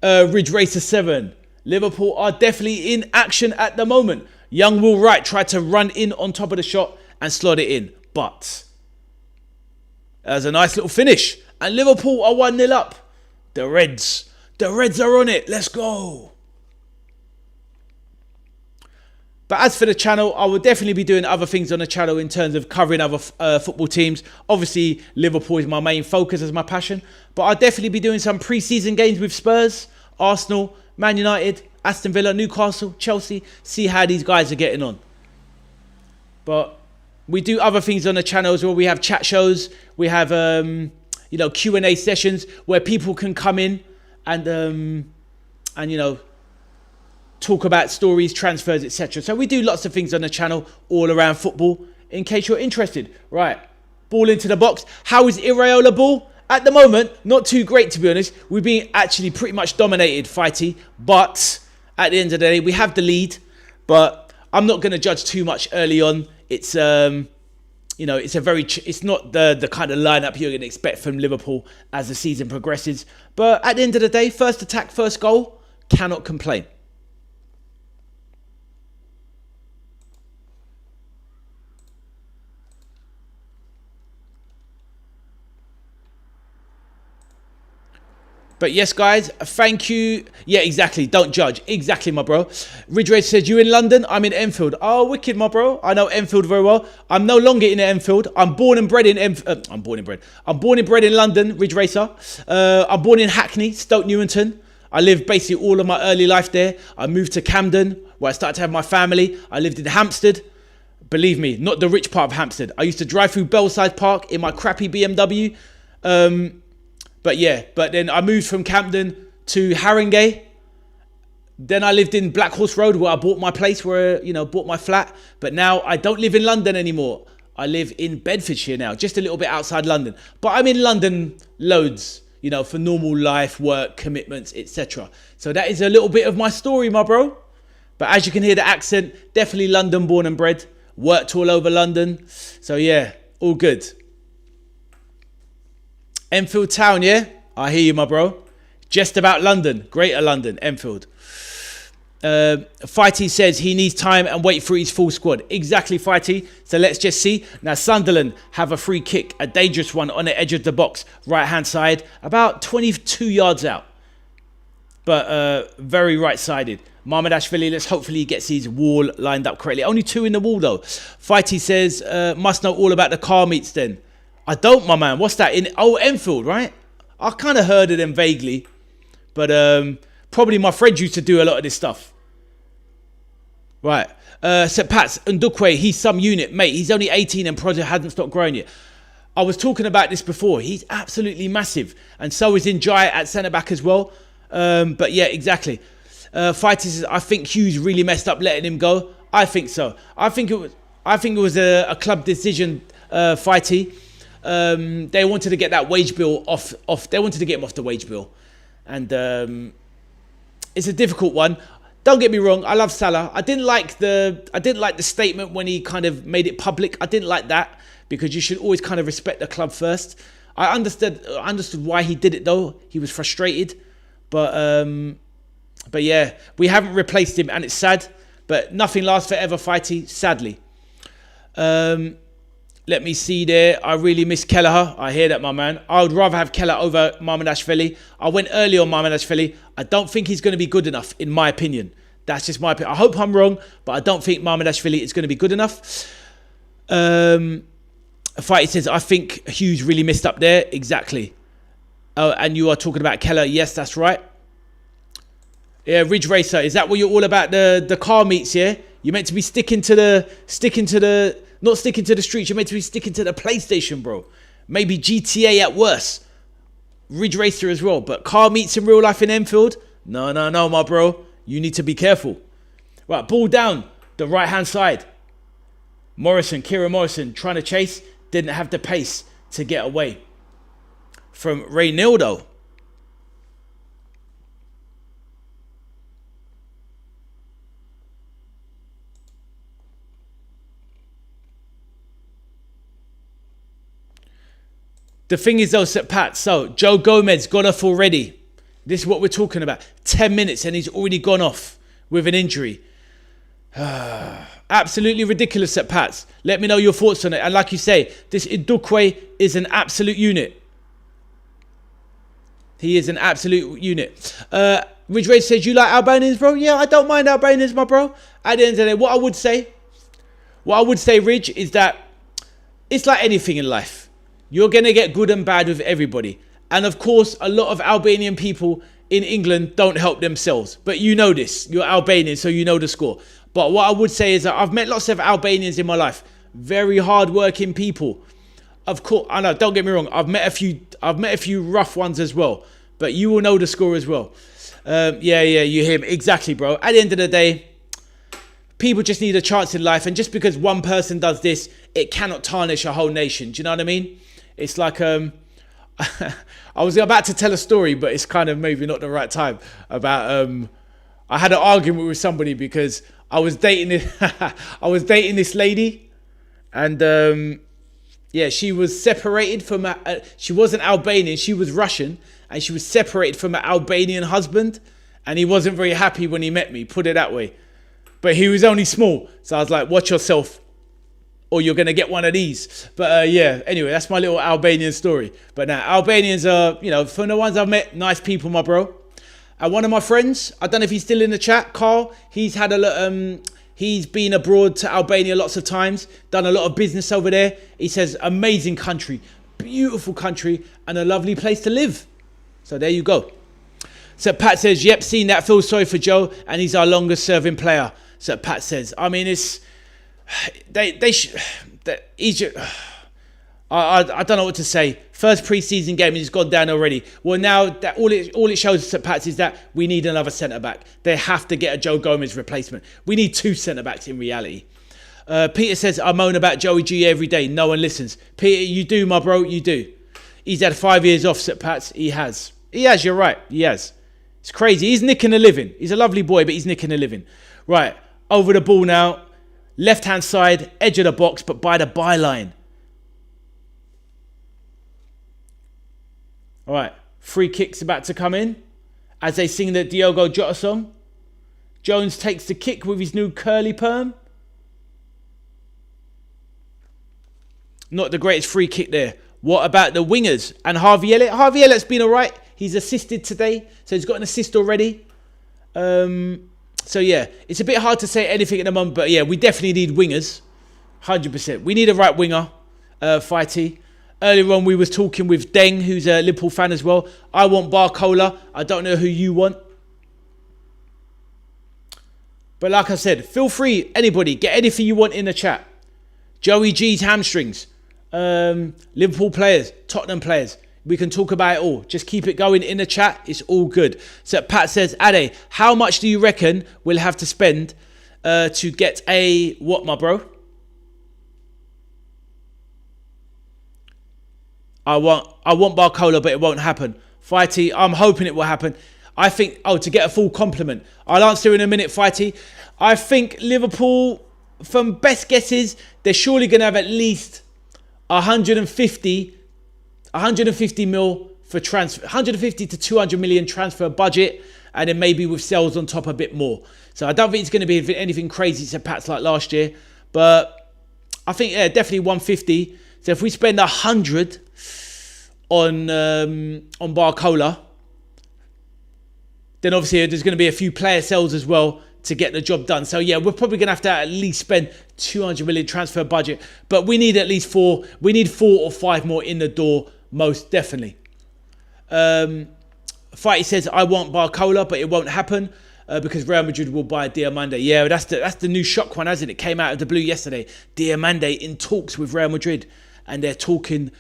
Ridge Racer 7. Liverpool are definitely in action at the moment. Young Will Wright tried to run in on top of the shot and slot it in. But that was a nice little finish. And Liverpool are 1-0 up. The Reds are on it. Let's go. But as for the channel, I will definitely be doing other things on the channel in terms of covering other football teams. Obviously, Liverpool is my main focus as my passion. But I'll definitely be doing some pre-season games with Spurs, Arsenal, Man United, Aston Villa, Newcastle, Chelsea. See how these guys are getting on. But we do other things on the channel as well. We have chat shows. We have Q&A sessions where people can come in and talk about stories, transfers, etc. So we do lots of things on the channel all around football in case you're interested. Right, ball into the box. How is Iraola ball? At the moment, not too great to be honest. We've been actually pretty much dominated, Fighty. But at the end of the day, we have the lead. But I'm not going to judge too much early on. It's it's not the kind of lineup you're going to expect from Liverpool as the season progresses. But at the end of the day, first attack, first goal, cannot complain. But yes, guys, thank you. Yeah, exactly. Don't judge. Exactly, my bro. Ridge Race says, you in London? I'm in Enfield. Oh, wicked, my bro. I know Enfield very well. I'm no longer in Enfield. I'm born and bred in Enfield. I'm born and bred in London, Ridge Racer. I'm born in Hackney, Stoke Newington. I lived basically all of my early life there. I moved to Camden, where I started to have my family. I lived in Hampstead. Believe me, not the rich part of Hampstead. I used to drive through Belsize Park in my crappy BMW. But then I moved from Camden to Haringey. Then I lived in Black Horse Road where I bought my place, bought my flat. But now I don't live in London anymore. I live in Bedfordshire now, just a little bit outside London. But I'm in London loads, for normal life, work, commitments, etc. So that is a little bit of my story, my bro. But as you can hear the accent, definitely London born and bred. Worked all over London. So yeah, all good. Enfield Town, yeah? I hear you, my bro. Just about London. Greater London, Enfield. Fighty says he needs time and wait for his full squad. Exactly, Fighty. So let's just see. Now, Sunderland have a free kick, a dangerous one on the edge of the box, right-hand side, about 22 yards out. But very right-sided. Ashvili, let's hopefully he gets his wall lined up correctly. Only 2 in the wall, though. Fighty says, must know all about the car meets then. I don't, my man. What's that? Enfield, right? I kind of heard of them vaguely. But probably my friend used to do a lot of this stuff. Right. St. Pat's, Ndukwe, he's some unit. Mate, he's only 18 and project hasn't stopped growing yet. I was talking about this before. He's absolutely massive. And so is Njai at centre-back as well. But yeah, exactly. Fighters, I think Hughes really messed up letting him go. I think so. I think it was a club decision, Fighty. They wanted to get that wage bill off. They wanted to get him off the wage bill, and it's a difficult one. Don't get me wrong. I love Salah. I didn't like the statement when he kind of made it public. I didn't like that because you should always kind of respect the club first. I understood why he did it though. He was frustrated, but yeah, we haven't replaced him, and it's sad. But nothing lasts forever, Fighty. Sadly. Let me see there. I really miss Kelleher. I hear that, my man. I would rather have Kelleher over Mamardashvili. I went early on Mamardashvili. I don't think he's going to be good enough, in my opinion. That's just my opinion. I hope I'm wrong, but I don't think Mamardashvili is going to be good enough. Fighty says, I think Hughes really missed up there. Exactly. Oh, and you are talking about Kelleher. Yes, that's right. Yeah, Ridge Racer. Is that what you're all about? The car meets, yeah? You're meant to be not sticking to the streets. You're meant to be sticking to the PlayStation, bro. Maybe GTA at worst. Ridge Racer as well. But car meets in real life in Enfield? No, my bro. You need to be careful. Right, ball down. The right-hand side. Kieran Morrison trying to chase. Didn't have the pace to get away from Reynaldo. The thing is though, Pat, so Joe Gomez got off already. This is what we're talking about. 10 minutes and he's already gone off with an injury. Absolutely ridiculous at Pats. Let me know your thoughts on it. And like you say, this Idukwe is an absolute unit. He is an absolute unit. Ridge Ray says, you like Albanians, bro? Yeah, I don't mind Albanians, my bro. At the end of the day, what I would say, Ridge, is that it's like anything in life. You're going to get good and bad with everybody. And of course, a lot of Albanian people in England don't help themselves. But you know this. You're Albanian, so you know the score. But what I would say is that I've met lots of Albanians in my life. Very hard-working people. Of course, I know, don't get me wrong. I've met a few rough ones as well. But you will know the score as well. Yeah, you hear me. Exactly, bro. At the end of the day, people just need a chance in life. And just because one person does this, it cannot tarnish a whole nation. Do you know what I mean? It's like, I was about to tell a story, but it's kind of maybe not the right time. About, I had an argument with somebody because I was dating this lady. And, yeah, she was separated from, she wasn't Albanian, she was Russian. And she was separated from an Albanian husband. And he wasn't very happy when he met me, put it that way. But he was only small. So I was like, watch yourself, or you're going to get one of these. But yeah, anyway, that's my little Albanian story. But now, Albanians are, you know, from the ones I've met, nice people, my bro. And one of my friends, I don't know if he's still in the chat, Carl, he's had a lot, he's been abroad to Albania lots of times, done a lot of business over there. He says, amazing country, beautiful country, and a lovely place to live. So there you go. So Pat says, yep, seen that, feel sorry for Joe, and he's our longest serving player. So Pat says, I mean, it's, Egypt, I don't know what to say. First pre-season game, he's gone down already. Well, now that all it shows St. Pat's is that we need another centre-back. They have to get a Joe Gomez replacement. We need two centre-backs in reality. Peter says, I moan about Joey G every day. No one listens. Peter, you do, my bro, you do. He's had 5 years off St. Pat's. He has, you're right. He has. It's crazy. He's nicking a living. He's a lovely boy, but he's nicking a living. Right, over the ball now. Left-hand side, edge of the box, but by the byline. All right, free kick's about to come in as they sing the Diogo Jota song. Jones takes the kick with his new curly perm. Not the greatest free kick there. What about the wingers and Harvey Elliott? Harvey Elliott's been all right. He's assisted today, so he's got an assist already. So yeah, it's a bit hard to say anything at the moment, but yeah, we definitely need wingers. 100%. We need a right winger, Fighty. Earlier on, we was talking with Deng, who's a Liverpool fan as well. I want Barcola. I don't know who you want. But like I said, feel free, anybody, get anything you want in the chat. Joey G's hamstrings. Liverpool players, Tottenham players. We can talk about it all. Just keep it going in the chat. It's all good. So Pat says, Ade, how much do you reckon we'll have to spend to get a... What, my bro? I want Barcola, but it won't happen. Fighty, I'm hoping it will happen. I think... Oh, to get a full compliment. I'll answer in a minute, Fighty. I think Liverpool, from best guesses, they're surely going to have at least 150... 150 mil for transfer, 150 to 200 million transfer budget, and then maybe with sales on top a bit more. So I don't think it's going to be anything crazy to Pats like last year, but I think definitely 150. So if we spend 100 on Barcola, then obviously there's going to be a few player sales as well to get the job done. So yeah, we're probably going to have to at least spend 200 million transfer budget, but we need at least 4. We need 4 or 5 more in the door, most definitely. Fighty says, I want Barcola, but it won't happen because Real Madrid will buy Diamande. Yeah, that's the new shock one, hasn't it? It came out of the blue yesterday. Diamande in talks with Real Madrid, and they're talking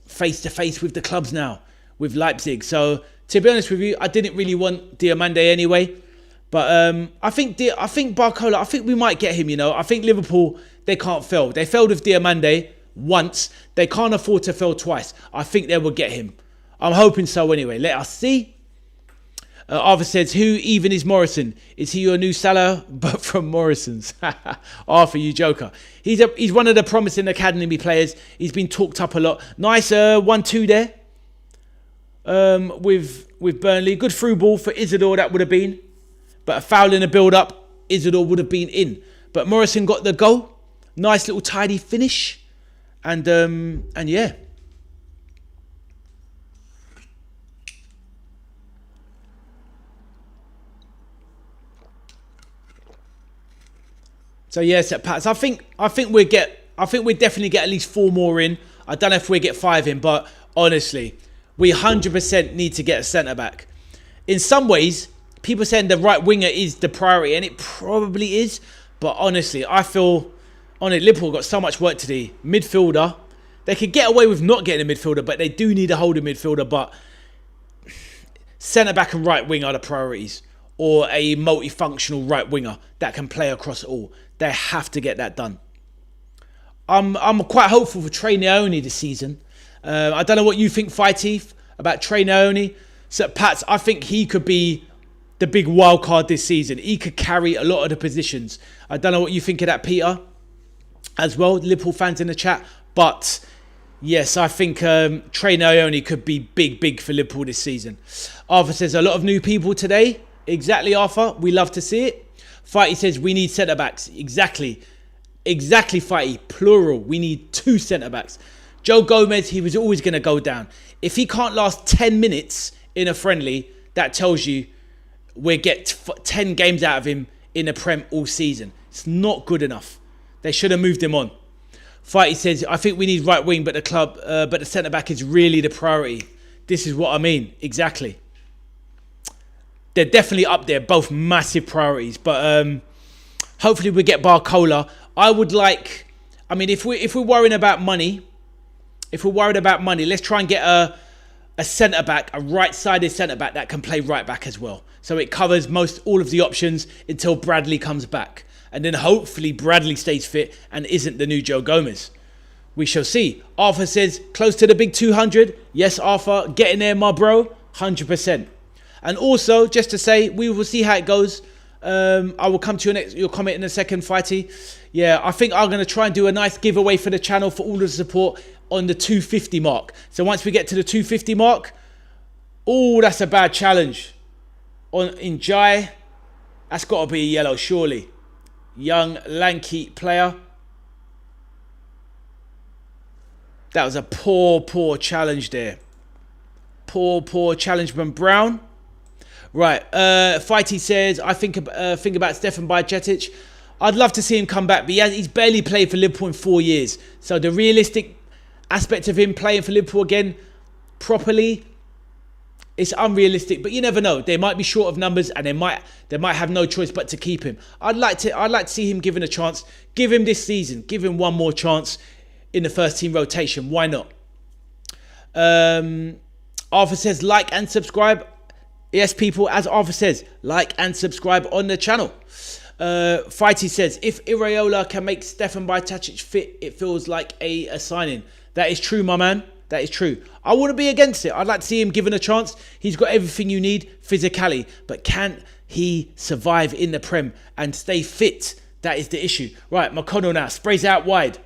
face to face with the clubs now, with Leipzig. So to be honest with you, I didn't really want Diamande anyway. But I think Barcola, I think we might get him, you know. I think Liverpool, they can't fail. They failed with Diamande once. They can't afford to fail twice. I think they will get him. I'm hoping so anyway. Let us see. Arthur says, who even is Morrison? Is he your new Salah, but from Morrison's? Arthur, you joker. He's one of the promising academy players. He's been talked up a lot. Nice 1-2 there with Burnley. Good through ball for Isidore, that would have been. But a foul in the build-up, Isidore would have been in. But Morrison got the goal. Nice little tidy finish. And yeah. So yes, at Pats, I think we definitely get at least 4 more in. I don't know if we get 5 in, but honestly, we 100% need to get a centre back. In some ways, people saying the right winger is the priority, and it probably is. But honestly, I feel Liverpool got so much work to do. Midfielder, they could get away with not getting a midfielder, but they do need a holding midfielder. But centre back and right wing are the priorities, or a multifunctional right winger that can play across all. They have to get that done. I'm quite hopeful for Trey Naoni this season. I don't know what you think, Fighty, about Trey Naoni. So Pats, I think he could be the big wild card this season. He could carry a lot of the positions. I don't know what you think of that, Peter, as well. Liverpool fans in the chat. But yes, I think Trey Naoni could be big for Liverpool this season. Arthur says, a lot of new people today. Exactly, Arthur. We love to see it. Fighty says, we need centre-backs. Exactly, Fighty. Plural. We need 2 centre-backs. Joe Gomez, he was always going to go down. If he can't last 10 minutes in a friendly, that tells you we'll get 10 games out of him in the Prem all season. It's not good enough. They should have moved him on. Fighty says, I think we need right wing, but the centre-back is really the priority. This is what I mean. Exactly. They're definitely up there, both massive priorities. But hopefully we get Barcola. If we're worrying about money, let's try and get a centre-back, a right-sided centre-back that can play right-back as well. So it covers all of the options until Bradley comes back. And then hopefully Bradley stays fit and isn't the new Joe Gomez. We shall see. Arthur says, close to the big 200. Yes, Arthur, getting there, my bro. 100%. And also, just to say, we will see how it goes. I will come to your comment in a second, Fighty. Yeah, I think I'm going to try and do a nice giveaway for the channel for all the support on the 250 mark. So once we get to the 250 mark, oh, that's a bad challenge. In Jai, that's got to be a yellow, surely. Young, lanky player. That was a poor challenge there. Poor challenge from Brown. Right, Fighty says, I think about Stefan Bajcetic. I'd love to see him come back, but he's barely played for Liverpool in 4 years. So the realistic aspect of him playing for Liverpool again properly, it's unrealistic. But you never know. They might be short of numbers, and they might have no choice but to keep him. I'd like to see him given a chance. Give him this season. Give him one more chance in the first team rotation. Why not? Arthur says, like and subscribe. Yes, people, as Arthur says, like and subscribe on the channel. Fighty says, if Iraola can make Stefan Bajcetic fit, it feels like a signing. That is true, my man. That is true. I wouldn't be against it. I'd like to see him given a chance. He's got everything you need physically. But can he survive in the Prem and stay fit? That is the issue. Right, McConnell now sprays out wide.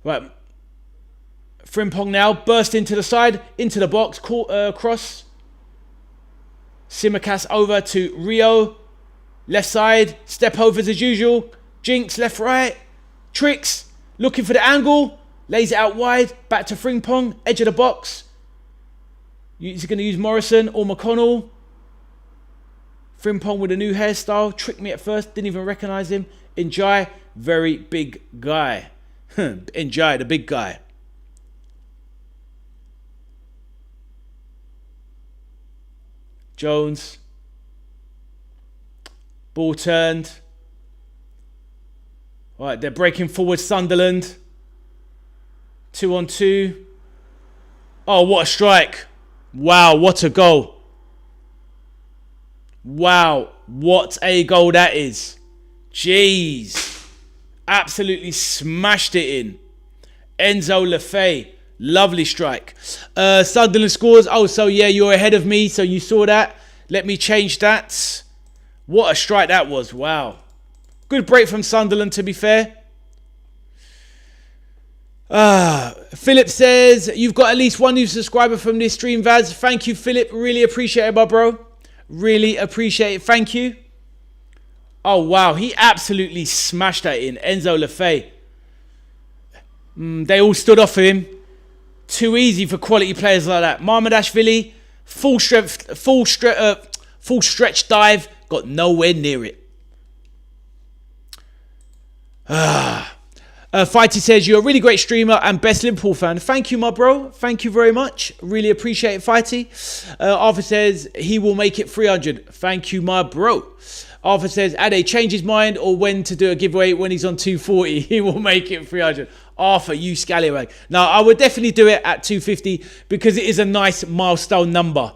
Right. Frimpong now burst into the side, into the box, cross. Simicast over to Rio. Left side, step overs as usual. Jinx, left, right. Tricks, looking for the angle. Lays it out wide, back to Frimpong, edge of the box. He's going to use Morrison or McConnell. Frimpong with a new hairstyle. Tricked me at first, didn't even recognise him. Njai, very big guy. Njai, the big guy. Jones. Ball turned. All right, they're breaking forward Sunderland. 2-on-2. Oh, what a strike. Wow, what a goal. Wow, what a goal that is. Jeez. Absolutely smashed it in. Enzo Lefebvre. Lovely strike. Sunderland scores. Oh, so yeah, you're ahead of me, so you saw that. Let me change that. What a strike that was. Wow. Good break from Sunderland, to be fair. Philip says, you've got at least one new subscriber from this stream, Vaz. Thank you, Philip. Really appreciate it, my bro. Really appreciate it. Thank you. Oh, wow. He absolutely smashed that in. Enzo Lefebvre. They all stood off for him. Too easy for quality players like that. Marmadashvili, full stretch dive. Got nowhere near it. Fighty says, you're a really great streamer and best Liverpool fan. Thank you, my bro. Thank you very much. Really appreciate it, Fighty. Arthur says, he will make it 300. Thank you, my bro. Arthur says, Ade, change his mind or when to do a giveaway when he's on 240. He will make it 300. Arthur, you scallywag. Now, I would definitely do it at 250 because it is a nice milestone number.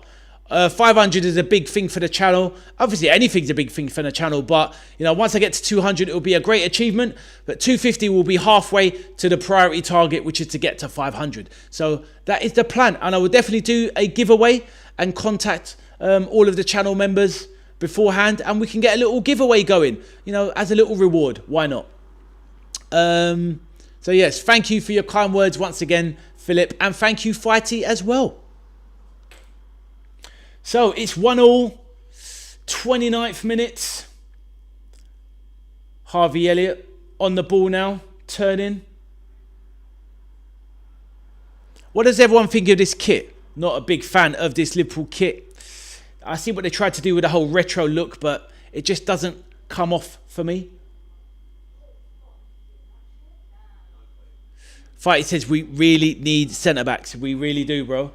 500 is a big thing for the channel. Obviously, anything's a big thing for the channel. But, you know, once I get to 200, it will be a great achievement. But 250 will be halfway to the priority target, which is to get to 500. So that is the plan. And I will definitely do a giveaway and contact all of the channel members beforehand. And we can get a little giveaway going, you know, as a little reward. Why not? So, yes, thank you for your kind words once again, Philip. And thank you, Fighty, as well. So, it's 1-1, 29th minute. Harvey Elliott on the ball now, turning. What does everyone think of this kit? Not a big fan of this Liverpool kit. I see what they tried to do with the whole retro look, but it just doesn't come off for me. Fighty says we really need centre-backs. We really do, bro.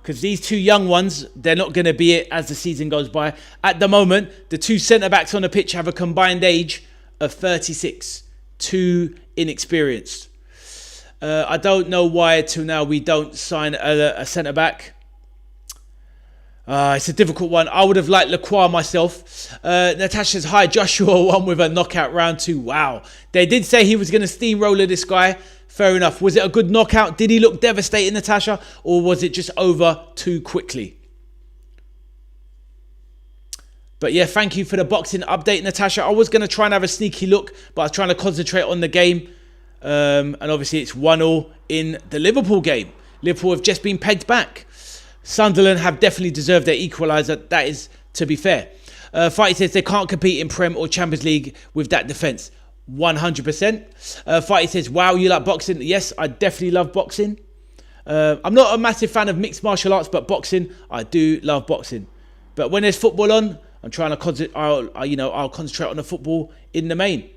Because these two young ones, they're not going to be it as the season goes by. At the moment, the two centre-backs on the pitch have a combined age of 36. Too inexperienced. I don't know why till now we don't sign a centre-back. It's a difficult one. I would have liked Lacroix myself. Natasha's hi, Joshua won with a knockout round 2. Wow. They did say he was going to steamroller this guy. Fair enough. Was it a good knockout? Did he look devastating, Natasha? Or was it just over too quickly? But yeah, thank you for the boxing update, Natasha. I was going to try and have a sneaky look, but I was trying to concentrate on the game. And obviously it's 1-1 in the Liverpool game. Liverpool have just been pegged back. Sunderland have definitely deserved their equaliser. That is to be fair. Fighty says they can't compete in Prem or Champions League with that defence. 100%. Fighty says, wow, you like boxing? Yes, I definitely love boxing. I'm not a massive fan of mixed martial arts, but boxing, I do love boxing. But when there's football on, I'm trying to concentrate. I'll concentrate on the football in the main.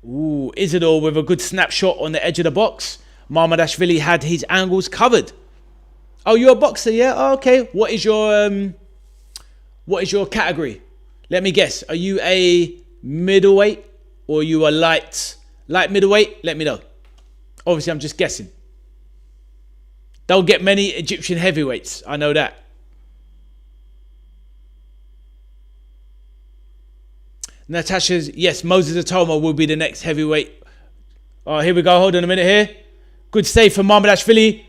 Ooh, Isidore with a good snapshot on the edge of the box. Marmadashvili had his angles covered. Oh, you're a boxer, yeah? Oh, okay. What is your category? Let me guess. Are you a middleweight or you are light middleweight? Let me know. Obviously, I'm just guessing. Don't get many Egyptian heavyweights. I know that. Natasha's, yes, Moses Atoma will be the next heavyweight. Oh, here we go. Hold on a minute here. Good save from Marmadashvili.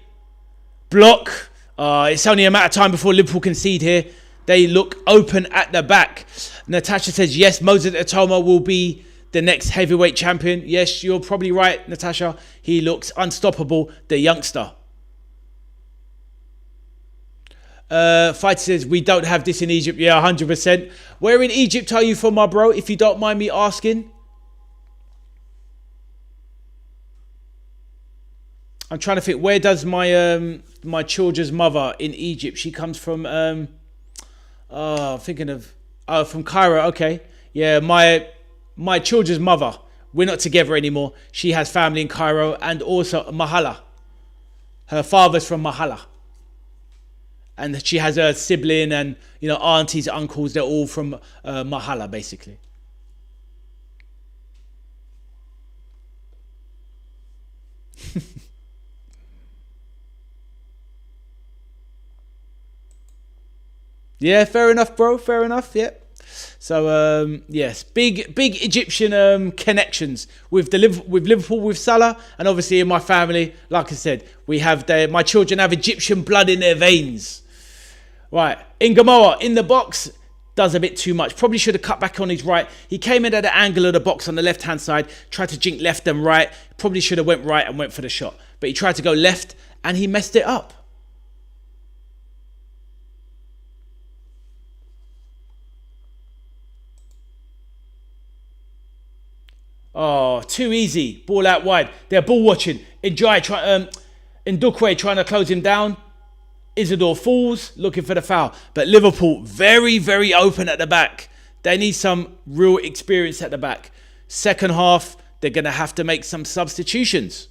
Block. It's only a matter of time before Liverpool concede here. They look open at the back. Natasha says, yes, Moses Atoma will be the next heavyweight champion. Yes, you're probably right, Natasha. He looks unstoppable, the youngster. Fighter says, we don't have this in Egypt. Yeah, 100%. Where in Egypt are you from, my bro, if you don't mind me asking? I'm trying to think, where does my my children's mother in Egypt? She comes from, thinking of, from Cairo, okay. Yeah, my children's mother, we're not together anymore. She has family in Cairo and also Mahala. Her father's from Mahala. And she has a sibling and, you know, aunties, uncles, they're all from Mahala, basically. Yeah, fair enough, bro. Fair enough, yeah. So, yes, big Egyptian connections with Liverpool, with Salah. And obviously in my family, like I said, we have my children have Egyptian blood in their veins. Right, Ingamoa in the box does a bit too much. Probably should have cut back on his right. He came in at the angle of the box on the left-hand side, tried to jink left and right. Probably should have went right and went for the shot. But he tried to go left and he messed it up. Oh, too easy. Ball out wide. They're ball watching. Ndukwe trying to close him down. Isidore falls, looking for the foul. But Liverpool, very, very open at the back. They need some real experience at the back. Second half, they're going to have to make some substitutions.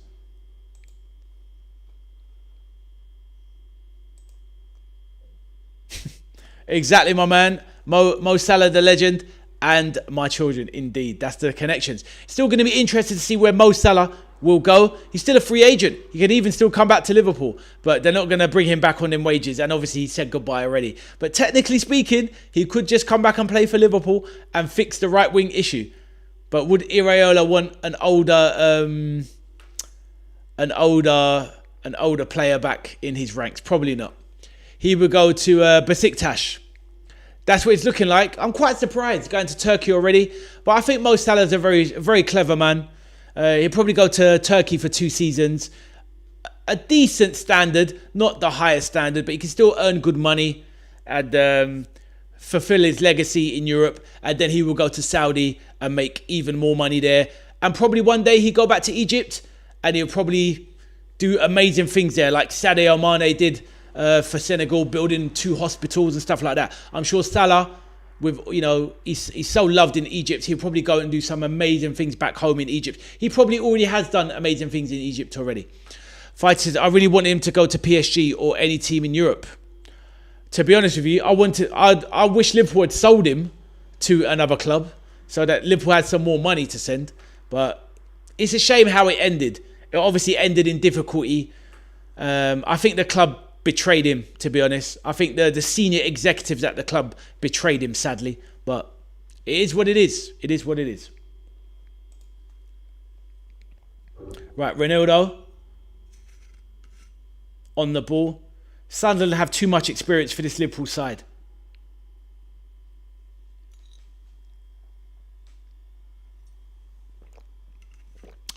Exactly, my man. Mo Salah, the legend. And my children, indeed. That's the connections. Still going to be interested to see where Mo Salah will go. He's still a free agent. He can even still come back to Liverpool. But they're not going to bring him back on them wages. And obviously he said goodbye already. But technically speaking, he could just come back and play for Liverpool and fix the right wing issue. But would Iraola want an older player back in his ranks? Probably not. He would go to Besiktas. That's what it's looking like. I'm quite surprised going to Turkey already. But I think Mo Salah's a very, very clever man. He'll probably go to Turkey for 2 seasons. A decent standard, not the highest standard, but he can still earn good money and fulfill his legacy in Europe. And then he will go to Saudi and make even more money there. And probably one day he'll go back to Egypt and he'll probably do amazing things there, like Sadio Mane did for Senegal, building 2 hospitals and stuff like that. I'm sure Salah, with, you know, he's so loved in Egypt, he'll probably go and do some amazing things back home in Egypt. He probably already has done amazing things in Egypt already. Fighters, I really wanted him to go to PSG or any team in Europe. To be honest with you, I wish Liverpool had sold him to another club so that Liverpool had some more money to send. But it's a shame how it ended. It obviously ended in difficulty. I think the club betrayed him, to be honest. I think the senior executives at the club betrayed him, sadly. But it is what it is. It is what it is. Right, Ronaldo on the ball. Sunderland have too much experience for this Liverpool side.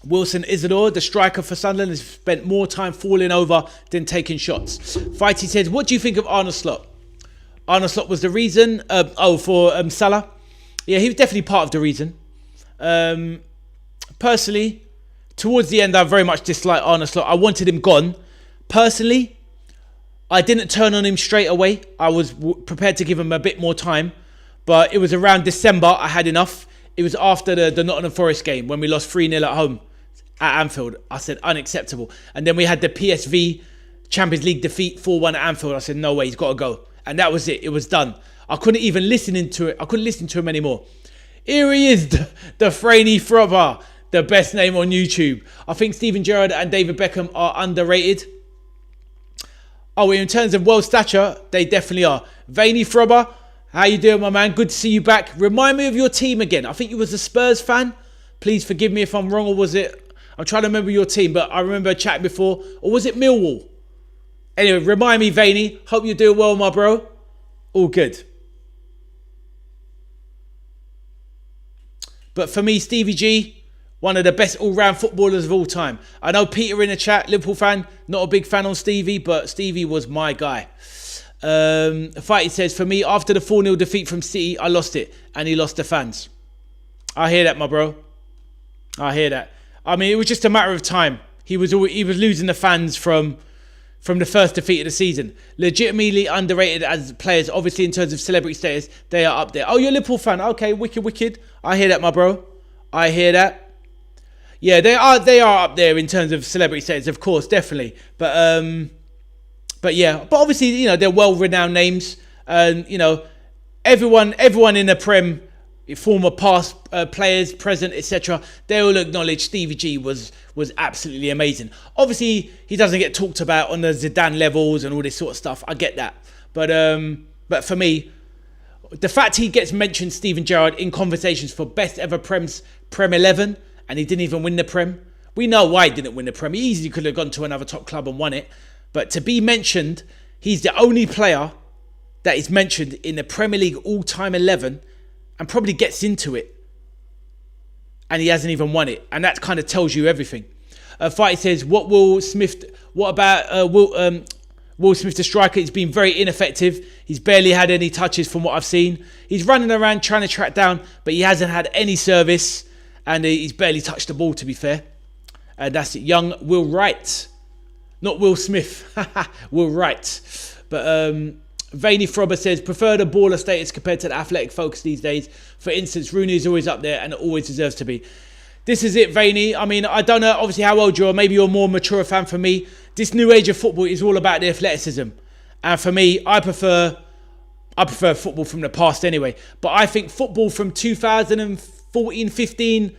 Wilson Isidore, the striker for Sunderland, has spent more time falling over than taking shots. Fighty says, what do you think of Arne Slot? Arne Slot was the reason. For Salah. Yeah, he was definitely part of the reason. Personally, towards the end, I very much disliked Arne Slot. I wanted him gone. Personally, I didn't turn on him straight away. I was prepared to give him a bit more time. But it was around December, I had enough. It was after the Nottingham Forest game when we lost 3-0 at home at Anfield. I said, unacceptable. And then we had the PSV Champions League defeat 4-1 at Anfield. I said, no way, he's got to go. And that was it. It was done. I couldn't even listen to it. I couldn't listen to him anymore. Here he is, the Franey Frobber, the best name on YouTube. I think Steven Gerrard and David Beckham are underrated. Oh, in terms of world stature, they definitely are. Veiny Frobber, how you doing, my man? Good to see you back. Remind me of your team again. I think you was a Spurs fan. Please forgive me if I'm wrong, or was it... I'm trying to remember your team, but I remember chatting before. Or was it Millwall? Anyway, remind me, Veiny. Hope you're doing well, my bro. All good. But for me, Stevie G, one of the best all-round footballers of all time. I know Peter in the chat, Liverpool fan, not a big fan on Stevie, but Stevie was my guy. Fighty says, for me, after the 4-0 defeat from City, I lost it. And he lost the fans. I hear that, my bro. I hear that. I mean, it was just a matter of time. He was losing the fans from the first defeat of the season. Legitimately underrated as players, obviously in terms of celebrity status, they are up there. Oh, you're a Liverpool fan. Okay, wicked. I hear that, my bro. I hear that. Yeah, they are up there in terms of celebrity status, of course, definitely. But yeah, but obviously, you know, they're well-renowned names, and you know, everyone in the Prem, former past players, present, etc., they all acknowledge Stevie G was absolutely amazing. Obviously, he doesn't get talked about on the Zidane levels and all this sort of stuff. I get that, but for me, the fact he gets mentioned, Steven Gerrard, in conversations for best ever Prem 11, and he didn't even win the Prem. We know why he didn't win the Prem. He easily could have gone to another top club and won it. But to be mentioned, he's the only player that is mentioned in the Premier League all-time 11 and probably gets into it. And he hasn't even won it. And that kind of tells you everything. Fighty says, what about Will Smith, the striker? He's been very ineffective. He's barely had any touches from what I've seen. He's running around trying to track down, but he hasn't had any service. And he's barely touched the ball, to be fair. And that's it. Young Will Wright. Not Will Smith. Will Wright. But Veiny Frobber says, prefer the baller status compared to the athletic focus these days. For instance, Rooney is always up there and always deserves to be. This is it, Veiny. I mean, I don't know obviously how old you are. Maybe you're a more mature fan for me. This new age of football is all about the athleticism. And for me, I prefer football from the past anyway. But I think football from 2014, 15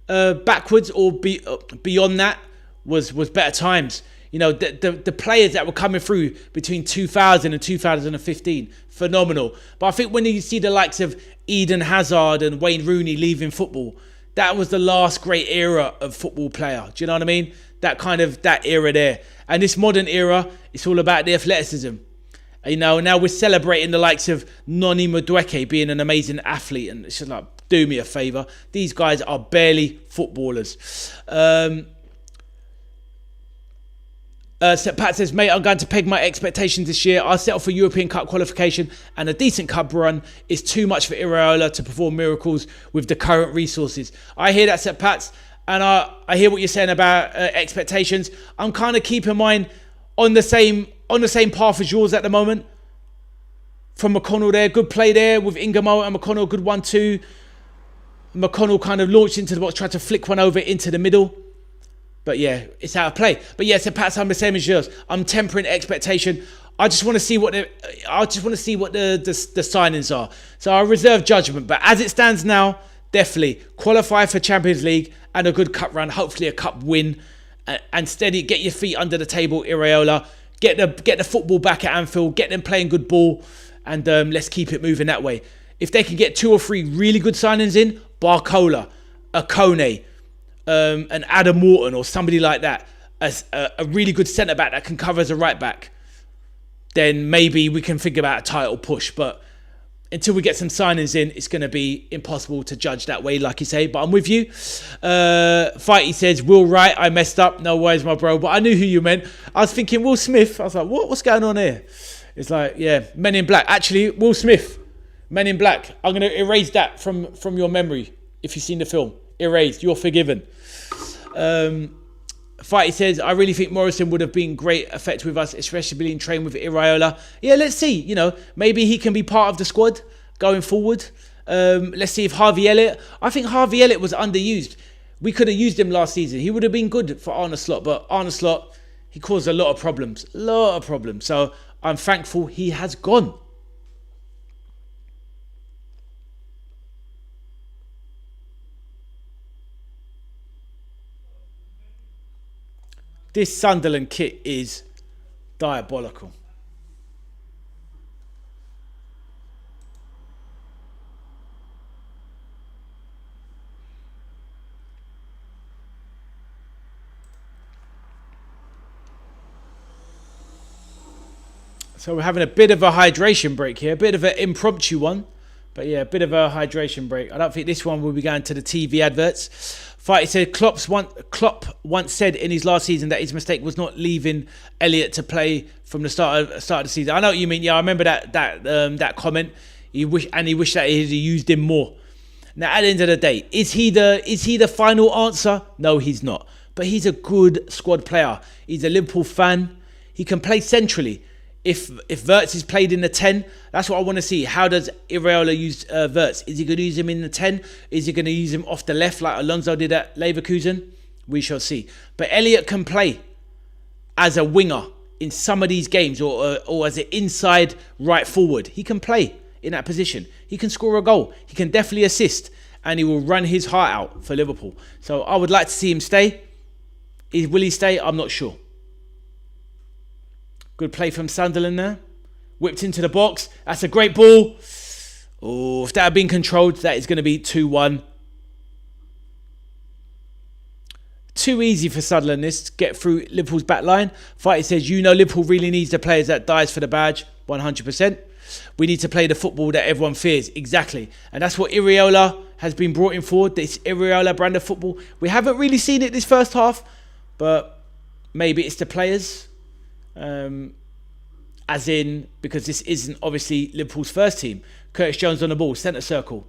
backwards or beyond that was better times. You know, the players that were coming through between 2000 and 2015, phenomenal. But I think when you see the likes of Eden Hazard and Wayne Rooney leaving football, that was the last great era of football player. Do you know what I mean? That era there. And this modern era, it's all about the athleticism. You know, now we're celebrating the likes of Noni Madueke being an amazing athlete. And it's just like, do me a favour. These guys are barely footballers. Pat says, mate, I'm going to peg my expectations this year. I'll settle for European Cup qualification, and a decent cup run is too much for Iraola to perform miracles with the current resources. I hear that, Seth Pats, and I hear what you're saying about expectations. I'm kind of keeping mine on the same path as yours at the moment. From McConnell there, good play there with Ingamo and McConnell, good 1-2. McConnell kind of launched into the box, tried to flick one over into the middle. But yeah, it's out of play. But yeah, so Pat's, I'm the same as yours. I'm tempering expectation. I just want to see what the signings are. So I reserve judgment. But as it stands now, definitely qualify for Champions League and a good cup run. Hopefully a cup win and steady. Get your feet under the table, Iraola. Get the football back at Anfield. Get them playing good ball, and let's keep it moving that way. If they can get 2 or 3 really good signings in, Barcola, Akone, an Adam Wharton or somebody like that, as a really good centre-back that can cover as a right-back, then maybe we can think about a title push. But until we get some signings in, it's going to be impossible to judge that way, like you say. But I'm with you. Fighty says, Will Wright, I messed up. No worries, my bro. But I knew who you meant. I was thinking Will Smith. I was like, what's going on here? It's like, yeah, Men in Black. Actually, Will Smith, Men in Black. I'm going to erase that from your memory if you've seen the film. Erased. You're forgiven. Fighty says, I really think Morrison would have been great effect with us, especially being trained with Iraola. Yeah, let's see. You know, maybe he can be part of the squad going forward. Let's see if Harvey Elliott. I think Harvey Elliott was underused. We could have used him last season. He would have been good for Arne Slot, but Arne Slot, he caused a lot of problems. So I'm thankful he has gone. This Sunderland kit is diabolical. So we're having a bit of a hydration break here, a bit of an impromptu one. But yeah, a bit of a hydration break. I don't think this one will be going to the TV adverts. Fighty said Klopp once said in his last season that his mistake was not leaving Elliott to play from the start of the season. I know what you mean. Yeah, I remember that comment. He wished that he had used him more. Now, at the end of the day, is he the final answer? No, he's not. But he's a good squad player. He's a Liverpool fan. He can play centrally. If Wirtz is played in the 10, that's what I want to see. How does Iraola use Wirtz? Is he going to use him in the 10? Is he going to use him off the left like Alonso did at Leverkusen? We shall see. But Elliott can play as a winger in some of these games or as an inside right forward. He can play in that position. He can score a goal. He can definitely assist. And he will run his heart out for Liverpool. So I would like to see him stay. Will he stay? I'm not sure. Good play from Sunderland there. Whipped into the box. That's a great ball. Oh, if that had been controlled, that is going to be 2-1. Too easy for Sunderland this to get through Liverpool's back line. Fighty says, Liverpool really needs the players that dies for the badge. 100%. We need to play the football that everyone fears. Exactly. And that's what Iraola has been brought in forward. This Iraola brand of football. We haven't really seen it this first half. But maybe it's the players. As in, because this isn't obviously Liverpool's first team. Curtis Jones on the ball, centre circle.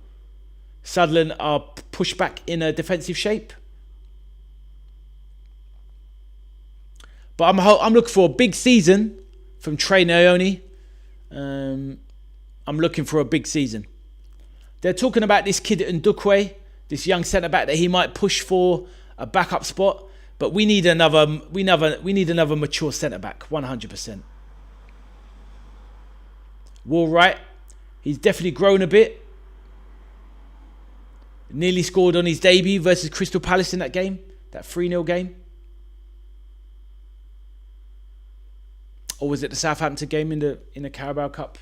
Sunderland are pushed back in a defensive shape. But I'm looking for a big season from Trey Naoni. I'm looking for a big season. They're talking about this kid Ndukwe, this young centre back that he might push for a backup spot. But we need another mature centre back, 100%. Wright, he's definitely grown a bit. Nearly scored on his debut versus Crystal Palace in that game, that 3-0 game. Or was it the Southampton game in the Carabao Cup?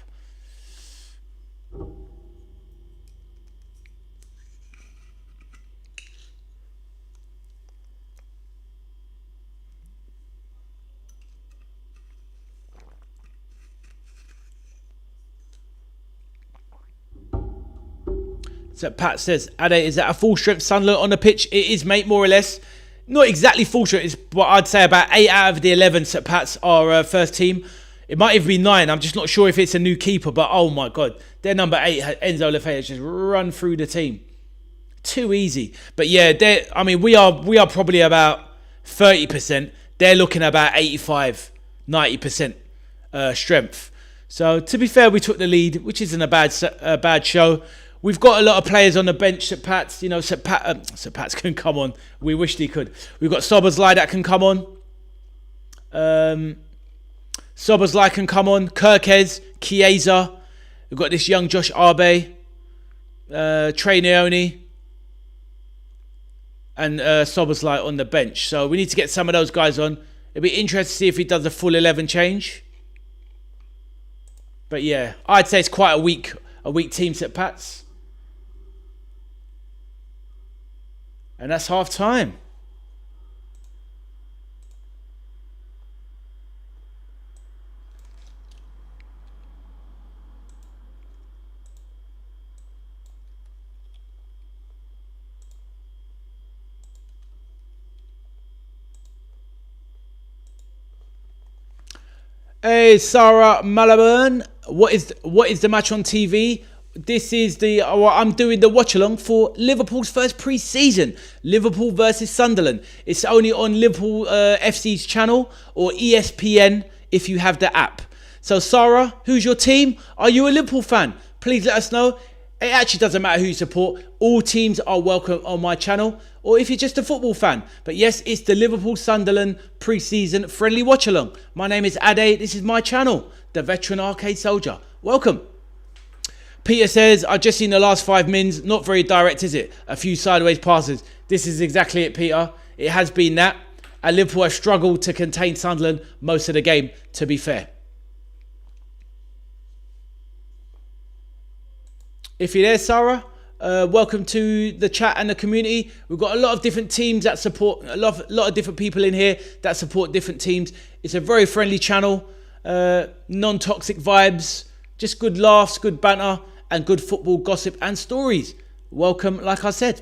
So Pat says, Ade, is that a full strength Sunderland on the pitch? It is, mate, more or less. Not exactly full strength. It's what I'd say about 8 out of the 11 St. Pat's are first team. It might even be 9. I'm just not sure if it's a new keeper. But oh my God, their number 8, Enzo Lefebvre, has just run through the team. Too easy. But yeah, we are probably about 30%. They're looking about 85, 90% strength. So to be fair, we took the lead, which isn't a bad show. We've got a lot of players on the bench. St. Pat's, St. Pat's can come on. We wished he could. We've got Soberslai that can come on. Soberslai can come on. Kirkez, Chiesa. We've got this young Josh Arbe. Trey Naoni. And Soberslai on the bench. So we need to get some of those guys on. It'll be interesting to see if he does a full 11 change. But yeah, I'd say it's quite a weak team, St. Pat's. And that's half time. Hey, Sarah Malaburn, what is the match on TV? This is I'm doing the watch-along for Liverpool's first pre-season. Liverpool versus Sunderland. It's only on Liverpool FC's channel or ESPN if you have the app. So Sarah, who's your team? Are you a Liverpool fan? Please let us know. It actually doesn't matter who you support. All teams are welcome on my channel. Or if you're just a football fan. But yes, it's the Liverpool-Sunderland pre-season friendly watch-along. My name is Ade. This is my channel, the Veteran Arcade Soldier. Welcome. Peter says, I've just seen the last 5 mins. Not very direct, is it? A few sideways passes. This is exactly it, Peter. It has been that. And Liverpool have struggled to contain Sunderland most of the game, to be fair. If you're there, Sarah, welcome to the chat and the community. We've got a lot of different teams that support, a lot of different people in here that support different teams. It's a very friendly channel, non-toxic vibes, just good laughs, good banter. and good football gossip and stories. Welcome, like I said.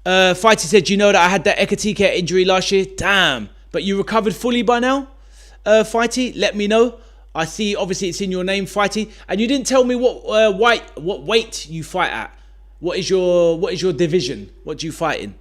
Fighty said, you know that I had that Ekatike injury last year? Damn. But you recovered fully by now? Fighty, let me know. I see, obviously, it's in your name, Fighty. And you didn't tell me what weight you fight at. What is your division? What do you fight in?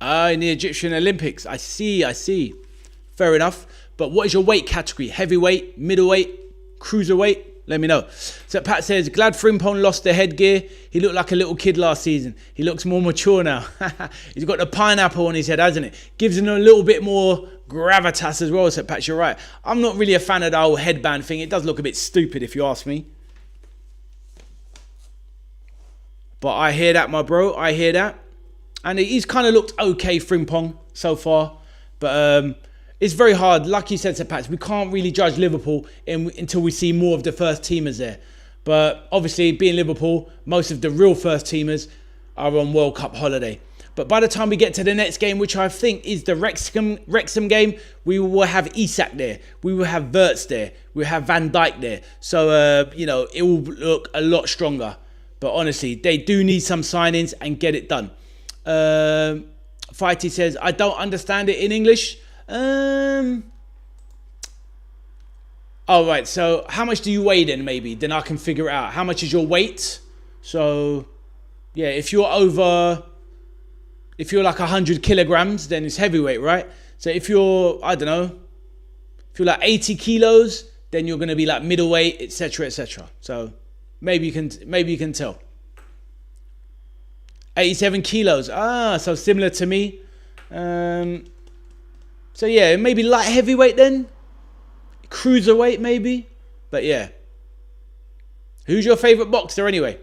In the Egyptian Olympics. I see. Fair enough. But what is your weight category? Heavyweight, middleweight, cruiserweight? Let me know. So Pat says, glad Frimpong lost the headgear. He looked like a little kid last season. He looks more mature now. He's got the pineapple on his head, hasn't it? Gives him a little bit more gravitas as well. So Pat, you're right. I'm not really a fan of the whole headband thing. It does look a bit stupid if you ask me. But I hear that, my bro. I hear that. And he's kind of looked okay, Frimpong, so far. But it's very hard. Like you said, Sir Pat, we can't really judge Liverpool until we see more of the first teamers there. But obviously, being Liverpool, most of the real first teamers are on World Cup holiday. But by the time we get to the next game, which I think is the Wrexham game, we will have Isak there. We will have Wirtz there. We will have Van Dijk there. So, it will look a lot stronger. But honestly, they do need some signings and get it done. Fighty says, I don't understand it in English. Oh, right. So how much do you weigh then, maybe? Then I can figure it out. How much is your weight? So, yeah, if you're like 100 kilograms, then it's heavyweight, right? So if you're, I don't know, if you're like 80 kilos, then you're going to be like middleweight, etc., etc. So maybe you can tell. 87 kilos. So similar to me. So yeah, maybe light heavyweight then. Cruiserweight maybe. But yeah. Who's your favourite boxer anyway?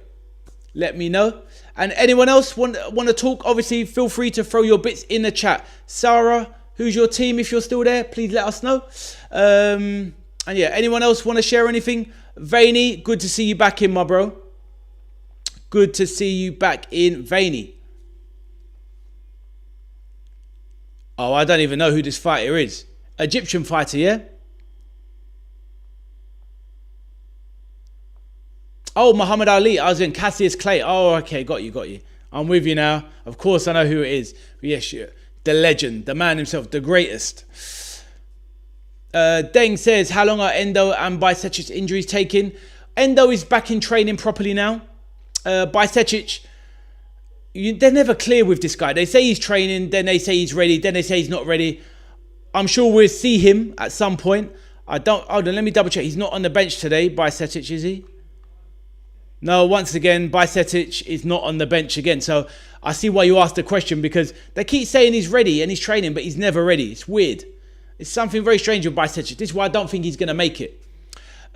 Let me know. And anyone else want to talk? Obviously, feel free to throw your bits in the chat. Sarah, who's your team if you're still there? Please let us know. And yeah, anyone else want to share anything? Veiny, good to see you back in, my bro. Good to see you back in, Veiny. Oh, I don't even know who this fighter is. Egyptian fighter, yeah? Oh, Muhammad Ali. I was in Cassius Clay. Oh, okay. Got you. I'm with you now. Of course, I know who it is. Yes, the legend, the man himself, the greatest. Deng says, how long are Endo and Bajcetic injuries taking? Endo is back in training properly now. Bajcetic, they're never clear with this guy. They say he's training, then they say he's ready, then they say he's not ready. I'm sure we'll see him at some point. Hold on, let me double check. He's not on the bench today, Bajcetic, is he? No, once again, Bajcetic is not on the bench again. So I see why you asked the question, because they keep saying he's ready and he's training, but he's never ready. It's weird. It's something very strange with Bajcetic. This is why I don't think he's going to make it.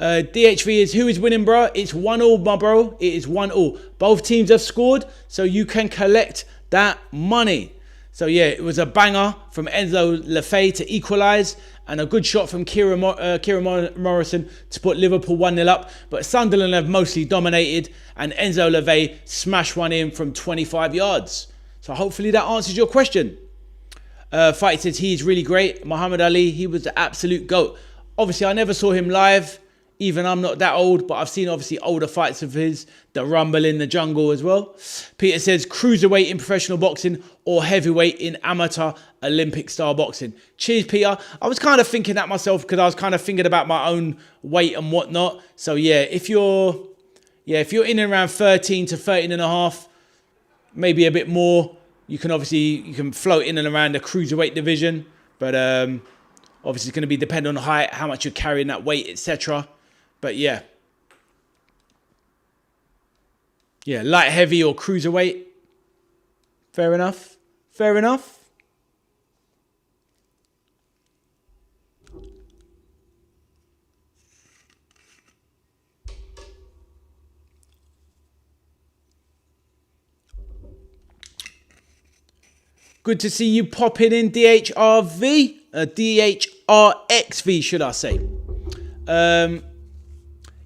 DHV is, who is winning, bro? It's 1-1, my bro. It is 1-1. Both teams have scored, so you can collect that money. So yeah, it was a banger from Enzo Lefebvre to equalise, and a good shot from Kieran Morrison to put Liverpool 1-0 up. But Sunderland have mostly dominated, and Enzo Lefebvre smashed one in from 25 yards. So hopefully that answers your question. Fight says he's really great. Muhammad Ali, he was the absolute GOAT. Obviously, I never saw him live. Even I'm not that old, but I've seen obviously older fights of his, the Rumble in the Jungle as well. Peter says cruiserweight in professional boxing or heavyweight in amateur Olympic style boxing. Cheers, Peter. I was kind of thinking that myself, because I was kind of thinking about my own weight and whatnot. So yeah, if you're in and around 13 to 13 and a half, maybe a bit more, you can float in and around the cruiserweight division. But obviously it's going to be dependent on height, how much you're carrying that weight, etc. But yeah. Yeah, light, heavy or cruiserweight. Fair enough. Fair enough. Good to see you popping in, DHRV. DHRXV, should I say.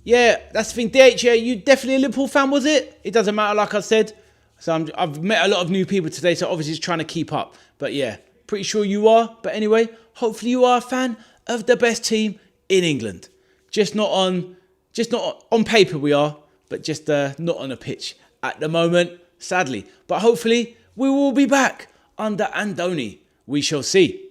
Yeah, that's the thing. DH, yeah, you definitely a Liverpool fan, was it? It doesn't matter, like I said. So I've met a lot of new people today, so obviously just trying to keep up. But yeah, pretty sure you are. But anyway, hopefully you are a fan of the best team in England. Just not on paper we are, but just not on a pitch at the moment, sadly. But hopefully we will be back under Andoni. We shall see.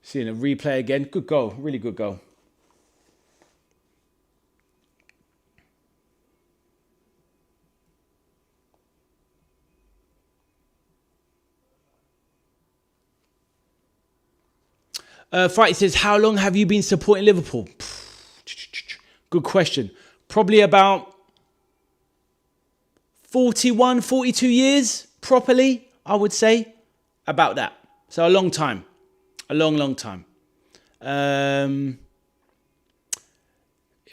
Seeing a replay again. Good goal. Really good goal. Fighty says, how long have you been supporting Liverpool? Good question. Probably about 41, 42 years properly, I would say. About that. So a long time. A long time. It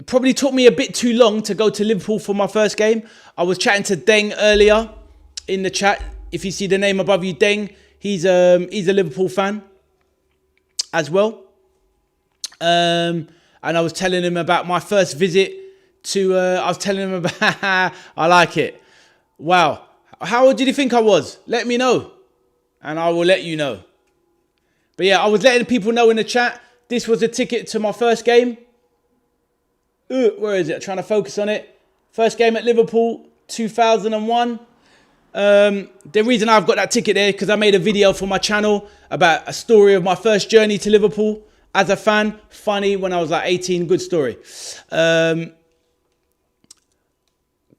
probably took me a bit too long to go to Liverpool for my first game. I was chatting to Deng earlier in the chat. If you see the name above you, Deng, he's a Liverpool fan as well. And I was telling him about my first visit to... I was telling him about... I like it. Wow. How old did you think I was? Let me know. And I will let you know. But yeah, I was letting people know in the chat, this was a ticket to my first game. Where is it? I'm trying to focus on it. First game at Liverpool, 2001. The reason I've got that ticket there, because I made a video for my channel about a story of my first journey to Liverpool as a fan. Funny, when I was like 18, good story.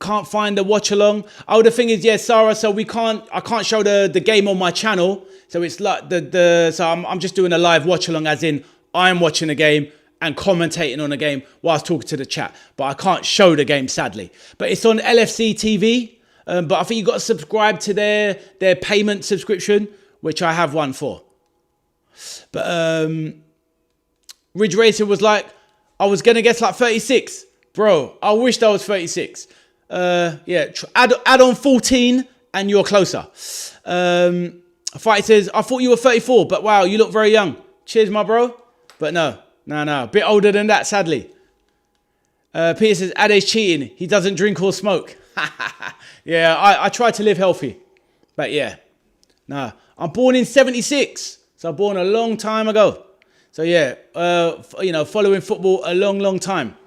Can't find the watch along. Oh, the thing is, yeah, Sarah, so I can't show the game on my channel. So it's like so I'm just doing a live watch along, as in I'm watching a game and commentating on a game whilst talking to the chat. But I can't show the game, sadly. But it's on LFC TV. But I think you got to subscribe to their payment subscription, which I have one for. But Ridge Racer was like, I was going to guess like 36. Bro, I wished I was 36. Yeah, add on 14 and you're closer. Fighty says, I thought you were 34, but wow, you look very young. Cheers, my bro. But no. A bit older than that, sadly. Peter says, Ade's cheating. He doesn't drink or smoke. Yeah, I try to live healthy. But yeah, no. I'm born in 76. So I'm born a long time ago. So yeah, following football a long time.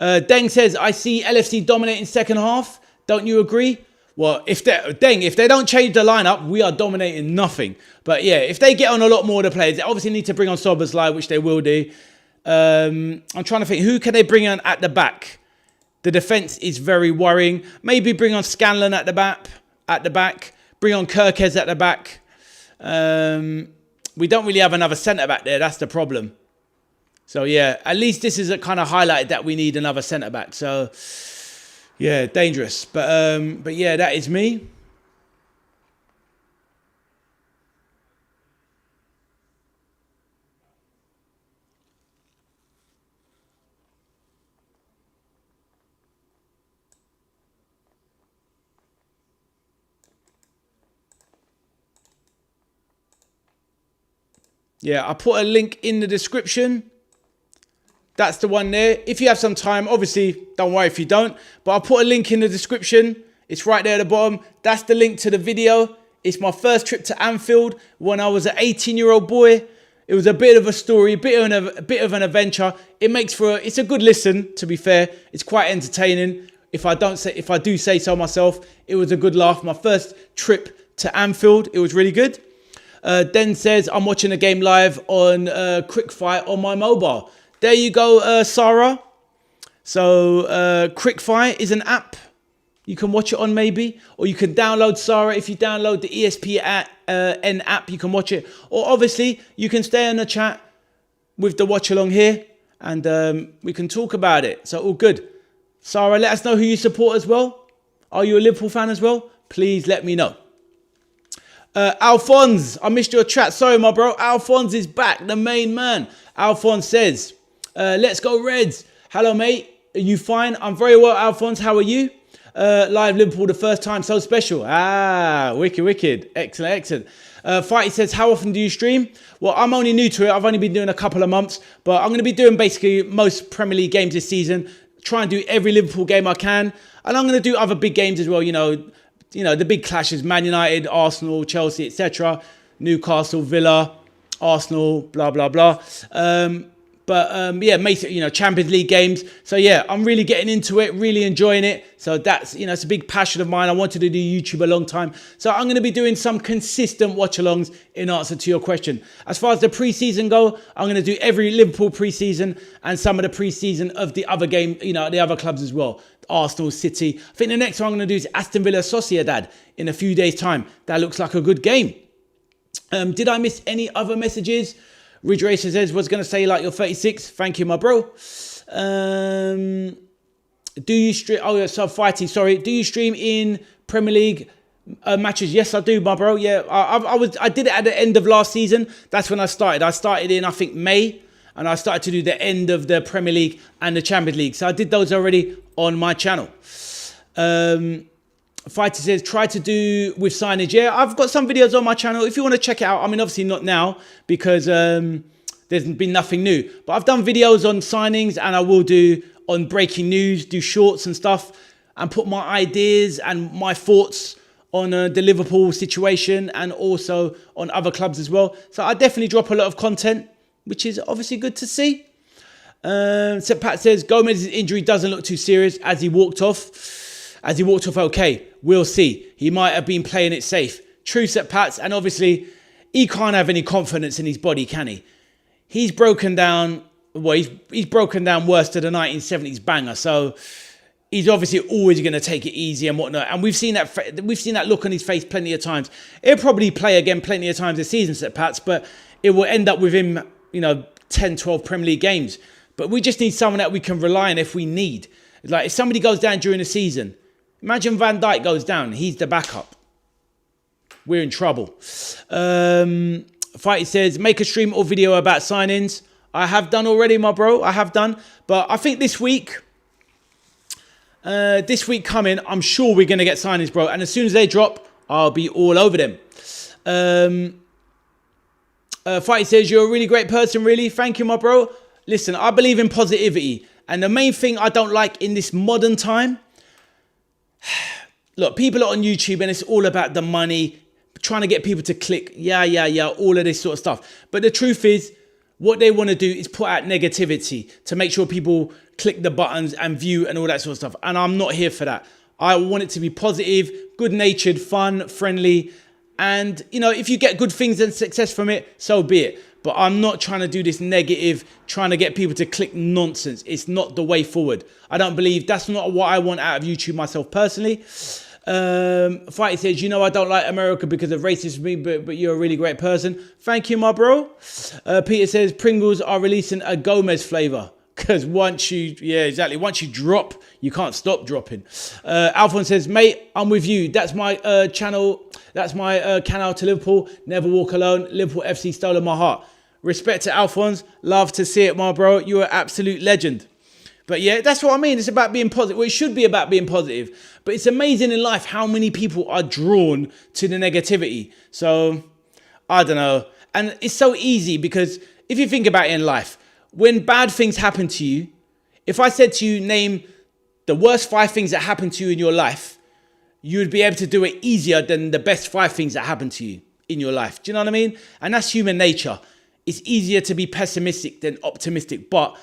Deng says, I see LFC dominating second half. Don't you agree? Well, if they don't change the lineup, we are dominating nothing. But yeah, if they get on a lot more of the players, they obviously need to bring on Szoboszlai, which they will do. I'm trying to think, who can they bring on at the back? The defence is very worrying. Maybe bring on Scanlon at the back. Bring on Kirkes at the back. We don't really have another centre-back there. That's the problem. So yeah, at least this is a kind of highlighted that we need another centre-back. So yeah, dangerous. But yeah, that is me. Yeah, I put a link in the description. That's the one there. If you have some time, obviously, don't worry if you don't. But I'll put a link in the description. It's right there at the bottom. That's the link to the video. It's my first trip to Anfield when I was an 18-year-old boy. It was a bit of a story, a bit of an adventure. It's a good listen, to be fair. It's quite entertaining. If I do say so myself, it was a good laugh. My first trip to Anfield, it was really good. Den says, I'm watching the game live on Quick Fight on my mobile. There you go, Sarah. So Quick Fight is an app. you can watch it on maybe, or you can download Sarah. If you download the ESPN app, you can watch it. Or obviously, you can stay in the chat with the watch along here, and we can talk about it. So all good. Sarah, let us know who you support as well. Are you a Liverpool fan as well? Please let me know. Alphonse, I missed your chat. Sorry, my bro. Alphonse is back, the main man. Alphonse says, let's go Reds. Hello, mate. Are you fine? I'm very well, Alphonse. How are you? Live Liverpool the first time. So special. Wicked, wicked. Excellent, excellent. Fighty says, how often do you stream? Well, I'm only new to it. I've only been doing a couple of months. But I'm going to be doing basically most Premier League games this season. Try and do every Liverpool game I can. And I'm going to do other big games as well, you know, the big clashes, Man United, Arsenal, Chelsea, etc. Newcastle, Villa, Arsenal, blah, blah, blah. Yeah, Champions League games. So yeah, I'm really getting into it, really enjoying it. So that's, it's a big passion of mine. I wanted to do YouTube a long time. So I'm going to be doing some consistent watch-alongs in answer to your question. As far as the pre-season go, I'm going to do every Liverpool pre-season and some of the pre-season of the other game, the other clubs as well. Arsenal, City. I think the next one I'm going to do is Aston Villa Sociedad in a few days' time. That looks like a good game. Did I miss any other messages? Ridge Racer says, was going to say like you're 36. Thank you, my bro. Do you stream? Oh, yeah, so Fighty, sorry. Do you stream in Premier League matches? Yes, I do, my bro. Yeah, I did it at the end of last season. That's when I started. I started in, I think, May. And I started to do the end of the Premier League and the Champions League. So I did those already on my channel. Fighter says, try to do with signage. Yeah, I've got some videos on my channel. If you want to check it out, I mean, obviously not now because there's been nothing new. But I've done videos on signings and I will do on breaking news, do shorts and stuff and put my ideas and my thoughts on the Liverpool situation and also on other clubs as well. So I definitely drop a lot of content, which is obviously good to see. Pat says, Gomez's injury doesn't look too serious as he walked off. Okay, we'll see. He might have been playing it safe. True, Sep Pats, and obviously he can't have any confidence in his body, can he? He's broken down. Well, he's broken down worse to the 1970s banger. So he's obviously always going to take it easy and whatnot. And we've seen that look on his face plenty of times. He'll probably play again plenty of times this season, Sep Pats, but it will end up with him, 10, 12 Premier League games. But we just need someone that we can rely on if we need. Like if somebody goes down during the season. Imagine Van Dijk goes down. He's the backup. We're in trouble. Fighty says, make a stream or video about signings. I have done already, my bro. I have done. But I think this week coming, I'm sure we're going to get signings, bro. And as soon as they drop, I'll be all over them. Fighty says, you're a really great person, really. Thank you, my bro. Listen, I believe in positivity. And the main thing I don't like in this modern time, look, people are on YouTube and it's all about the money, trying to get people to click, all of this sort of stuff. But the truth is, what they want to do is put out negativity to make sure people click the buttons and view and all that sort of stuff. And I'm not here for that. I want it to be positive, good-natured, fun, friendly. And, if you get good things and success from it, so be it. But I'm not trying to do this negative, trying to get people to click nonsense. It's not the way forward. I don't believe that's not what I want out of YouTube myself personally. Fighty says, I don't like America because of racism, but you're a really great person. Thank you, my bro. Peter says, Pringles are releasing a Gomez flavour. Because once you drop, you can't stop dropping. Alphonse says, mate, I'm with you. That's my channel. That's my canal to Liverpool. Never walk alone. Liverpool FC stolen my heart. Respect to Alphonse. Love to see it, my bro. You're an absolute legend. But yeah, that's what I mean. It's about being positive. Well, it should be about being positive. But it's amazing in life how many people are drawn to the negativity. So, I don't know. And it's so easy because if you think about it in life, when bad things happen to you, if I said to you, name the worst 5 things that happened to you in your life, you would be able to do it easier than the best 5 things that happened to you in your life. Do you know what I mean? And that's human nature. It's easier to be pessimistic than optimistic. But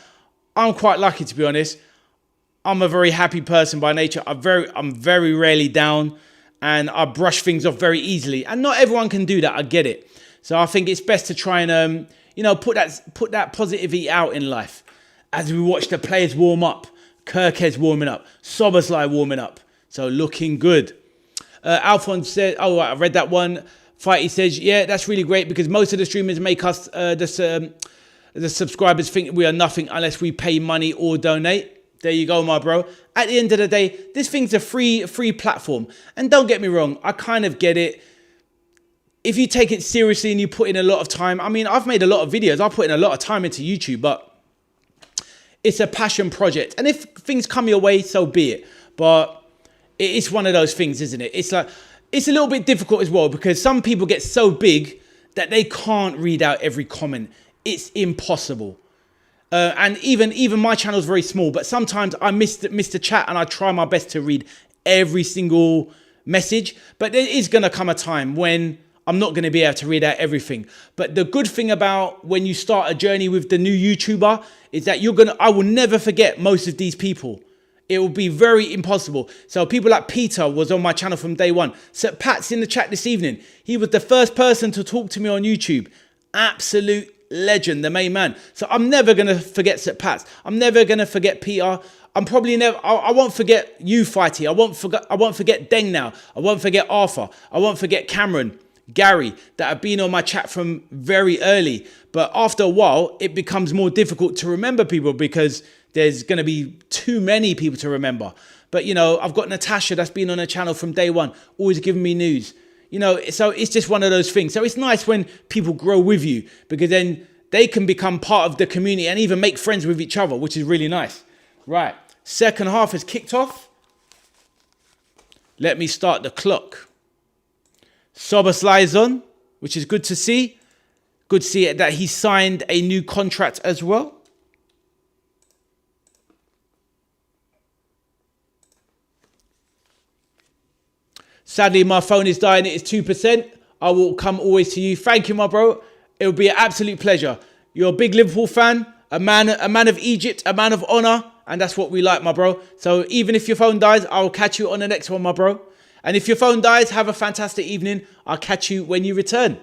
I'm quite lucky, to be honest. I'm a very happy person by nature. I'm very rarely down and I brush things off very easily. And not everyone can do that. I get it. So I think it's best to try and, put that positivity out in life. As we watch the players warm up, Kirkhead's warming up, Soboslai warming up. So looking good. Alphonse said, oh, I read that one. Fighty says, yeah, that's really great because most of the streamers make us, the subscribers think we are nothing unless we pay money or donate. There you go, my bro. At the end of the day, this thing's a free platform. And don't get me wrong, I kind of get it. If you take it seriously and you put in a lot of time, I mean, I've made a lot of videos. I've put in a lot of time into YouTube, but it's a passion project. And if things come your way, so be it. But it's one of those things, isn't it? It's like, it's a little bit difficult as well because some people get so big that they can't read out every comment. It's impossible. And even my channel is very small, but sometimes I miss the chat and I try my best to read every single message. But there is going to come a time when I'm not going to be able to read out everything. But the good thing about when you start a journey with the new YouTuber is that I will never forget most of these people. It will be very impossible. So people like Peter was on my channel from day one. Sir Pat's in the chat this evening. He was the first person to talk to me on YouTube. Absolute legend, the main man. So I'm never going to forget Sir Pat's. I'm never going to forget Peter. I'm probably never, I won't forget you, Fighty. I won't forget Deng now. I won't forget Arthur. I won't forget Cameron, Gary, that have been on my chat from very early. But after a while, it becomes more difficult to remember people because there's going to be too many people to remember. But, you know, I've got Natasha that's been on the channel from day one, always giving me news. You know, so it's just one of those things. So it's nice when people grow with you because then they can become part of the community and even make friends with each other, which is really nice. Right. Second half has kicked off. Let me start the clock. Soboslai is on, which is good to see. Good to see that he signed a new contract as well. Sadly, my phone is dying. It is 2%. I will come always to you. Thank you, my bro. It will be an absolute pleasure. You're a big Liverpool fan, a man of Egypt, a man of honor, and that's what we like, my bro. So even if your phone dies, I will catch you on the next one, my bro. And if your phone dies, have a fantastic evening. I'll catch you when you return.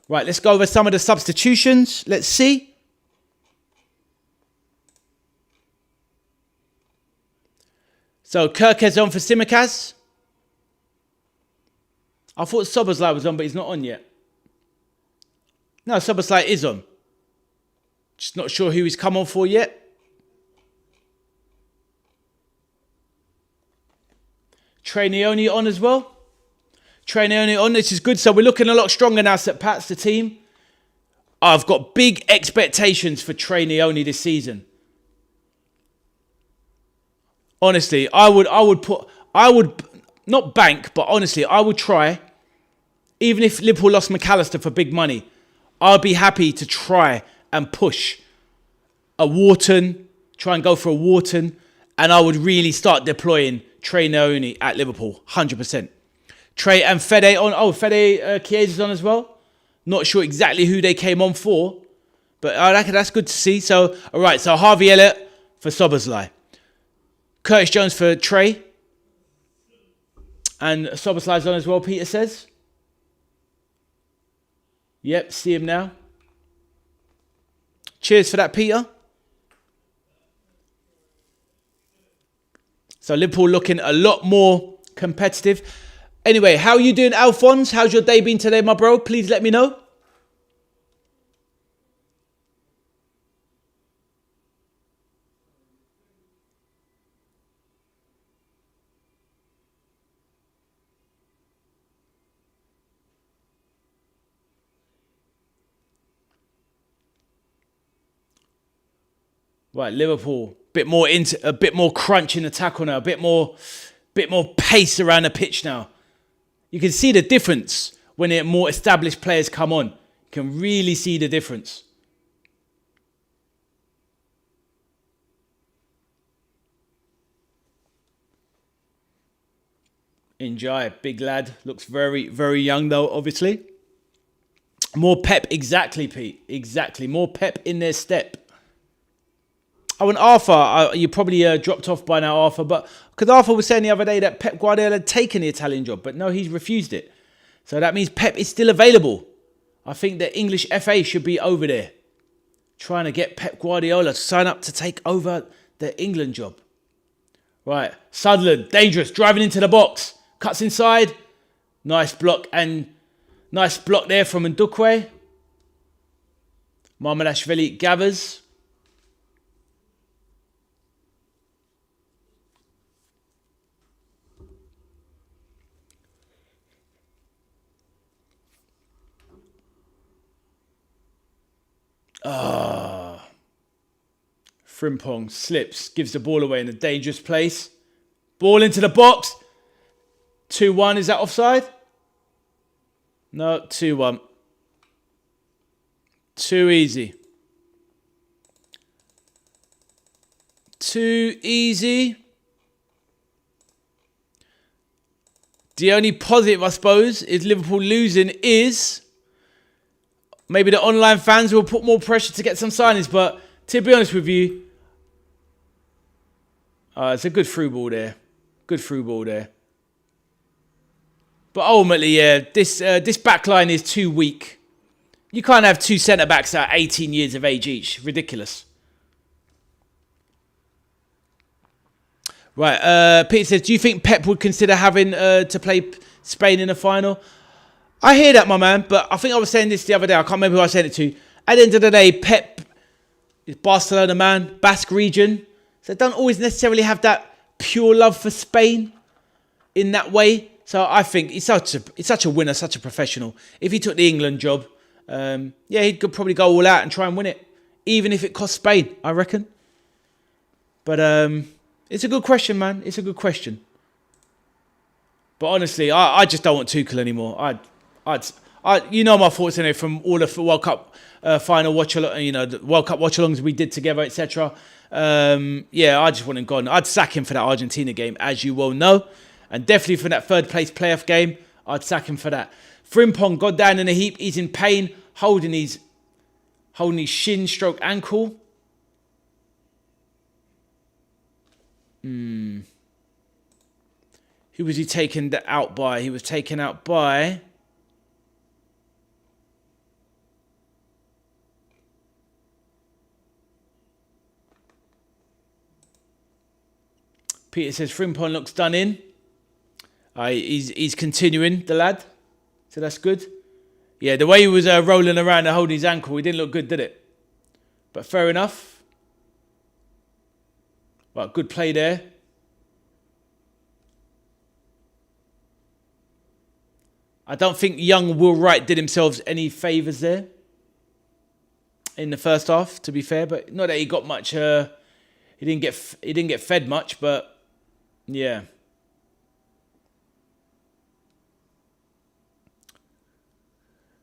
Right, let's go over some of the substitutions. Let's see. So Kirkes on for Simicaz. I thought Soboslai was on, but he's not on yet. No, Soboslai is on. Just not sure who he's come on for yet. Trey Neone on as well. Trey Neone on, this is good. So we're looking a lot stronger now, St. Pat's, the team. I've got big expectations for Trey Neone this season. Honestly, I would not bank, but honestly, I would try. Even if Liverpool lost McAllister for big money, I'd be happy to try and push a Wharton, try and go for a Wharton, and I would really start deploying Trey Neone at Liverpool, 100%. Trey and Fede on. Oh, Fede Chiesa's on as well. Not sure exactly who they came on for, but that's good to see. So, all right, so Harvey Elliott for Soboslai. Curtis Jones for Trey. And Soboslai's on as well, Peter says. Yep, see him now. Cheers for that, Peter. So Liverpool looking a lot more competitive. Anyway, how are you doing, Alphonse? How's your day been today, my bro? Please let me know. Right, Liverpool, a bit more crunch in the tackle now, a bit more pace around the pitch now. You can see the difference when more established players come on. You can really see the difference. Enjoy, big lad. Looks very, very young though, obviously. More pep, exactly, Pete. Exactly, more pep in their step. Oh, and Arthur, you probably dropped off by now, Arthur, but because Arthur was saying the other day that Pep Guardiola had taken the Italian job, but no, he's refused it. So that means Pep is still available. I think the English FA should be over there trying to get Pep Guardiola to sign up to take over the England job. Right, Sunderland, dangerous, driving into the box. Cuts inside. Nice block there from Ndukwe. Marmadashvili gathers. Frimpong slips, gives the ball away in a dangerous place. Ball into the box. 2-1, is that offside? No, 2-1. Too easy. Too easy. The only positive, I suppose, is Liverpool losing is maybe the online fans will put more pressure to get some signings. But to be honest with you, it's a good through ball there. Good through ball there. But ultimately, yeah, this back line is too weak. You can't have two centre-backs that are 18 years of age each. Ridiculous. Right, Peter says, do you think Pep would consider having to play Spain in the final? I hear that, my man, but I think I was saying this the other day. I can't remember who I said it to. At the end of the day, Pep is Barcelona man, Basque region. So don't always necessarily have that pure love for Spain in that way. So I think he's such a winner, such a professional. If he took the England job, he'd probably go all out and try and win it. Even if it cost Spain, I reckon. But it's a good question, man. It's a good question. But honestly, I just don't want Tuchel anymore. You know my thoughts in it from all the World Cup final watchalong, the World Cup watchalongs we did together, etc. I just want him gone. I'd sack him for that Argentina game, as you well know. And definitely for that third place playoff game, I'd sack him for that. Frimpong got down in a heap. He's in pain, holding his shin stroke ankle. Who was he taken out by? He was taken out by... Peter says Frimpong looks done in. He's continuing, the lad. So that's good. Yeah, the way he was rolling around and holding his ankle, he didn't look good, did it? But fair enough. Right, good play there. I don't think young Will Wright did himself any favours there in the first half, to be fair. But not that he got much. He didn't get fed much, but yeah.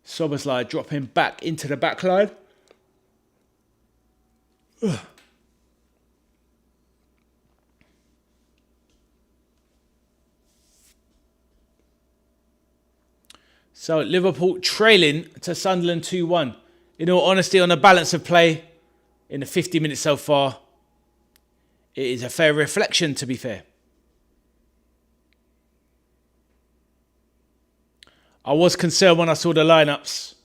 Soboslai dropping back into the back line. So Liverpool trailing to Sunderland 2-1. In all honesty, on the balance of play in the 50 minutes so far, it is a fair reflection, to be fair. I was concerned when I saw the lineups.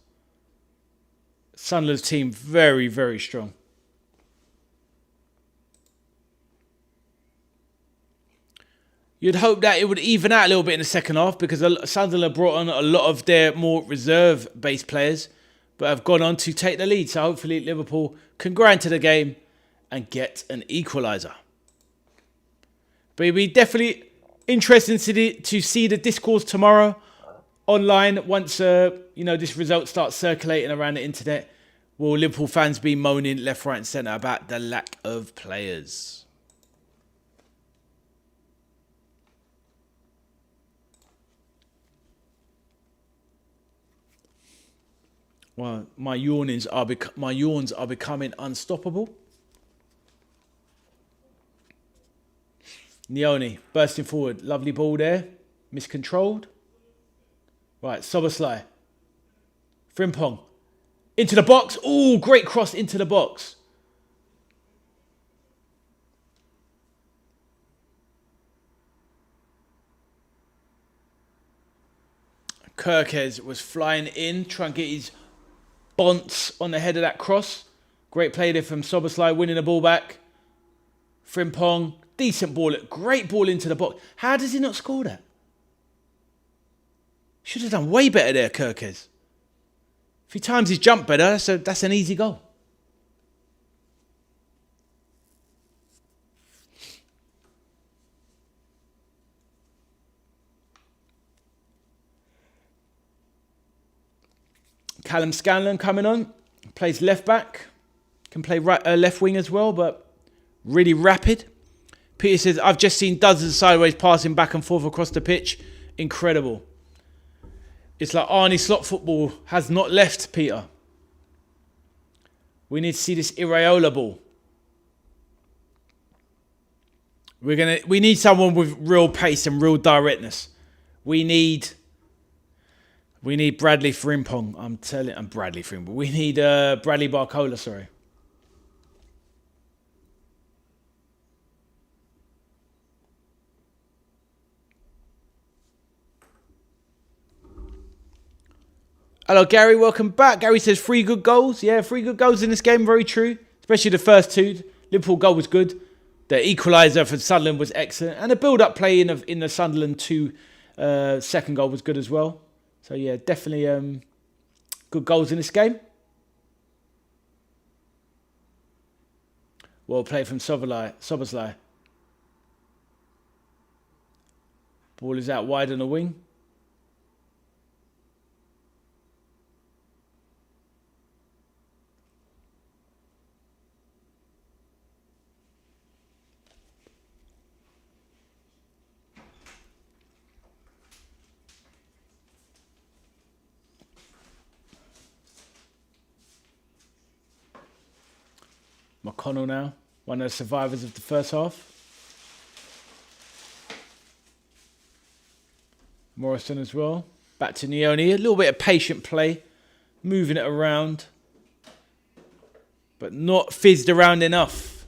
Sunderland's team very, very strong. You'd hope that it would even out a little bit in the second half because Sunderland brought on a lot of their more reserve-based players but have gone on to take the lead. So hopefully Liverpool can grind to the game and get an equaliser. But it'll be definitely interesting to see the discourse tomorrow online once this result starts circulating around the internet. Will Liverpool fans be moaning left, right and centre about the lack of players? Well, my yawns are becoming unstoppable. Nioni bursting forward. Lovely ball there. Miscontrolled. Right, Soboslai. Frimpong. Into the box. Oh, great cross into the box. Kirkes was flying in, trying to get his bonce on the head of that cross. Great play there from Soboslai, winning the ball back. Frimpong Decent ball, great ball into the box. How does he not score that? Should have done way better there, Kirkes. If he times his jump better, that's an easy goal. Callum Scanlon coming on. Plays left back. Can play left wing as well, but really rapid. Peter says, I've just seen dozens of sideways passing back and forth across the pitch. Incredible. It's like Arnie slot football has not left, Peter. We need to see this Iraola ball. We need someone with real pace and real directness. We need Bradley Frimpong. I'm Bradley Frimpong. We need Bradley Barcola, sorry. Hello, Gary. Welcome back. Gary says 3 good goals. Yeah, 3 good goals in this game. Very true. Especially the first 2. Liverpool goal was good. The equaliser for Sunderland was excellent. And the build-up play in the Sunderland 2 second goal was good as well. So, yeah, definitely good goals in this game. Well played from Soboslai. Ball is out wide on the wing. McConnell now, one of the survivors of the first half. Morrison as well. Back to Neone. A little bit of patient play. Moving it around. But not fizzed around enough.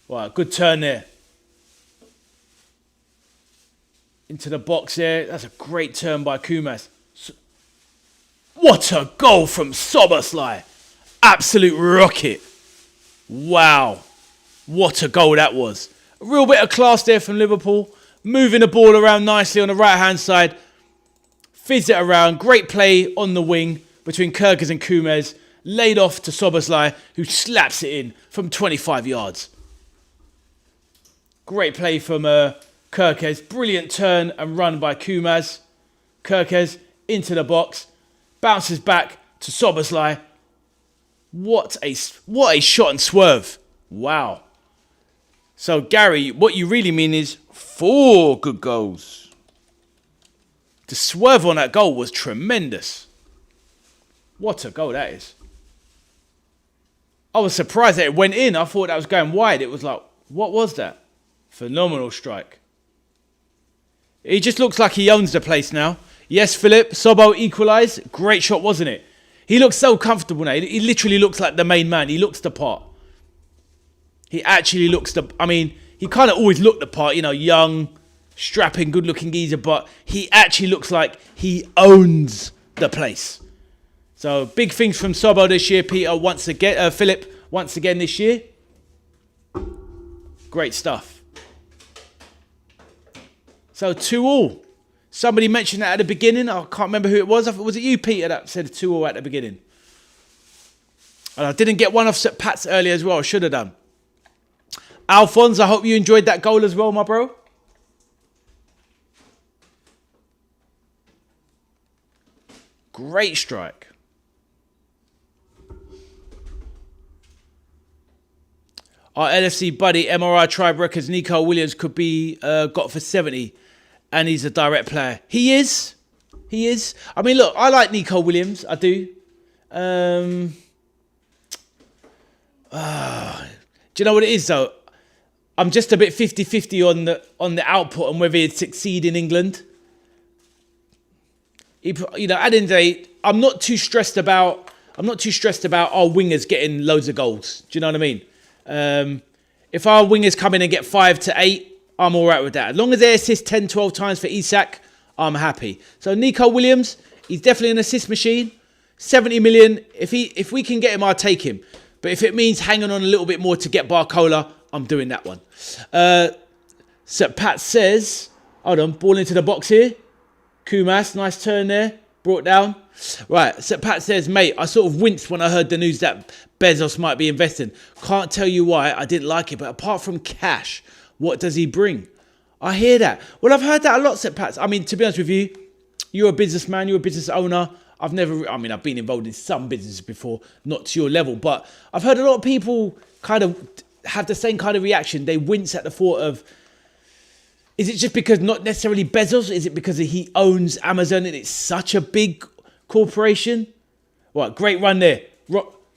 Wow, good turn there. Into the box there. That's a great turn by Kumas. What a goal from Soboslai. Absolute rocket. Wow. What a goal that was. A real bit of class there from Liverpool. Moving the ball around nicely on the right-hand side. Fizz it around. Great play on the wing between Kirkes and Kumes. Laid off to Soboslai, who slaps it in from 25 yards. Great play from Kirkes. Brilliant turn and run by Kumas. Kirkes into the box. Bounces back to Soboslai. What a shot and swerve. Wow. So, Gary, what you really mean is 4 good goals. The swerve on that goal was tremendous. What a goal that is. I was surprised that it went in. I thought that was going wide. It was like, what was that? Phenomenal strike. He just looks like he owns the place now. Yes, Philip, Sobo equalised. Great shot, wasn't it? He looks so comfortable now. He literally looks like the main man. He looks the part. He actually looks he kind of always looked the part, young, strapping, good-looking geezer, but he actually looks like he owns the place. So, big things from Sobo this year, Peter, Philip, once again this year. Great stuff. So, 2-2. Somebody mentioned that at the beginning. I can't remember who it was. Was it you, Peter, that said 2-2 at the beginning? And I didn't get one off Pat's earlier as well. I should have done. Alphonse, I hope you enjoyed that goal as well, my bro. Great strike. Our LFC buddy, MRI Tribe reckons Nico Williams could be got for 70. And he's a direct player. He is. I mean, look, I like Nico Williams. I do. Do you know what it is, though? I'm just a bit 50-50 on the output and whether he'd succeed in England. At the end of the day, I'm not too stressed about our wingers getting loads of goals. Do you know what I mean? If our wingers come in and get 5 to 8, I'm all right with that. As long as they assist 10, 12 times for Isak, I'm happy. So Nico Williams, he's definitely an assist machine. 70 million. If we can get him, I'll take him. But if it means hanging on a little bit more to get Barcola, I'm doing that one. So Pat says, hold on, ball into the box here. Kumas, nice turn there. Brought down. Right, so Pat says, mate, I sort of winced when I heard the news that Bezos might be investing. Can't tell you why, I didn't like it, but apart from cash, what does he bring? I hear that. Well, I've heard that a lot, said Pat. I mean, to be honest with you, you're a businessman, you're a business owner. I've been involved in some businesses before, not to your level, but I've heard a lot of people kind of have the same kind of reaction. They wince at the thought of, is it just because not necessarily Bezos? Is it because he owns Amazon and it's such a big corporation? What, great run there.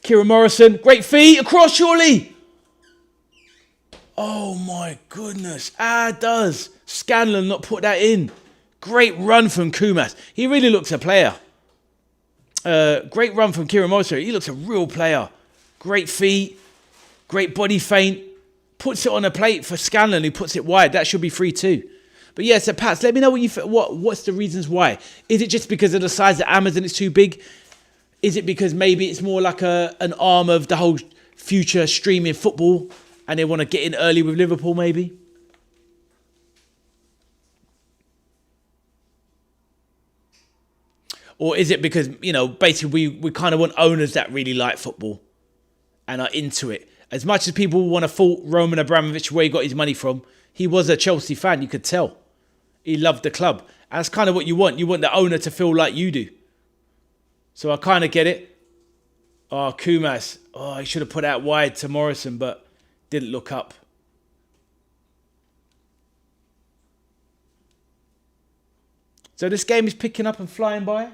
Kieran Morrison, great feet, across surely. Oh my goodness. Does Scanlon not put that in? Great run from Kumas. He really looks a player. Great run from Kieran Morrison. He looks a real player. Great feet, great body feint. Puts it on a plate for Scanlon, who puts it wide. That should be 3-2. But yeah, so Pats, let me know what's the reasons why. Is it just because of the size of Amazon is too big? Is it because maybe it's more like an arm of the whole future streaming football and they want to get in early with Liverpool maybe? Or is it because, basically we kind of want owners that really like football and are into it? As much as people want to fault Roman Abramovich where he got his money from, he was a Chelsea fan, you could tell. He loved the club. And that's kind of what you want. You want the owner to feel like you do. So I kind of get it. Oh, Kumas. Oh, he should have put out wide to Morrison, but didn't look up. So this game is picking up and flying by.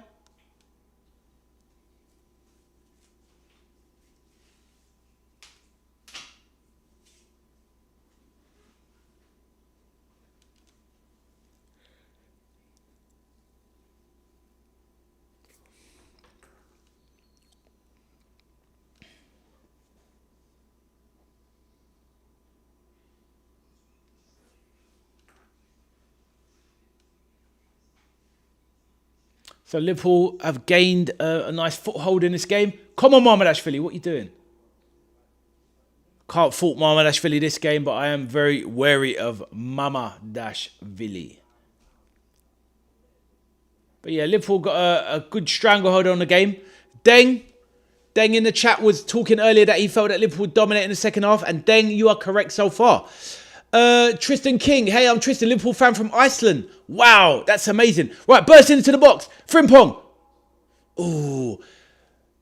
So Liverpool have gained a nice foothold in this game. Come on, Mamardashvili, what are you doing? Can't fault Mamardashvili this game, but I am very wary of Mamardashvili. But yeah, Liverpool got a good stranglehold on the game. Deng in the chat was talking earlier that he felt that Liverpool dominated in the second half. And Deng, you are correct so far. Tristan King. Hey, I'm Tristan, Liverpool fan from Iceland. Wow, that's amazing. Right, burst into the box. Frimpong. Oh,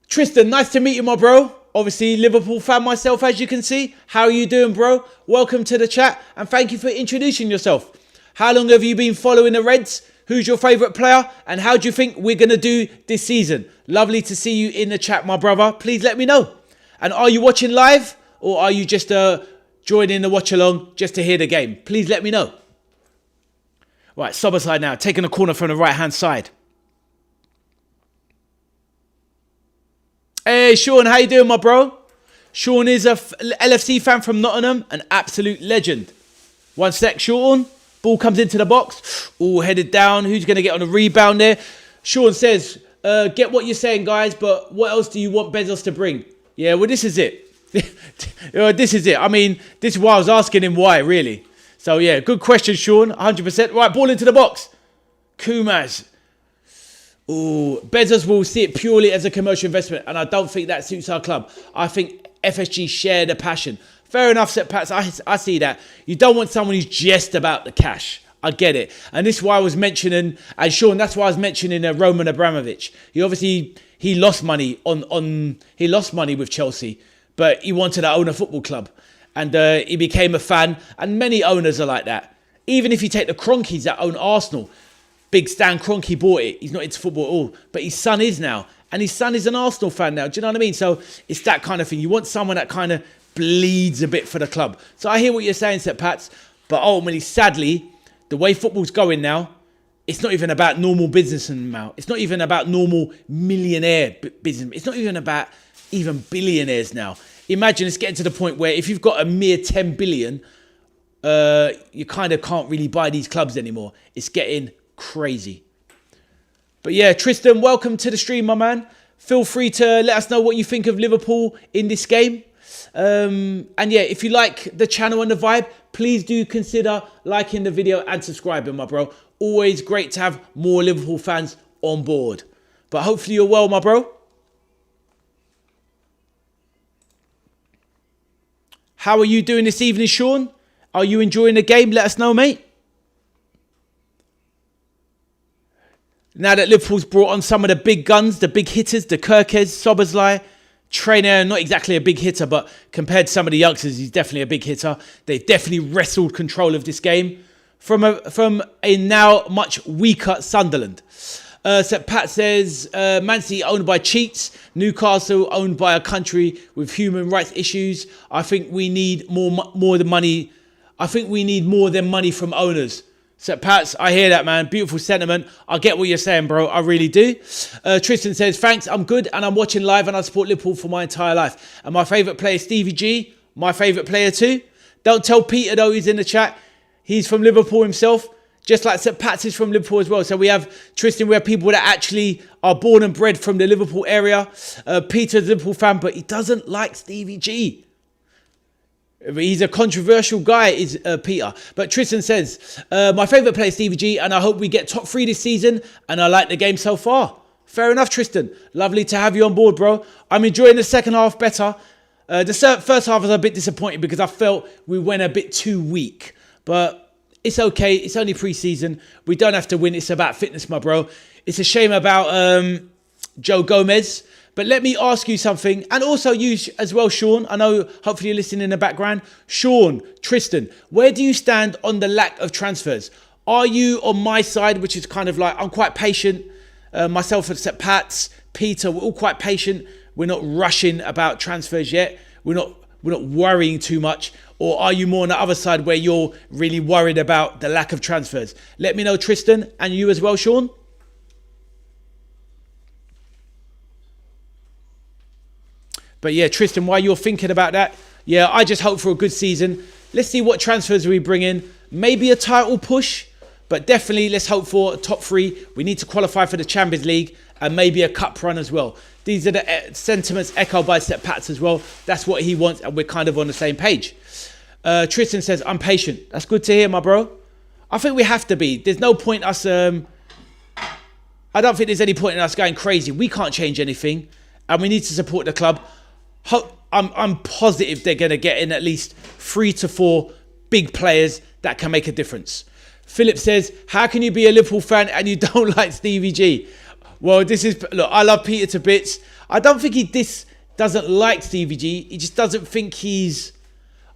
Tristan, nice to meet you, my bro. Obviously, Liverpool fan myself, as you can see. How are you doing, bro? Welcome to the chat, and thank you for introducing yourself. How long have you been following the Reds? Who's your favourite player? And how do you think we're going to do this season? Lovely to see you in the chat, my brother. Please let me know. And are you watching live, or are you just joining the watch-along just to hear the game? Please let me know. Right, Soberside now, taking a corner from the right-hand side. Hey, Sean, how you doing, my bro? Sean is a LFC fan from Nottingham, an absolute legend. One sec, Sean. Ball comes into the box. All headed down. Who's going to get on a rebound there? Sean says, get what you're saying, guys, but what else do you want Bezos to bring? Yeah, well, this is it. This is it. I mean, this is why I was asking him why, really. So, yeah, good question, Sean. 100%. Right, ball into the box. Kumas. Ooh, Bezos will see it purely as a commercial investment, and I don't think that suits our club. I think FSG share the passion. Fair enough, Set Pats. I see that. You don't want someone who's just about the cash. I get it. And this is why I was mentioning, and Sean, that's why I was mentioning Roman Abramovich. He lost money he lost money with Chelsea, but he wanted to own a football club. And he became a fan. And many owners are like that. Even if you take the Cronkies that own Arsenal, Big Stan Kroenke bought it. He's not into football at all. But his son is now. And his son is an Arsenal fan now. Do you know what I mean? So it's that kind of thing. You want someone that kind of bleeds a bit for the club. So I hear what you're saying, Seth Pats. But ultimately, sadly, the way football's going now, it's not even about normal businessmen now. It's not even about normal millionaire business. It's not even about even billionaires now. Imagine it's getting to the point where if you've got a mere 10 billion, you kind of can't really buy these clubs anymore. It's getting crazy. But yeah, Tristan, welcome to the stream, my man. Feel free to let us know what you think of Liverpool in this game. And yeah, if you like the channel and the vibe, please do consider liking the video and subscribing, my bro. Always great to have more Liverpool fans on board. But hopefully you're well, my bro. How are you doing this evening, Sean? Are you enjoying the game? Let us know, mate. Now that Liverpool's brought on some of the big guns, the big hitters, the Kirkes, Szoboszlai, Trainer, not exactly a big hitter, but compared to some of the youngsters, he's definitely a big hitter. They've definitely wrestled control of this game from a now much weaker Sunderland. Sep Pat says, Man City owned by cheats, Newcastle owned by a country with human rights issues. I think we need more than money. I think we need more than money from owners. Sep Pats, I hear that, man. Beautiful sentiment. I get what you're saying, bro. I really do. Tristan says, thanks, I'm good and I'm watching live and I support Liverpool for my entire life. And my favourite player, Stevie G, my favourite player too. Don't tell Peter, though, he's in the chat. He's from Liverpool himself. Just like Sep Pats is from Liverpool as well. So we have, Tristan, we have people that actually are born and bred from the Liverpool area. Peter's a Liverpool fan, but he doesn't like Stevie G. He's a controversial guy, is Peter. But Tristan says, my favourite player is Stevie G, and I hope we get top 3 this season, and I like the game so far. Fair enough, Tristan. Lovely to have you on board, bro. I'm enjoying the second half better. The first half was a bit disappointing because I felt we went a bit too weak. But it's okay. It's only pre-season. We don't have to win. It's about fitness, my bro. It's a shame about Joe Gomez. But let me ask you something. And also you as well, Sean. I know hopefully you're listening in the background. Sean, Tristan, where do you stand on the lack of transfers? Are you on my side, which is kind of like, I'm quite patient. Myself and Sep Pats, Peter, we're all quite patient. We're not rushing about transfers yet. We're not worrying too much. Or are you more on the other side where you're really worried about the lack of transfers? Let me know, Tristan, and you as well, Sean. But yeah, Tristan, while you're thinking about that, yeah, I just hope for a good season. Let's see what transfers we bring in. Maybe a title push, but definitely let's hope for a top 3. We need to qualify for the Champions League and maybe a cup run as well. These are the sentiments echoed by Sep Pats as well. That's what he wants, and we're kind of on the same page. Tristan says, I'm patient. That's good to hear, my bro. I think we have to be. There's no point us... I don't think there's any point in us going crazy. We can't change anything, and we need to support the club. I'm positive they're going to get in at least 3 to 4 big players that can make a difference. Philip says, how can you be a Liverpool fan and you don't like Stevie G? Well, look, I love Peter to bits. I don't think he doesn't like Stevie G. He just doesn't think he's...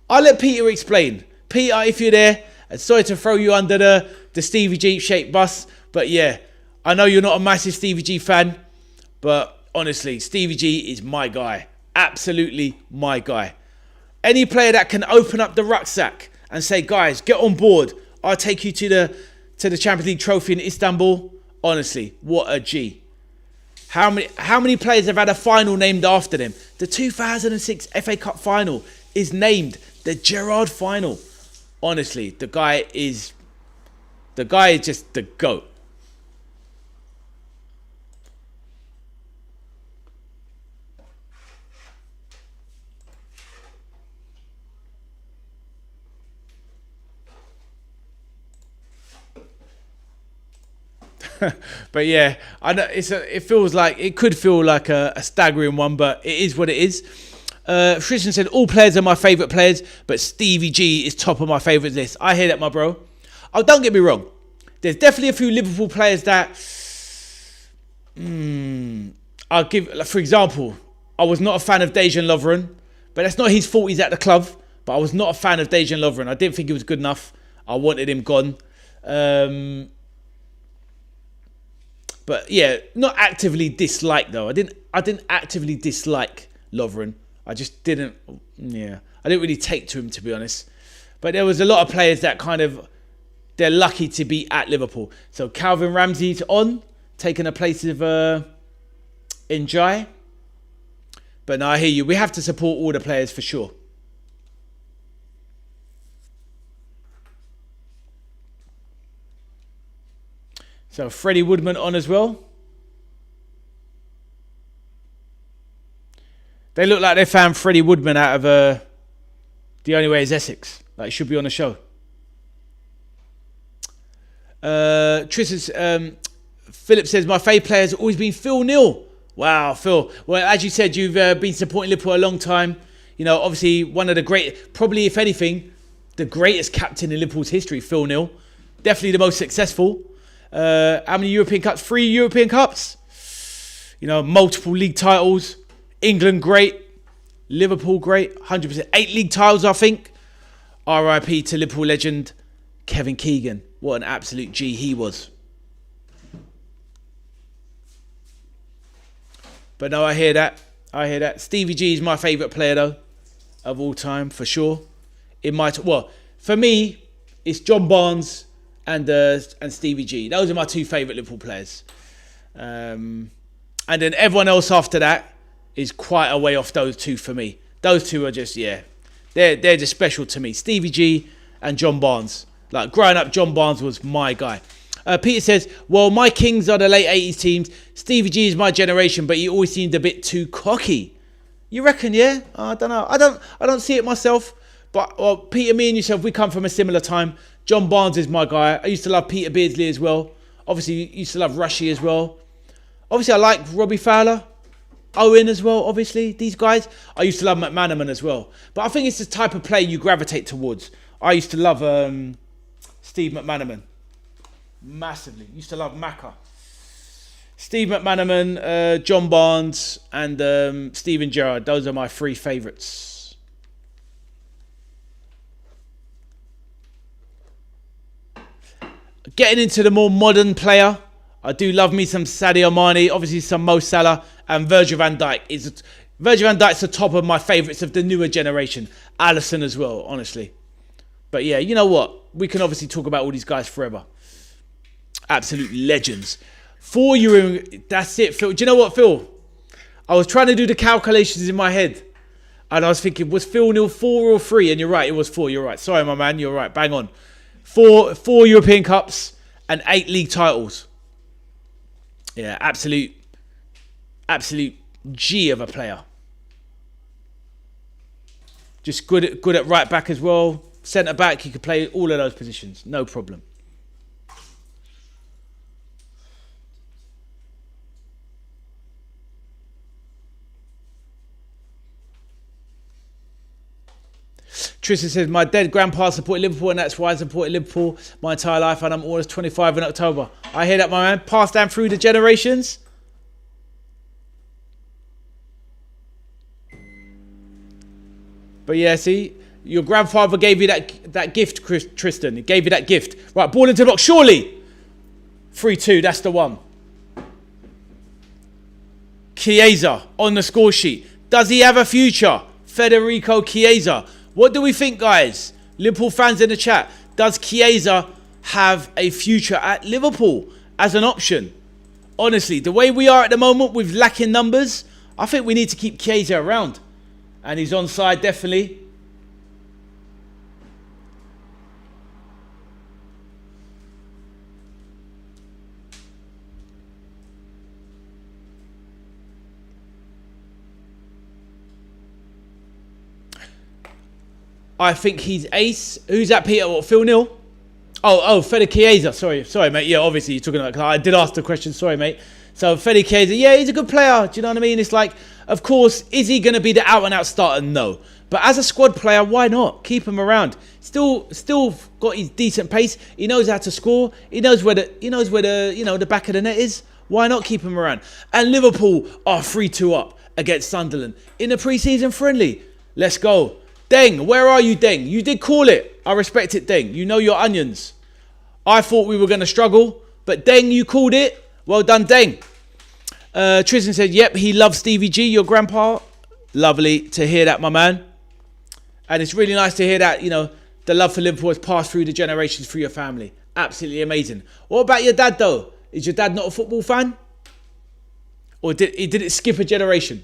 I'll let Peter explain. Peter, if you're there, sorry to throw you under the Stevie G shaped bus. But yeah, I know you're not a massive Stevie G fan. But honestly, Stevie G is my guy. Absolutely my guy. Any player that can open up the rucksack and say, guys, get on board. I'll take you to the Champions League trophy in Istanbul. Honestly, what a G. How many players have had a final named after them? The 2006 FA Cup final is named the Gerrard final. Honestly, the guy is just the GOAT. But yeah, I know it could feel like a staggering one, but it is what it is. Tristan said, all players are my favourite players, but Stevie G is top of my favourite list. I hear that, my bro. Oh, don't get me wrong. There's definitely a few Liverpool players that I'll give, like, for example, I was not a fan of Dejan Lovren, but that's not his fault he's at the club. But I was not a fan of Dejan Lovren. I didn't think he was good enough. I wanted him gone. But yeah, not actively dislike though. I didn't actively dislike Lovren. I just didn't. Yeah, I didn't really take to him, to be honest. But there was a lot of players that they're lucky to be at Liverpool. So Calvin Ramsey's on, taking the place of Njai. But no, I hear you. We have to support all the players for sure. So Freddie Woodman on as well. They look like they found Freddie Woodman out of The Only Way is Essex. Like, it should be on the show. Philip says, my favourite player has always been Phil Neal. Wow, Phil. Well, as you said, you've been supporting Liverpool a long time. You know, obviously one of the great, probably if anything, the greatest captain in Liverpool's history, Phil Neal. Definitely the most successful. How many European Cups? 3 European Cups. You know, multiple league titles. England great. Liverpool great. 100%. 8 league titles, I think. RIP to Liverpool legend Kevin Keegan. What an absolute G he was. But no, I hear that. Stevie G is my favourite player, though, of all time, for sure. For me, it's John Barnes and Stevie G. Those are my 2 favourite Liverpool players. And then everyone else after that is quite a way off those 2 for me. Those 2 are just, they're just special to me. Stevie G and John Barnes. Like, growing up, John Barnes was my guy. Peter says, well, my Kings are the late 80s teams. Stevie G is my generation, but he always seemed a bit too cocky. You reckon, yeah? I don't know. I don't see it myself. But Peter, me and yourself, we come from a similar time. John Barnes is my guy. I used to love Peter Beardsley as well. Obviously, used to love Rushy as well. Obviously, I like Robbie Fowler. Owen as well, obviously. These guys. I used to love McManaman as well. But I think it's the type of play you gravitate towards. I used to love Steve McManaman. Massively. Used to love Macca. Steve McManaman, John Barnes, and Steven Gerrard. Those are my 3 favourites. Getting into the more modern player, I do love me some Sadio Mane, obviously some Mo Salah, and Virgil van Dijk. Virgil van Dijk's the top of my favourites of the newer generation. Alisson as well, honestly. But yeah, you know what? We can obviously talk about all these guys forever. Absolute legends. 4 Euro, that's it, Phil. Do you know what, Phil? I was trying to do the calculations in my head. And I was thinking, was Phil Neal 4 or 3? And you're right, it was 4. You're right. Sorry, my man. You're right. Bang on. 4 European Cups and 8 league titles. Yeah, absolute G of a player. Just good at right back as well. Centre back, he could play all of those positions. No problem. Tristan says, my dead grandpa supported Liverpool and that's why I supported Liverpool my entire life and I'm almost 25 in October. I hear that, my man. Passed down through the generations. But yeah, see, your grandfather gave you that gift, Tristan. He gave you that gift. Right, ball into the box, surely. 3-2, that's the one. Chiesa on the score sheet. Does he have a future? Federico Chiesa. What do we think, guys? Liverpool fans in the chat. Does Chiesa have a future at Liverpool as an option? Honestly, the way we are at the moment with lacking numbers, I think we need to keep Chiesa around. And he's onside, definitely. I think he's ace. Who's that, Peter? What, Phil Neal? Oh, Fede Chiesa. Sorry, mate. Yeah, obviously you're talking about. I did ask the question. Sorry, mate. So Fede Chiesa, yeah, he's a good player. Do you know what I mean? It's like, of course, is he going to be the out-and-out starter? No. But as a squad player, why not? Keep him around. Still got his decent pace. He knows how to score. He knows where the back of the net is. Why not keep him around? And Liverpool are 3-2 up against Sunderland in a pre-season friendly. Let's go. Deng, where are you, Deng? You did call it. I respect it, Deng. You know your onions. I thought we were going to struggle, but Deng, you called it. Well done, Deng. Tristan said, yep, he loves Stevie G, your grandpa. Lovely to hear that, my man. And it's really nice to hear that, you know, the love for Liverpool has passed through the generations through your family. Absolutely amazing. What about your dad, though? Is your dad not a football fan? Or did it skip a generation?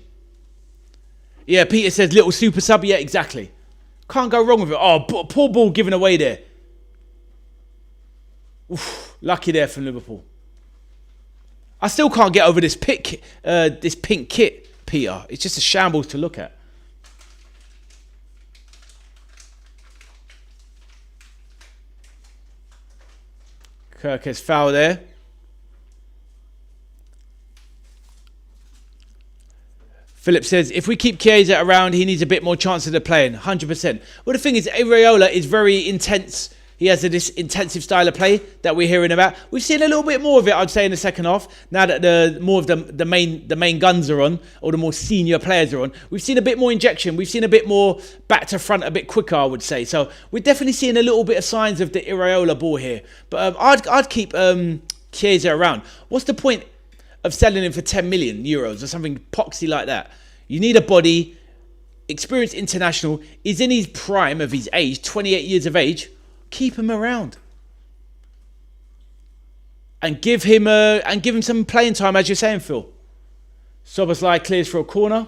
Yeah, Peter says, little super sub. Yeah, exactly. Can't go wrong with it. Oh, poor ball given away there. Oof, lucky there from Liverpool. I still can't get over this pink kit. Peter. It's just a shambles to look at. Kirk has foul there. Philip says, if we keep Chiesa around, he needs a bit more chances of playing. 100%. Well, the thing is, Areola is very intense. He has this intensive style of play that we're hearing about. We've seen a little bit more of it, I'd say, in the second half. Now that more of the main guns are on, or the more senior players are on, we've seen a bit more injection. We've seen a bit more back to front, a bit quicker, I would say. So we're definitely seeing a little bit of signs of the Areola ball here. But I'd keep Chiesa around. What's the point of selling him for 10 million euros or something poxy like that? You need a body, experienced international, is in his prime of his age, 28 years of age. Keep him around. And give him some playing time, as you're saying, Phil. Szoboszlai clears for a corner.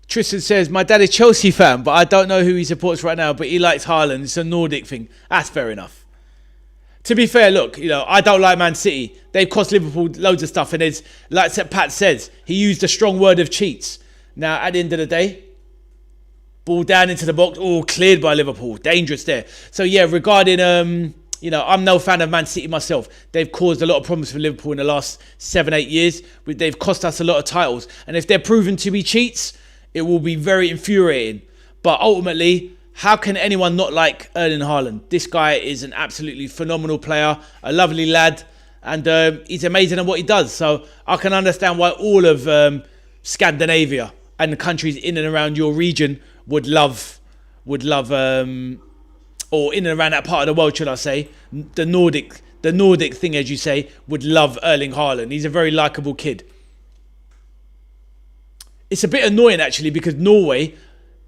Tristan says, my dad is Chelsea fan, but I don't know who he supports right now, but he likes Haaland. It's a Nordic thing. That's fair enough. To be fair, look, I don't like Man City. They've cost Liverpool loads of stuff, and it's like Pat says, he used a strong word of cheats. Now, at the end of the day, ball down into the box, all cleared by Liverpool. Dangerous there. So, yeah, regarding, I'm no fan of Man City myself. They've caused a lot of problems for Liverpool in the last 7-8 years. They've cost us a lot of titles. And if they're proven to be cheats, it will be very infuriating. But ultimately, how can anyone not like Erling Haaland? This guy is an absolutely phenomenal player, a lovely lad, and he's amazing at what he does. So I can understand why all of Scandinavia and the countries in and around your region would love, or in and around that part of the world, should I say, the Nordic thing, as you say, would love Erling Haaland. He's a very likeable kid. It's a bit annoying actually, because Norway,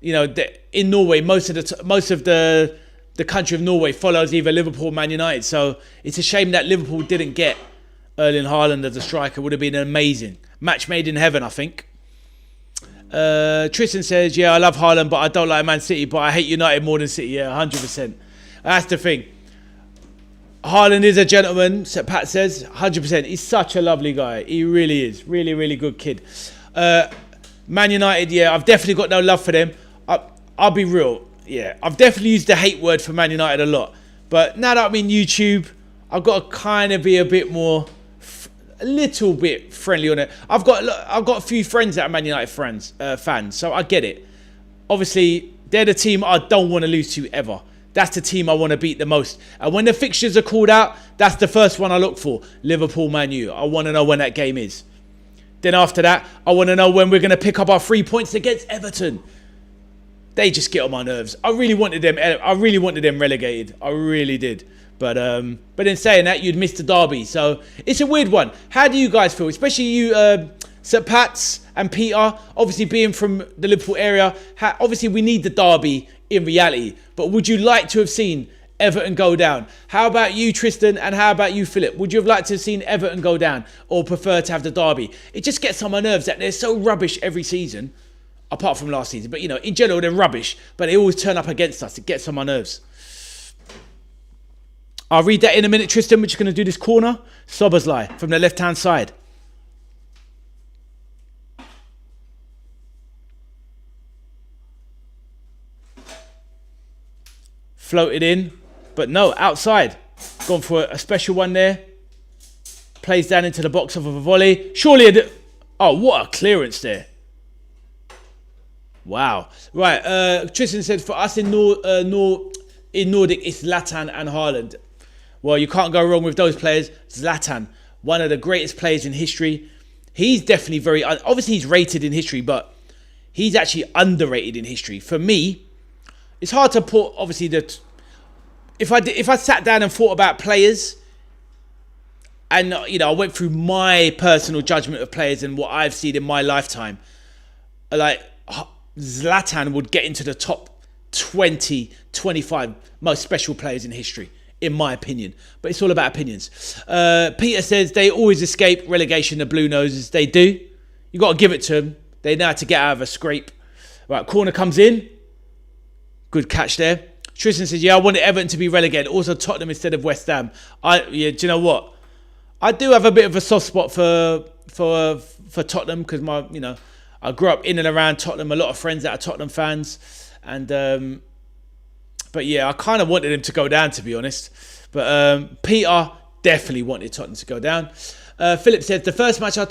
in Norway, most of the country of Norway follows either Liverpool or Man United. So it's a shame that Liverpool didn't get Erling Haaland as a striker. Would have been amazing. Match made in heaven, I think. Tristan says, yeah, I love Haaland, but I don't like Man City, but I hate United more than City. Yeah, 100%. That's the thing. Haaland is a gentleman, Pat says, 100%. He's such a lovely guy. He really is. Really, really good kid. Man United, yeah, I've definitely got no love for them. I'll be real, yeah. I've definitely used the hate word for Man United a lot. But now that I'm in YouTube, I've got to kind of be a bit more, a little bit friendly on it. I've got a few friends that are Man United fans, so I get it. Obviously, they're the team I don't want to lose to ever. That's the team I want to beat the most. And when the fixtures are called out, that's the first one I look for. Liverpool, Man U. I want to know when that game is. Then after that, I want to know when we're going to pick up our 3 points against Everton. They just get on my nerves. I really wanted them relegated. I really did. But in saying that, you'd miss the derby. So it's a weird one. How do you guys feel? Especially you, Sir Pats and Peter. Obviously being from the Liverpool area. Obviously we need the derby in reality. But would you like to have seen Everton go down? How about you, Tristan, and how about you, Philip? Would you have liked to have seen Everton go down, or prefer to have the derby? It just gets on my nerves that they're so rubbish every season, apart from last season. But in general, they're rubbish, but they always turn up against us. It gets on my nerves. I'll read that in a minute, Tristan. We're just going to do this corner. Szoboszlai from the left-hand side. Floated in. But no, outside. Gone for a special one there. Plays down into the box off of a volley. Surely oh, what a clearance there. Wow. Right, Tristan said for us in Nordic, it's Zlatan and Haaland. Well, you can't go wrong with those players. Zlatan, one of the greatest players in history. He's definitely very... Obviously, he's rated in history, but he's actually underrated in history. For me, it's hard to put, obviously, that... If I sat down and thought about players, and I went through my personal judgment of players and what I've seen in my lifetime, like Zlatan would get into the top 20, 25 most special players in history. in my opinion. But it's all about opinions. Peter says they always escape relegation, the Blue Noses. They do. You got to give it to them. They know how to get out of a scrape. Right, corner comes in. Good catch there. Tristan says, yeah, I wanted Everton to be relegated. Also Tottenham instead of West Ham. Do you know what? I do have a bit of a soft spot for Tottenham because I grew up in and around Tottenham. A lot of friends that are Tottenham fans, and but yeah, I kind of wanted him to go down, to be honest. But Peter definitely wanted Tottenham to go down. Philip says the first match I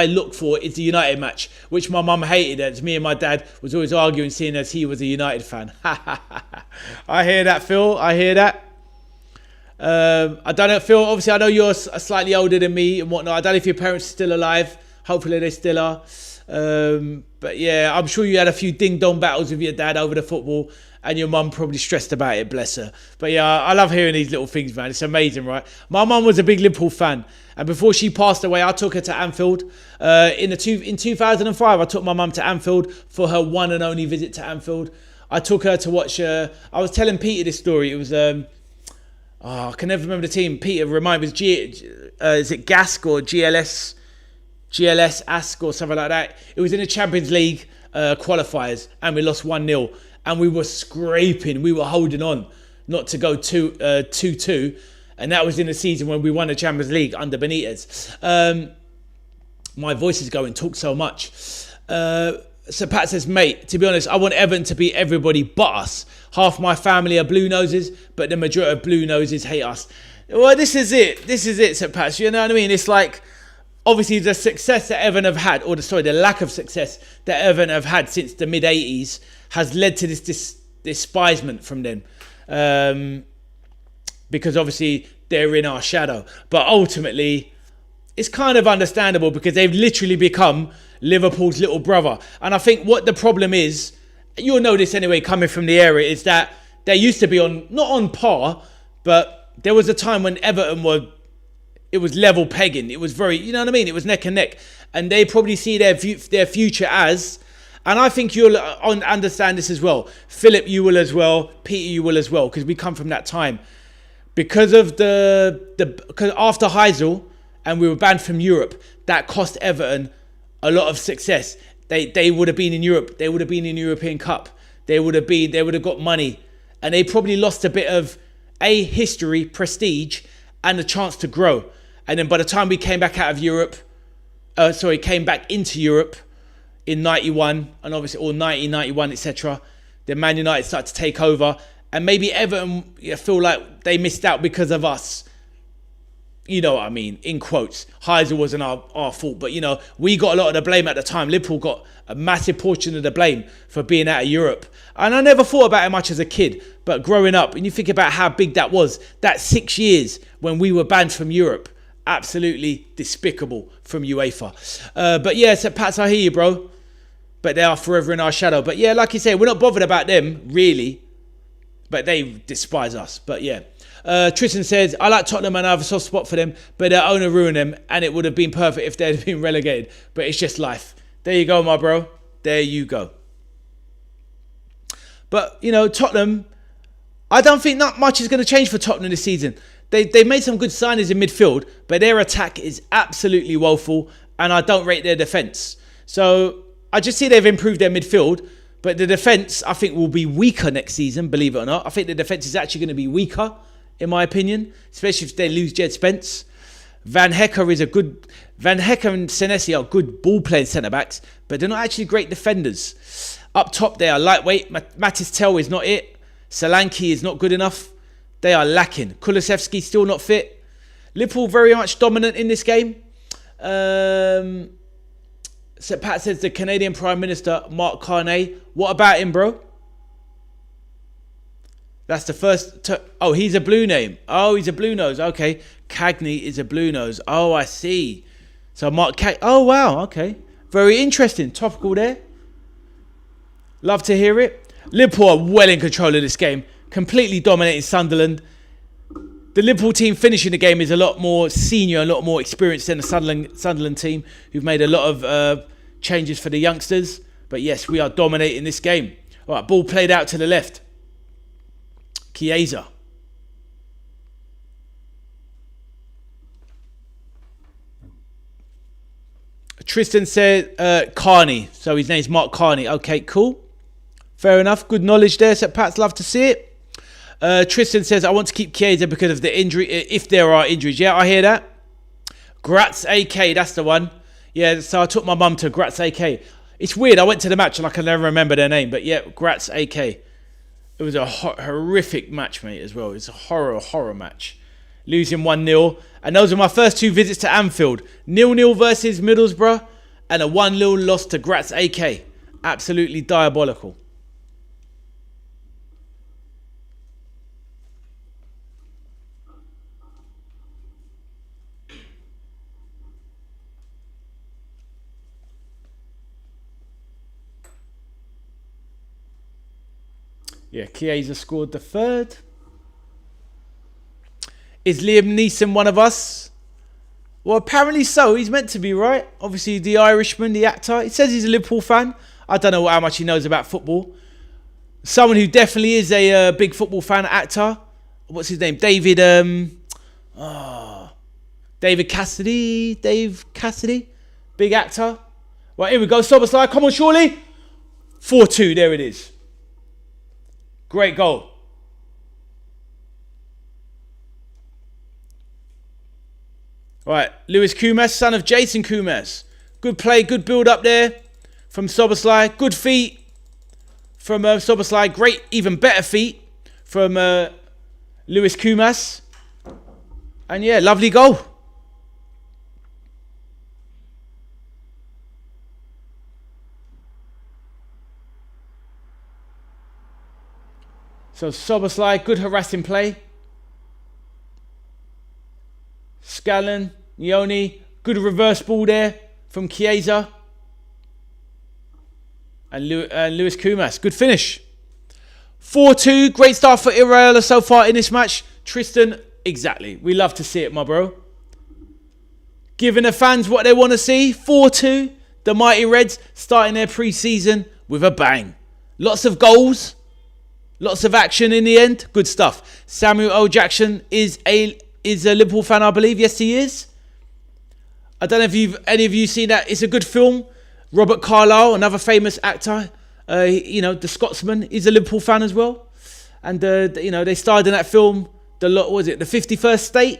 look for is the United match, which my mum hated as me and my dad was always arguing, seeing as he was a United fan. I hear that, Phil. I hear that. I don't know, Phil. Obviously, I know you're slightly older than me and whatnot. I don't know if your parents are still alive. Hopefully, they still are. But yeah, I'm sure you had a few ding-dong battles with your dad over the football, and your mum probably stressed about it, bless her. But yeah, I love hearing these little things, man. It's amazing, right? My mum was a big Liverpool fan, and before she passed away, I took her to Anfield. In 2005, I took my mum to Anfield for her one and only visit to Anfield. I took her to watch. I was telling Peter this story. It was I can never remember the team. Peter, remind me, is it Gask or GLS Ask or something like that? It was in the Champions League qualifiers, and we lost 1-0. And we were scraping. We were holding on not to go 2-2. And that was in the season when we won the Champions League under Benitez. My voice is going, talk so much. So Pat says, mate, to be honest, I want Everton to beat everybody but us. Half my family are Blue Noses, but the majority of Blue Noses hate us. Well, this is it. This is it, St. Pat. You know what I mean? It's like, obviously, the success that Everton have had, the lack of success that Everton have had since the mid-80s has led to this despisement from them. Because obviously, they're in our shadow. But ultimately, it's kind of understandable because they've literally become Liverpool's little brother. And I think what the problem is, you'll know this anyway coming from the area, is that they used to be not on par, but there was a time when Everton it was level pegging. It was very, you know what I mean? It was neck and neck. And they probably see their future as, and I think you'll understand this as well. Philip, you will as well. Peter, you will as well, because we come from that time. Because of because after Heysel, and we were banned from Europe, that cost Everton a lot of success. They would have been in Europe. They would have been in the European Cup. They would have got money. And they probably lost a bit of history, prestige, and a chance to grow. And then by the time we came back out of Europe, came back into Europe in 91, and obviously, or 90, 91, etc., then Man United started to take over. And maybe Everton feel like they missed out because of us. You know what I mean, in quotes. Heysel wasn't our fault, but we got a lot of the blame at the time. Liverpool got a massive portion of the blame for being out of Europe. And I never thought about it much as a kid, but growing up, and you think about how big that was, that 6 years when we were banned from Europe, absolutely despicable from UEFA. But yeah, so Pats, I hear you, bro. But they are forever in our shadow. But yeah, like you say, we're not bothered about them, really. But they despise us. But yeah. Tristan says, I like Tottenham and I have a soft spot for them, but their owner ruined them, and it would have been perfect if they had been relegated. But it's just life. There you go, my bro. There you go. But, Tottenham, I don't think not much is going to change for Tottenham this season. They made some good signings in midfield, but their attack is absolutely woeful, and I don't rate their defence. So I just see they've improved their midfield, but the defence, I think, will be weaker next season, believe it or not. I think the defence is actually going to be weaker, in my opinion, especially if they lose Jed Spence. Van Hecke and Senesi are good ball-playing centre-backs, but they're not actually great defenders. Up top, they are lightweight. Matis Tel is not it. Solanke is not good enough. They are lacking. Kulusevski still not fit. Liverpool very much dominant in this game. So Pat says the Canadian Prime Minister, Mark Carney. What about him, bro? That's the first... he's a blue name. Oh, he's a blue nose. Okay. Cagney is a blue nose. Oh, I see. So Mark Cagney... Oh, wow. Okay. Very interesting. Topical there. Love to hear it. Liverpool are well in control of this game. Completely dominating Sunderland. The Liverpool team finishing the game is a lot more senior, a lot more experienced than the Sunderland team, who've made a lot of changes for the youngsters. But yes, we are dominating this game. All right, ball played out to the left. Chiesa. Tristan said Carney. So his name's Mark Carney. Okay, cool. Fair enough. Good knowledge there. So Pat's love to see it. Tristan says, I want to keep Chiesa because of the injury, if there are injuries. Yeah, I hear that. Graz AK, that's the one. Yeah, so I took my mum to Graz AK. It's weird, I went to the match and I can never remember their name. But yeah, Graz AK. It was a horrific match, mate, as well. It's a horror match. Losing 1-0. And those are my first 2 visits to Anfield. 0-0 versus Middlesbrough. And a 1-0 loss to Graz AK. Absolutely diabolical. Yeah, Chiesa scored the 3rd. Is Liam Neeson one of us? Well, apparently so. He's meant to be, right? Obviously, the Irishman, the actor. He says he's a Liverpool fan. I don't know how much he knows about football. Someone who definitely is a big football fan, actor. What's his name? David Cassidy. Dave Cassidy. Big actor. Right, here we go. Soboslai. Come on, surely. 4-2. There it is. Great goal. Right, Lewis Kumas, son of Jason Kumas. Good play, good build up there from Soboslai. Good feet from Soboslai. Great, even better feet from Lewis Kumas. And yeah, lovely goal. So Soboslai, good harassing play. Scallon, Ione, good reverse ball there from Chiesa. And Lewis Kumas, good finish. 4-2, great start for Iraola so far in this match. Tristan, exactly. We love to see it, my bro. Giving the fans what they want to see. 4-2, the Mighty Reds starting their pre-season with a bang. Lots of goals. Lots of action in the end. Good stuff. Samuel L. Jackson is a Liverpool fan, I believe. Yes, he is. I don't know if any of you seen that. It's a good film. Robert Carlyle, another famous actor. The Scotsman, is a Liverpool fan as well. And, they starred in that film. The 51st State.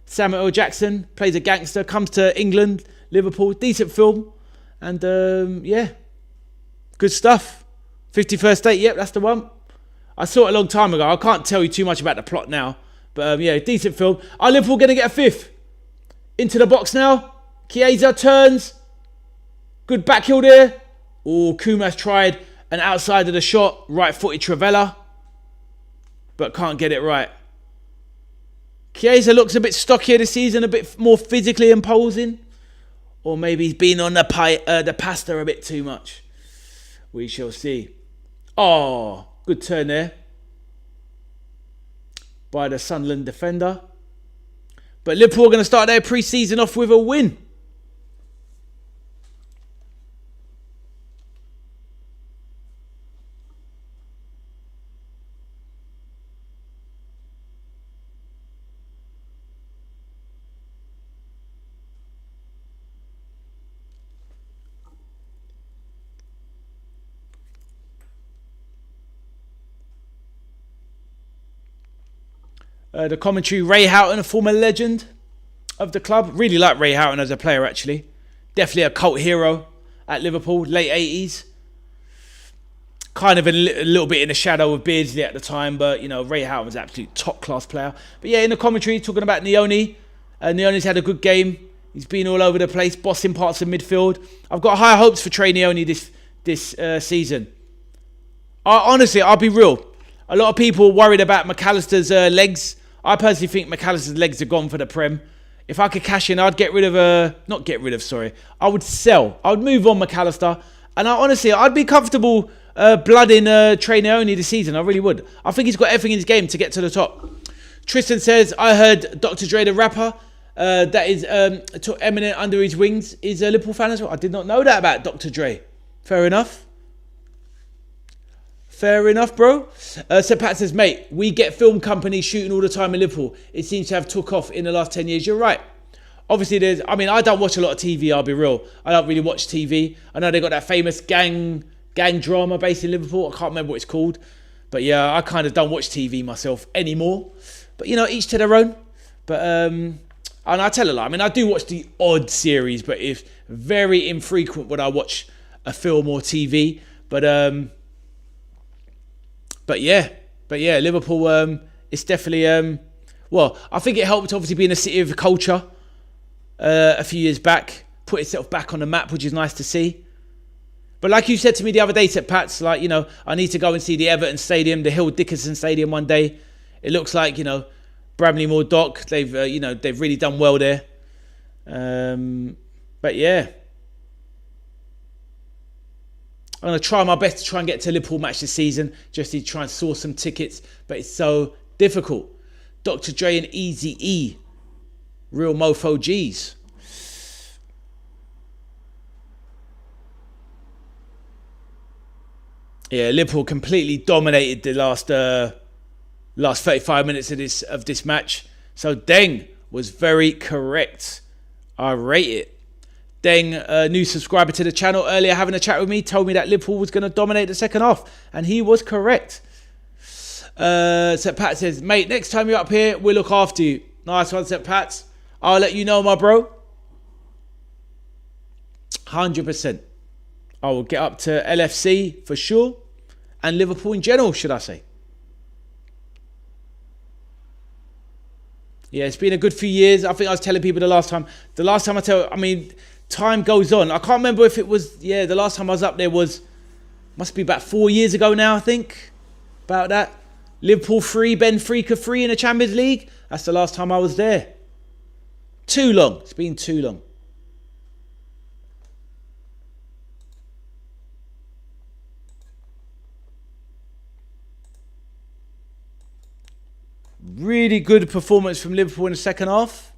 Samuel L. Jackson plays a gangster, comes to England, Liverpool. Decent film. And, good stuff. 51st State, yep, that's the one. I saw it a long time ago. I can't tell you too much about the plot now. But decent film. Are Liverpool going to get a 5th? Into the box now. Chiesa turns. Good back heel there. Oh, Kumas tried an outside of the shot. Right-footed Trivella. But can't get it right. Chiesa looks a bit stockier this season. A bit more physically imposing. Or maybe he's been on the pasta a bit too much. We shall see. Oh, good turn there by the Sunderland defender. But Liverpool are going to start their pre-season off with a win. The commentary, Ray Houghton, a former legend of the club. Really like Ray Houghton as a player, actually. Definitely a cult hero at Liverpool, late 80s. Kind of a little bit in the shadow of Beardsley at the time, but, Ray Houghton was an absolute top-class player. But yeah, in the commentary, talking about Nione. Nione's had a good game. He's been all over the place, bossing parts of midfield. I've got high hopes for Trey Nione this season. Honestly, I'll be real. A lot of people worried about McAllister's legs. I personally think McAllister's legs are gone for the Prem. If I could cash in, I'd I would sell. I would move on McAllister. And I'd be comfortable blooding Trey Nione this season. I really would. I think he's got everything in his game to get to the top. Tristan says, I heard Dr. Dre, the rapper, that is took Eminem under his wings, is a Liverpool fan as well. I did not know that about Dr. Dre. Fair enough. Fair enough, bro. So Pat says, mate, we get film companies shooting all the time in Liverpool. It seems to have took off in the last 10 years. You're right. Obviously, I don't watch a lot of TV, I'll be real. I don't really watch TV. I know they got that famous gang drama based in Liverpool. I can't remember what it's called. But yeah, I kind of don't watch TV myself anymore. But, each to their own. But, and I tell a lot. I do watch the odd series, but it's very infrequent when I watch a film or TV. But yeah, Liverpool, it's definitely, I think it helped obviously being a city of culture a few years back, put itself back on the map, which is nice to see. But like you said to me the other day, Seth Pats, I need to go and see the Everton Stadium, the Hill Dickinson Stadium one day. It looks like, Bramley Moore Dock, they've really done well there. But yeah. I'm going to try my best to try and get to a Liverpool match this season, just to try and source some tickets, but it's so difficult. Dr. Dre and Eazy-E, real mofo G's. Yeah, Liverpool completely dominated the last 35 minutes of this match. So Deng was very correct. I rate it. Deng, a new subscriber to the channel, earlier having a chat with me, told me that Liverpool was going to dominate the second half. And he was correct. So Pat says, mate, next time you're up here, we'll look after you. Nice one, Seth Pats. I'll let you know, my bro. 100%. I will get up to LFC for sure. And Liverpool in general, should I say. Yeah, it's been a good few years. I think I was telling people the last time time goes on. I can't remember if it was, the last time I was up there must be about 4 years ago now, I think. About that. Liverpool 3, Benfica 3 in the Champions League. That's the last time I was there. Too long. It's been too long. Really good performance from Liverpool in the second half.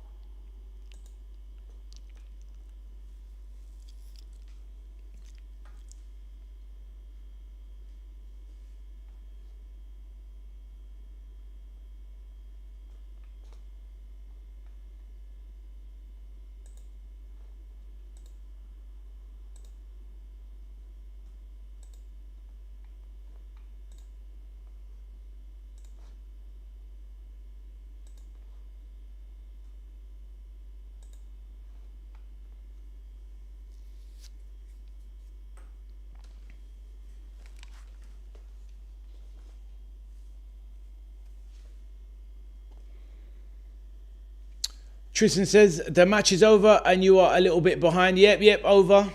Tristan says, the match is over and you are a little bit behind. Yep, over.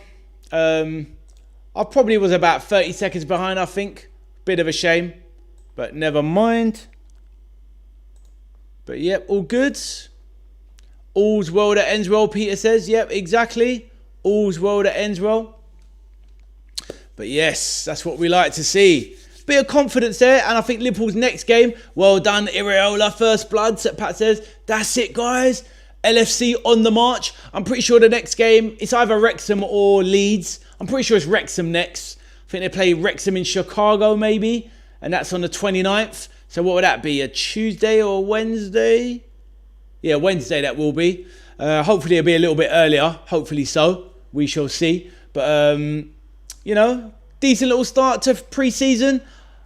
I probably was about 30 seconds behind, I think. Bit of a shame, but never mind. But yep, all good. All's well that ends well, Peter says. Yep, exactly. All's well that ends well. But yes, that's what we like to see. Bit of confidence there, and I think Liverpool's next game, well done, Iriola, first blood, Pat says. That's it, guys. LFC on the march. I'm pretty sure the next game, it's either Wrexham or Leeds. I'm pretty sure it's Wrexham next. I think they play Wrexham in Chicago, maybe. And that's on the 29th. So what would that be? A Tuesday or Wednesday? Yeah, Wednesday that will be. Hopefully it'll be a little bit earlier. Hopefully so. We shall see. But, decent little start to pre-season.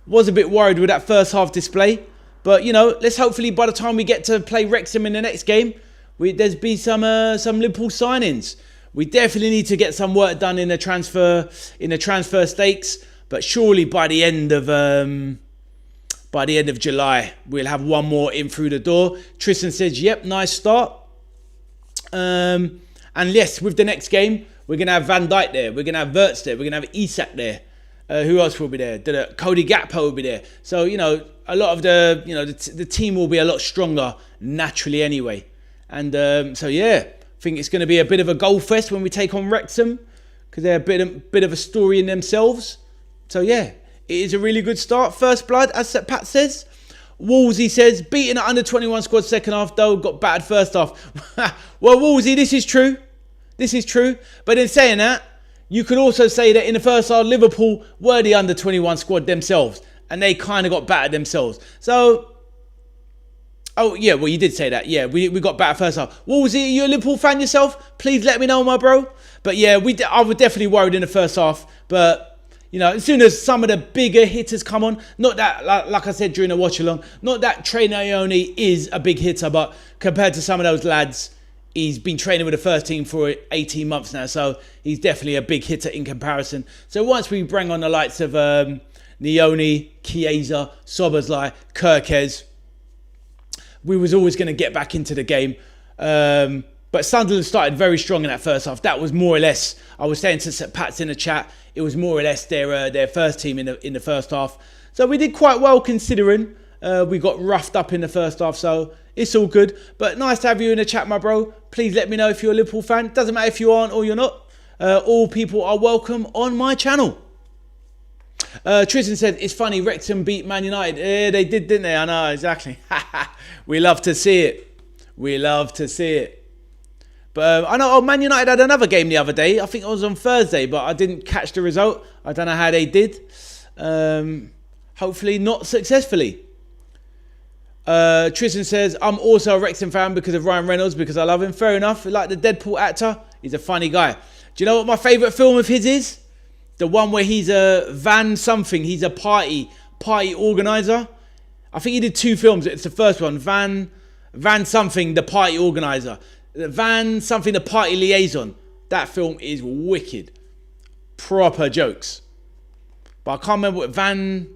Was a bit worried with that first half display. But, let's hopefully by the time we get to play Wrexham in the next game, there's be some Liverpool signings. We definitely need to get some work done in the transfer stakes. But surely by the end of July, we'll have one more in through the door. Tristan says, "Yep, nice start." And yes, with the next game, we're gonna have Van Dijk there. We're gonna have Wirtz there. We're gonna have Isak there. Who else will be there? Cody Gakpo will be there. So a lot of the team will be a lot stronger naturally anyway. And I think it's going to be a bit of a goal fest when we take on Wrexham because they're a bit of a story in themselves. So yeah, it is a really good start. First blood, as Pat says. Wolsey says, beating the under-21 squad second half though, got battered first half. Well, Wolsey, this is true. This is true. But in saying that, you could also say that in the first half, Liverpool were the under-21 squad themselves. And they kind of got battered themselves. So Oh, yeah, well, you did say that. Yeah, we got battered first half. Wolsey, are you a Liverpool fan yourself? Please let me know, my bro. But yeah, I was definitely worried in the first half. But, you know, as soon as some of the bigger hitters come on, not that, like I said during the watch-along, not that Trey Naoni is a big hitter, but compared to some of those lads, he's been training with the first team for 18 months now. So he's definitely a big hitter in comparison. So once we bring on the likes of Naoni, Chiesa, Szoboszlai, Kirkez, we was always going to get back into the game. But Sunderland started very strong in that first half. That was more or less, I was saying to St. Pat's in the chat, it was more or less their first team in the first half. So we did quite well considering we got roughed up in the first half. So it's all good. But nice to have you in the chat, my bro. Please let me know if you're a Liverpool fan. Doesn't matter if you aren't or you're not. All people are welcome on my channel. Tristan said, it's funny, Wrexham beat Man United. Yeah, they did, didn't they? I know, exactly. We love to see it. We love to see it. But I know Man United had another game the other day. I think it was on Thursday, but I didn't catch the result. I don't know how they did. Hopefully not successfully. Tristan says, I'm also a Wrexham fan because of Ryan Reynolds, because I love him. Fair enough. Like the Deadpool actor, he's a funny guy. Do you know what my favourite film of his is? The one where he's a Van something. He's a party organizer. I think he did 2 films. It's the first one. Van something, the party organizer. Van something, the party liaison. That film is wicked. Proper jokes. But I can't remember what I'm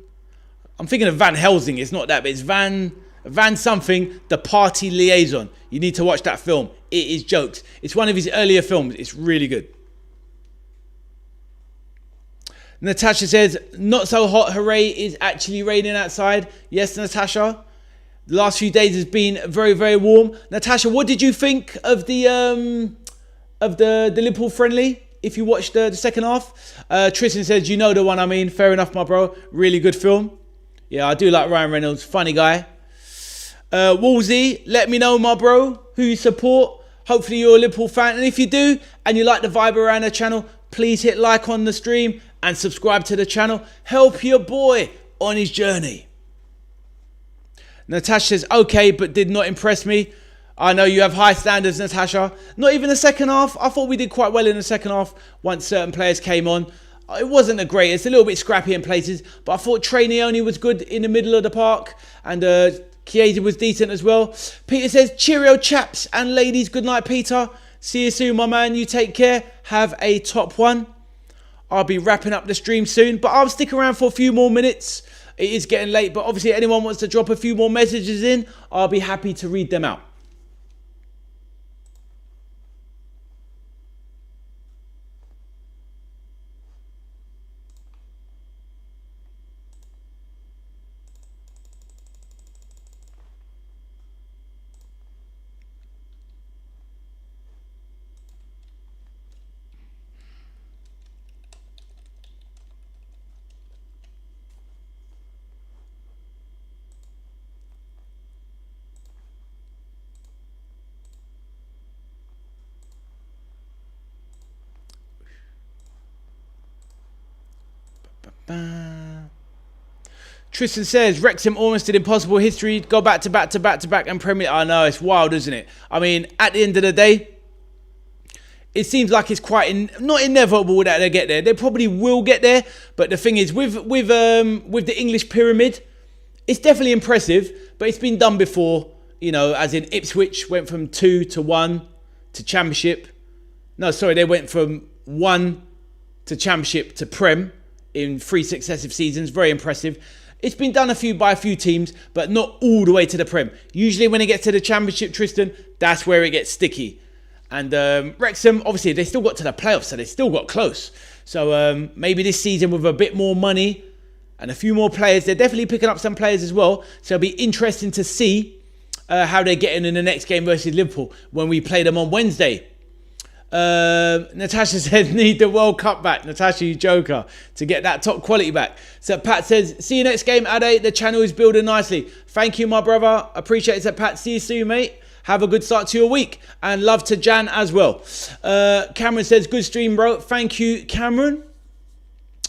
thinking of Van Helsing. It's not that, but it's Van something, the party liaison. You need to watch that film. It is jokes. It's one of his earlier films. It's really good. Natasha says, not so hot, hooray, is actually raining outside. Yes, Natasha. The last few days has been very, very warm. Natasha, what did you think of the Liverpool friendly, if you watched the second half? Tristan says, you know the one I mean. Fair enough, my bro. Really good film. Yeah, I do like Ryan Reynolds. Funny guy. Wolsey, let me know, my bro, who you support. Hopefully you're a Liverpool fan. And if you do, and you like the vibe around the channel, please hit like on the stream and subscribe to the channel. Help your boy on his journey. Natasha says, okay, but did not impress me. I know you have high standards, Natasha. Not even the second half. I thought we did quite well in the second half once certain players came on. It wasn't the greatest. A little bit scrappy in places. But I thought Trey Naoni was good in the middle of the park. And Chiesa was decent as well. Peter says, cheerio, chaps and ladies. Good night, Peter. See you soon, my man. You take care. Have a top one. I'll be wrapping up the stream soon, but I'll stick around for a few more minutes. It is getting late, but obviously anyone wants to drop a few more messages in, I'll be happy to read them out. Tristan says, Wrexham almost did impossible history. Go back to back and Premier. I know, it's wild, isn't it? I mean, at the end of the day, it seems like it's quite not inevitable that they get there. They probably will get there. But the thing is, with the English pyramid, it's definitely impressive. But it's been done before, you know, as in Ipswich went from 2 to 1 to Championship. No, sorry, they went from 1 to Championship to Prem in 3 successive seasons. Very impressive. It's been done by a few teams, but not all the way to the Prem. Usually when it gets to the Championship, Tristan, that's where it gets sticky. And Wrexham, obviously, they still got to the playoffs, so they still got close. So maybe this season with a bit more money and a few more players, they're definitely picking up some players as well. So it'll be interesting to see how they're getting in the next game versus Liverpool when we play them on Wednesday. Natasha said, need the World Cup back. Natasha, you joker, to get that top quality back. So Pat says, see you next game, Ade. The channel is building nicely. Thank you, my brother. Appreciate it, Pat. See you soon, mate. Have a good start to your week. And love to Jan as well. Cameron says, good stream, bro. Thank you, Cameron.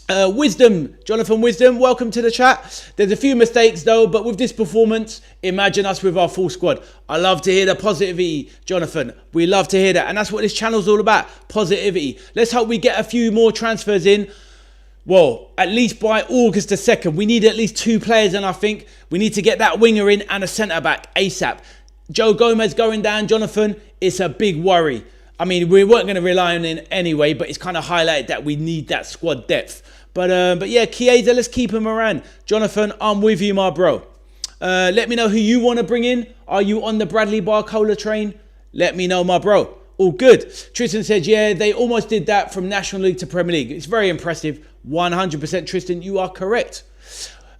Jonathan Wisdom, welcome to the chat. There's a few mistakes though, but with this performance, imagine us with our full squad. I love to hear the positivity, Jonathan. We love to hear that. And that's what this channel's all about, positivity. Let's hope we get a few more transfers in. Well, at least by August the 2nd, we need at least 2 players, and I think we need to get that winger in and a centre-back ASAP. Joe Gomez going down, Jonathan, it's a big worry. I mean, we weren't going to rely on him anyway, but it's kind of highlighted that we need that squad depth. But yeah, Chiesa, let's keep him around. Jonathan, I'm with you, my bro. Let me know who you want to bring in. Are you on the Bradley Barcola train? Let me know, my bro. All good. Tristan said, yeah, they almost did that from National League to Premier League. It's very impressive. 100% Tristan, you are correct.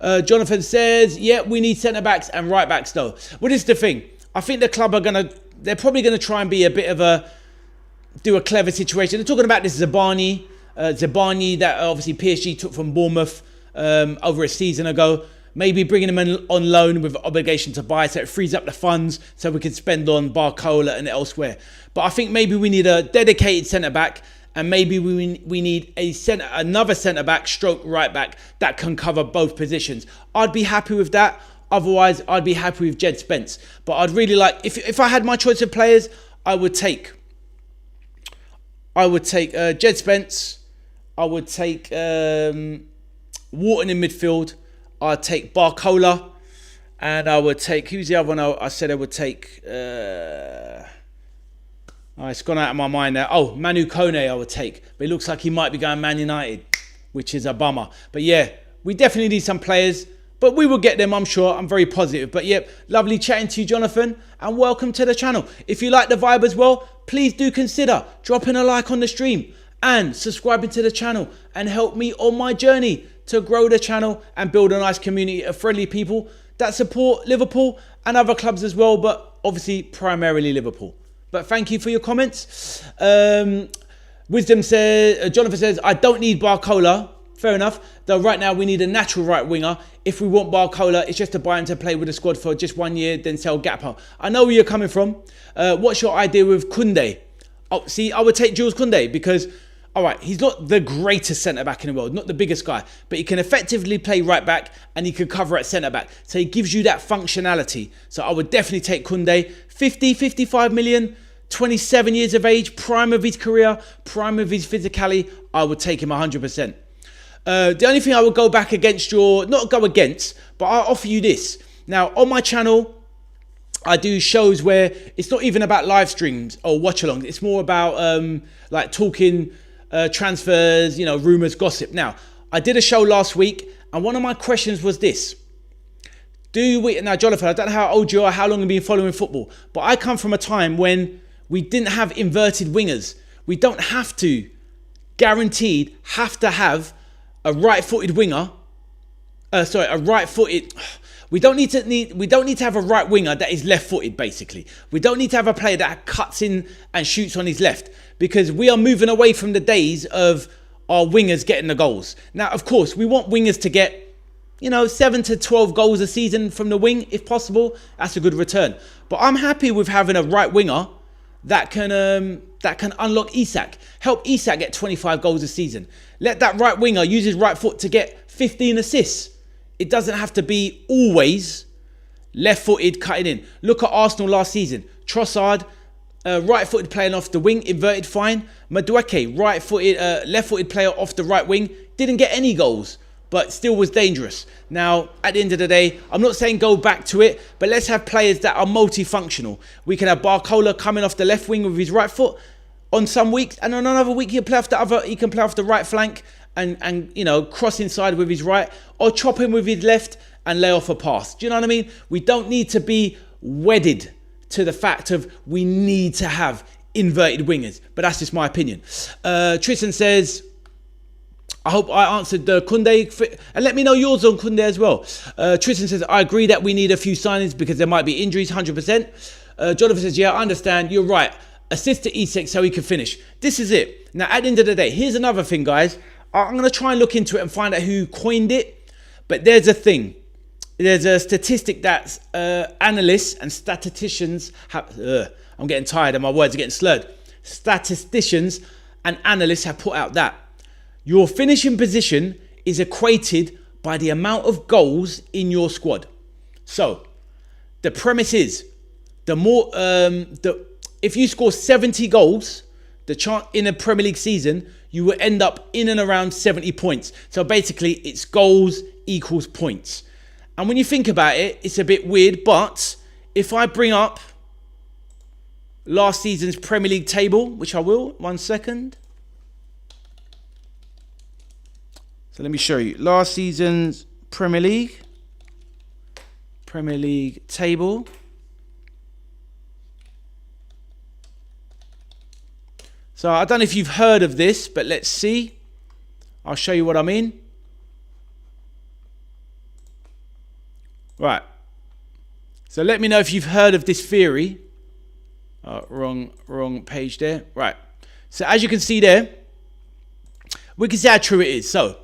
Jonathan says, yeah, we need centre-backs and right-backs though. Well, this is the thing. I think the club they're probably going to try and be a bit of do a clever situation. They're talking about this Zabani that obviously PSG took from Bournemouth over a season ago. Maybe bringing him on loan with obligation to buy, so it frees up the funds so we can spend on Barcola and elsewhere. But I think maybe we need a dedicated centre-back, and maybe we need another centre-back stroke right-back that can cover both positions. I'd be happy with that. Otherwise, I'd be happy with Jed Spence. But I'd really like, if I had my choice of players, I would take Jed Spence. I would take Wharton in midfield. I'd take Barcola. And I would take, who's the other one I said I would take? It's gone out of my mind now. Oh, Manu Kone I would take. But it looks like he might be going Man United, which is a bummer. But yeah, we definitely need some players. But we will get them, I'm sure. I'm very positive. But yep, lovely chatting to you, Jonathan. And welcome to the channel. If you like the vibe as well, please do consider dropping a like on the stream and subscribing to the channel and help me on my journey to grow the channel and build a nice community of friendly people that support Liverpool and other clubs as well, but obviously primarily Liverpool. But thank you for your comments. Wisdom says, Jonathan says, I don't need Barcola. Fair enough. Though right now we need a natural right winger. If we want Barcola, it's just to buy him to play with the squad for just 1 year, then sell Gakpo. I know where you're coming from. What's your idea with Koundé? Oh, see, I would take Jules Koundé because, all right, he's not the greatest centre-back in the world, not the biggest guy, but he can effectively play right-back and he can cover at centre-back. So he gives you that functionality. So I would definitely take Koundé. 50, 55 million, 27 years of age, prime of his career, prime of his physicality. I would take him 100%. The only thing I would go back against not go against, but I'll offer you this. Now, on my channel, I do shows where it's not even about live streams or watch-alongs. It's more about like talking transfers, you know, rumours, gossip. Now, I did a show last week, and one of my questions was this. Now, Jonathan, I don't know how old you are, how long you've been following football, but I come from a time when we didn't have inverted wingers. We don't have to, guaranteed, have to have a right-footed winger. A right-footed. We don't need to have a right winger that is left-footed. Basically, we don't need to have a player that cuts in and shoots on his left, because we are moving away from the days of our wingers getting the goals. Now, of course, we want wingers to get, 7 to 12 goals a season from the wing, if possible. That's a good return. But I'm happy with having a right winger that can unlock Isak. Help Isak get 25 goals a season. Let that right winger use his right foot to get 15 assists. It doesn't have to be always left-footed cutting in. Look at Arsenal last season. Trossard, right-footed playing off the wing, inverted fine. Madueke, left-footed player off the right wing, didn't get any goals, but still was dangerous. Now, at the end of the day, I'm not saying go back to it, but let's have players that are multifunctional. We can have Barcola coming off the left wing with his right foot on some weeks, and on another week he can play off the right flank and cross inside with his right, or chop him with his left and lay off a pass. Do you know what I mean? We don't need to be wedded to the fact of we need to have inverted wingers, but that's just my opinion. Tristan says, I hope I answered the Koundé, and let me know yours on Koundé as well. Tristan says, I agree that we need a few signings because there might be injuries, 100%. Jonathan says, yeah, I understand, you're right. Assist to Isak so he can finish. This is it. Now, at the end of the day, here's another thing, guys. I'm going to try and look into it and find out who coined it. But there's a thing. There's a statistic that analysts and statisticians have... I'm getting tired and my words are getting slurred. Statisticians and analysts have put out that Your finishing position is equated by the amount of goals in your squad. So, the premise is, if you score 70 goals, the chance in a Premier League season, you will end up in and around 70 points. So basically, it's goals equals points. And when you think about it, it's a bit weird, but if I bring up last season's Premier League table, which I will, 1 second. So let me show you. Last season's Premier League table. So I don't know if you've heard of this, but let's see. I'll show you what I mean. Right. So let me know if you've heard of this theory. Wrong page there. Right. So as you can see there, we can see how true it is. So,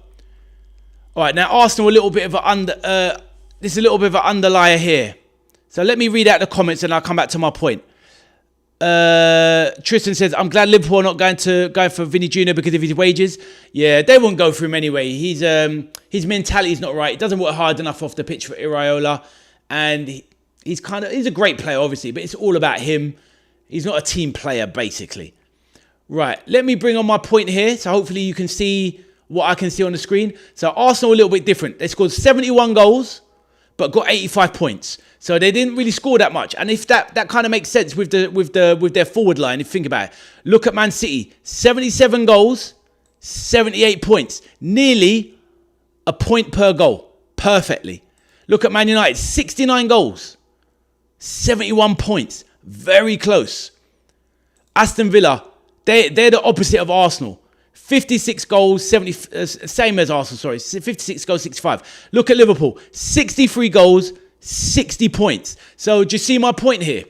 all right. Now Arsenal a little bit of an this is a little bit of an underlier here. So let me read out the comments and I'll come back to my point. Tristan says, I'm glad Liverpool are not going for Vinny Jr. because of his wages. Yeah, they won't go for him anyway. His mentality is not right. He doesn't work hard enough off the pitch for Iraola. And he's a great player, obviously, but it's all about him. He's not a team player, basically. Right, let me bring on my point here. So hopefully you can see what I can see on the screen. So Arsenal a little bit different. They scored 71 goals, but got 85 points. So they didn't really score that much. And if that kind of makes sense with their forward line, if you think about it. Look at Man City, 77 goals, 78 points. Nearly a point per goal. Perfectly. Look at Man United, 69 goals, 71 points. Very close. Aston Villa, they're the opposite of Arsenal. 56 goals, same as Arsenal, sorry. 56 goals, 65. Look at Liverpool, 63 goals, 60 points. So do you see my point here?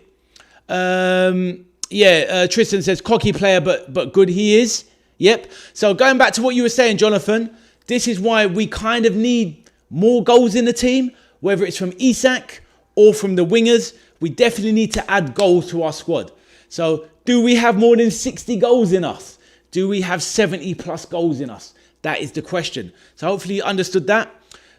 Tristan says, cocky player, but good he is. Yep. So going back to what you were saying, Jonathan, this is why we kind of need more goals in the team, whether it's from Isak or from the wingers. We definitely need to add goals to our squad. So do we have more than 60 goals in us? Do we have 70 plus goals in us? That is the question. So hopefully you understood that.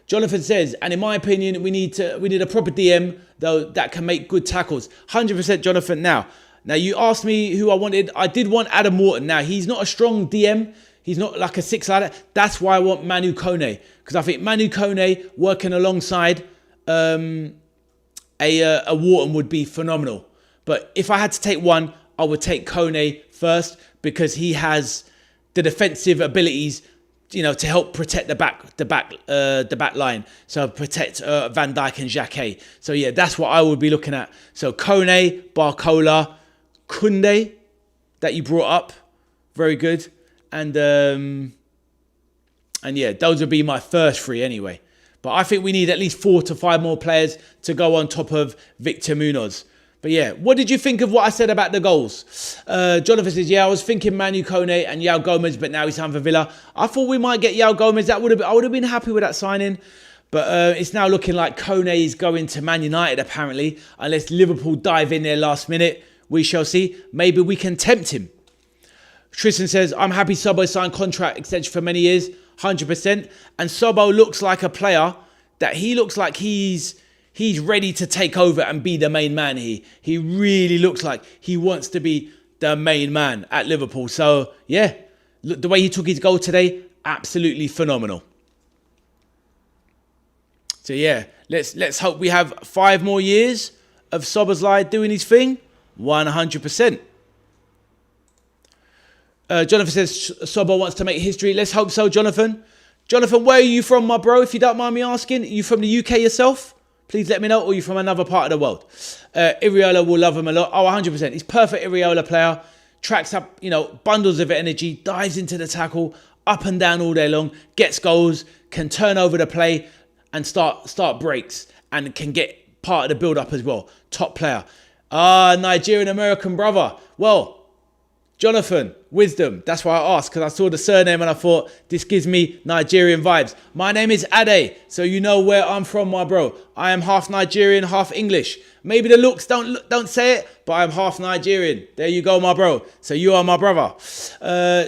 Jonathan says, and in my opinion, we need a proper DM though that can make good tackles. 100% Jonathan. Now you asked me who I wanted. I did want Adam Morton. Now he's not a strong DM. He's not like a six like that. That's why I want Manu Kone, because I think Manu Kone working alongside a Wharton would be phenomenal. But if I had to take one, I would take Kone first because he has the defensive abilities, to help protect the back line. So protect Van Dijk and Xhaka. So yeah, that's what I would be looking at. So Kone, Barcola, Kunde that you brought up, very good. And yeah, those would be my first three anyway. But I think we need at least 4 to 5 more players to go on top of Victor Munoz. But yeah, what did you think of what I said about the goals? Jonathan says, yeah, I was thinking Manu Kone and Yao Gomez, but now he's signed for Villa. I thought we might get Yao Gomez. I would have been happy with that signing. But it's now looking like Kone is going to Man United, apparently. Unless Liverpool dive in there last minute. We shall see. Maybe we can tempt him. Tristan says, I'm happy Sobo signed contract extension for many years. 100%. And Sobo looks like a player that he looks like he's ready to take over and be the main man here. He really looks like he wants to be the main man at Liverpool. So, yeah, look, the way he took his goal today, absolutely phenomenal. So, yeah, let's hope we have 5 more years of Szoboszlai doing his thing. 100%. Jonathan says, Sobo wants to make history. Let's hope so, Jonathan. Jonathan, where are you from, my bro? If you don't mind me asking, are you from the UK yourself? Please let me know, or are you from another part of the world? Iraola will love him a lot. Oh, 100%. He's perfect Iraola player. Tracks up, bundles of energy, dives into the tackle, up and down all day long, gets goals, can turn over the play and start breaks, and can get part of the build-up as well. Top player. Nigerian-American brother. Well, Jonathan, wisdom. That's why I asked, because I saw the surname and I thought, this gives me Nigerian vibes. My name is Ade, so you know where I'm from, my bro. I am half Nigerian, half English. Maybe the looks don't say it, but I'm half Nigerian. There you go, my bro. So you are my brother.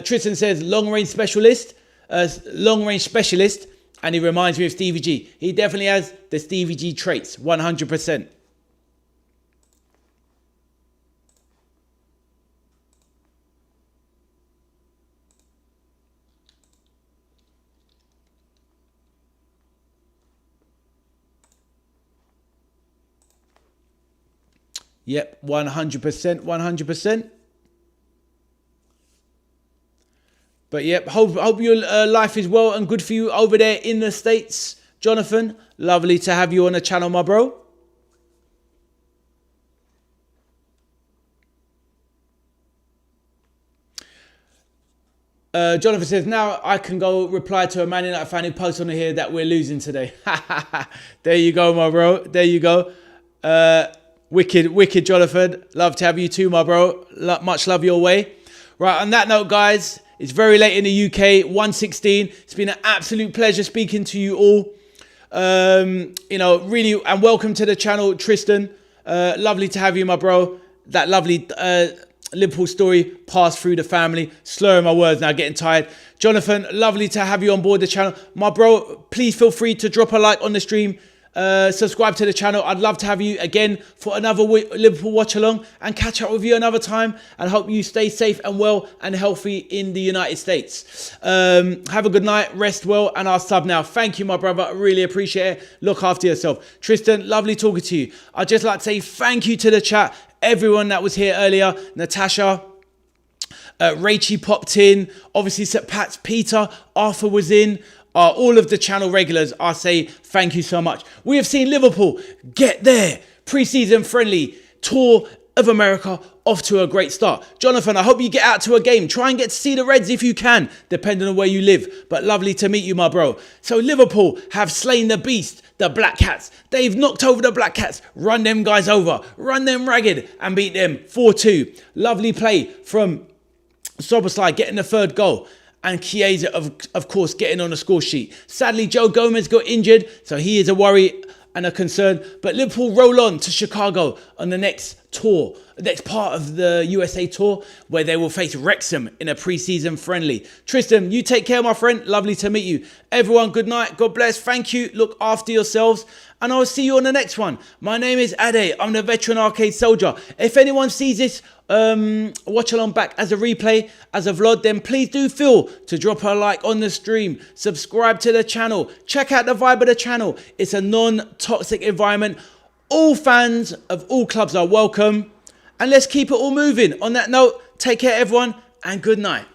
Tristan says, long-range specialist. long-range specialist, and he reminds me of Stevie G. He definitely has the Stevie G traits, 100%. Yep, 100%, 100%. But yep, hope your life is well and good for you over there in the States. Jonathan, lovely to have you on the channel, my bro. Jonathan says, now I can go reply to a Man United fan who posts on here that we're losing today. There you go, my bro. There you go. Wicked, Jonathan. Love to have you too, my bro. Much love your way. Right, on that note, guys, it's very late in the UK, 1:16. It's been an absolute pleasure speaking to you all. You know, really, and welcome to the channel, Tristan. Lovely to have you, my bro. That lovely Liverpool story passed through the family. Slurring my words now, getting tired. Jonathan, lovely to have you on board the channel. My bro, please feel free to drop a like on the stream. Subscribe to the channel. I'd love to have you again for another Liverpool watch along and catch up with you another time, and hope you stay safe and well and healthy in the United States. Have a good night, rest well, and I'll sub now. Thank you, my brother. I really appreciate it. Look after yourself. Tristan, lovely talking to you. I'd just like to say thank you to the chat, everyone that was here earlier. Natasha, Rachie popped in, obviously St. Pat's, Peter, Arthur was in. All of the channel regulars, I say thank you so much. We have seen Liverpool get their pre-season friendly tour of America off to a great start. Jonathan, I hope you get out to a game. Try and get to see the Reds if you can, depending on where you live. But lovely to meet you, my bro. So Liverpool have slain the beast, the Black Cats. They've knocked over the Black Cats, run them guys over, run them ragged, and beat them 4-2. Lovely play from Soboslai getting the third goal. And Chiesa, of course, getting on the score sheet. Sadly, Joe Gomez got injured, so he is a worry and a concern. But Liverpool roll on to Chicago on the next tour, the next part of the USA tour, where they will face Wrexham in a pre-season friendly. Tristan, you take care, my friend. Lovely to meet you. Everyone, good night. God bless. Thank you. Look after yourselves. And I'll see you on the next one. My name is Ade. I'm the veteran arcade soldier. If anyone sees this watch along back as a replay, as a vlog, then please do feel to drop a like on the stream, subscribe to the channel, check out the vibe of the channel. It's a non-toxic environment. All fans of all clubs are welcome, and let's keep it all moving. On that note, take care everyone, and good night.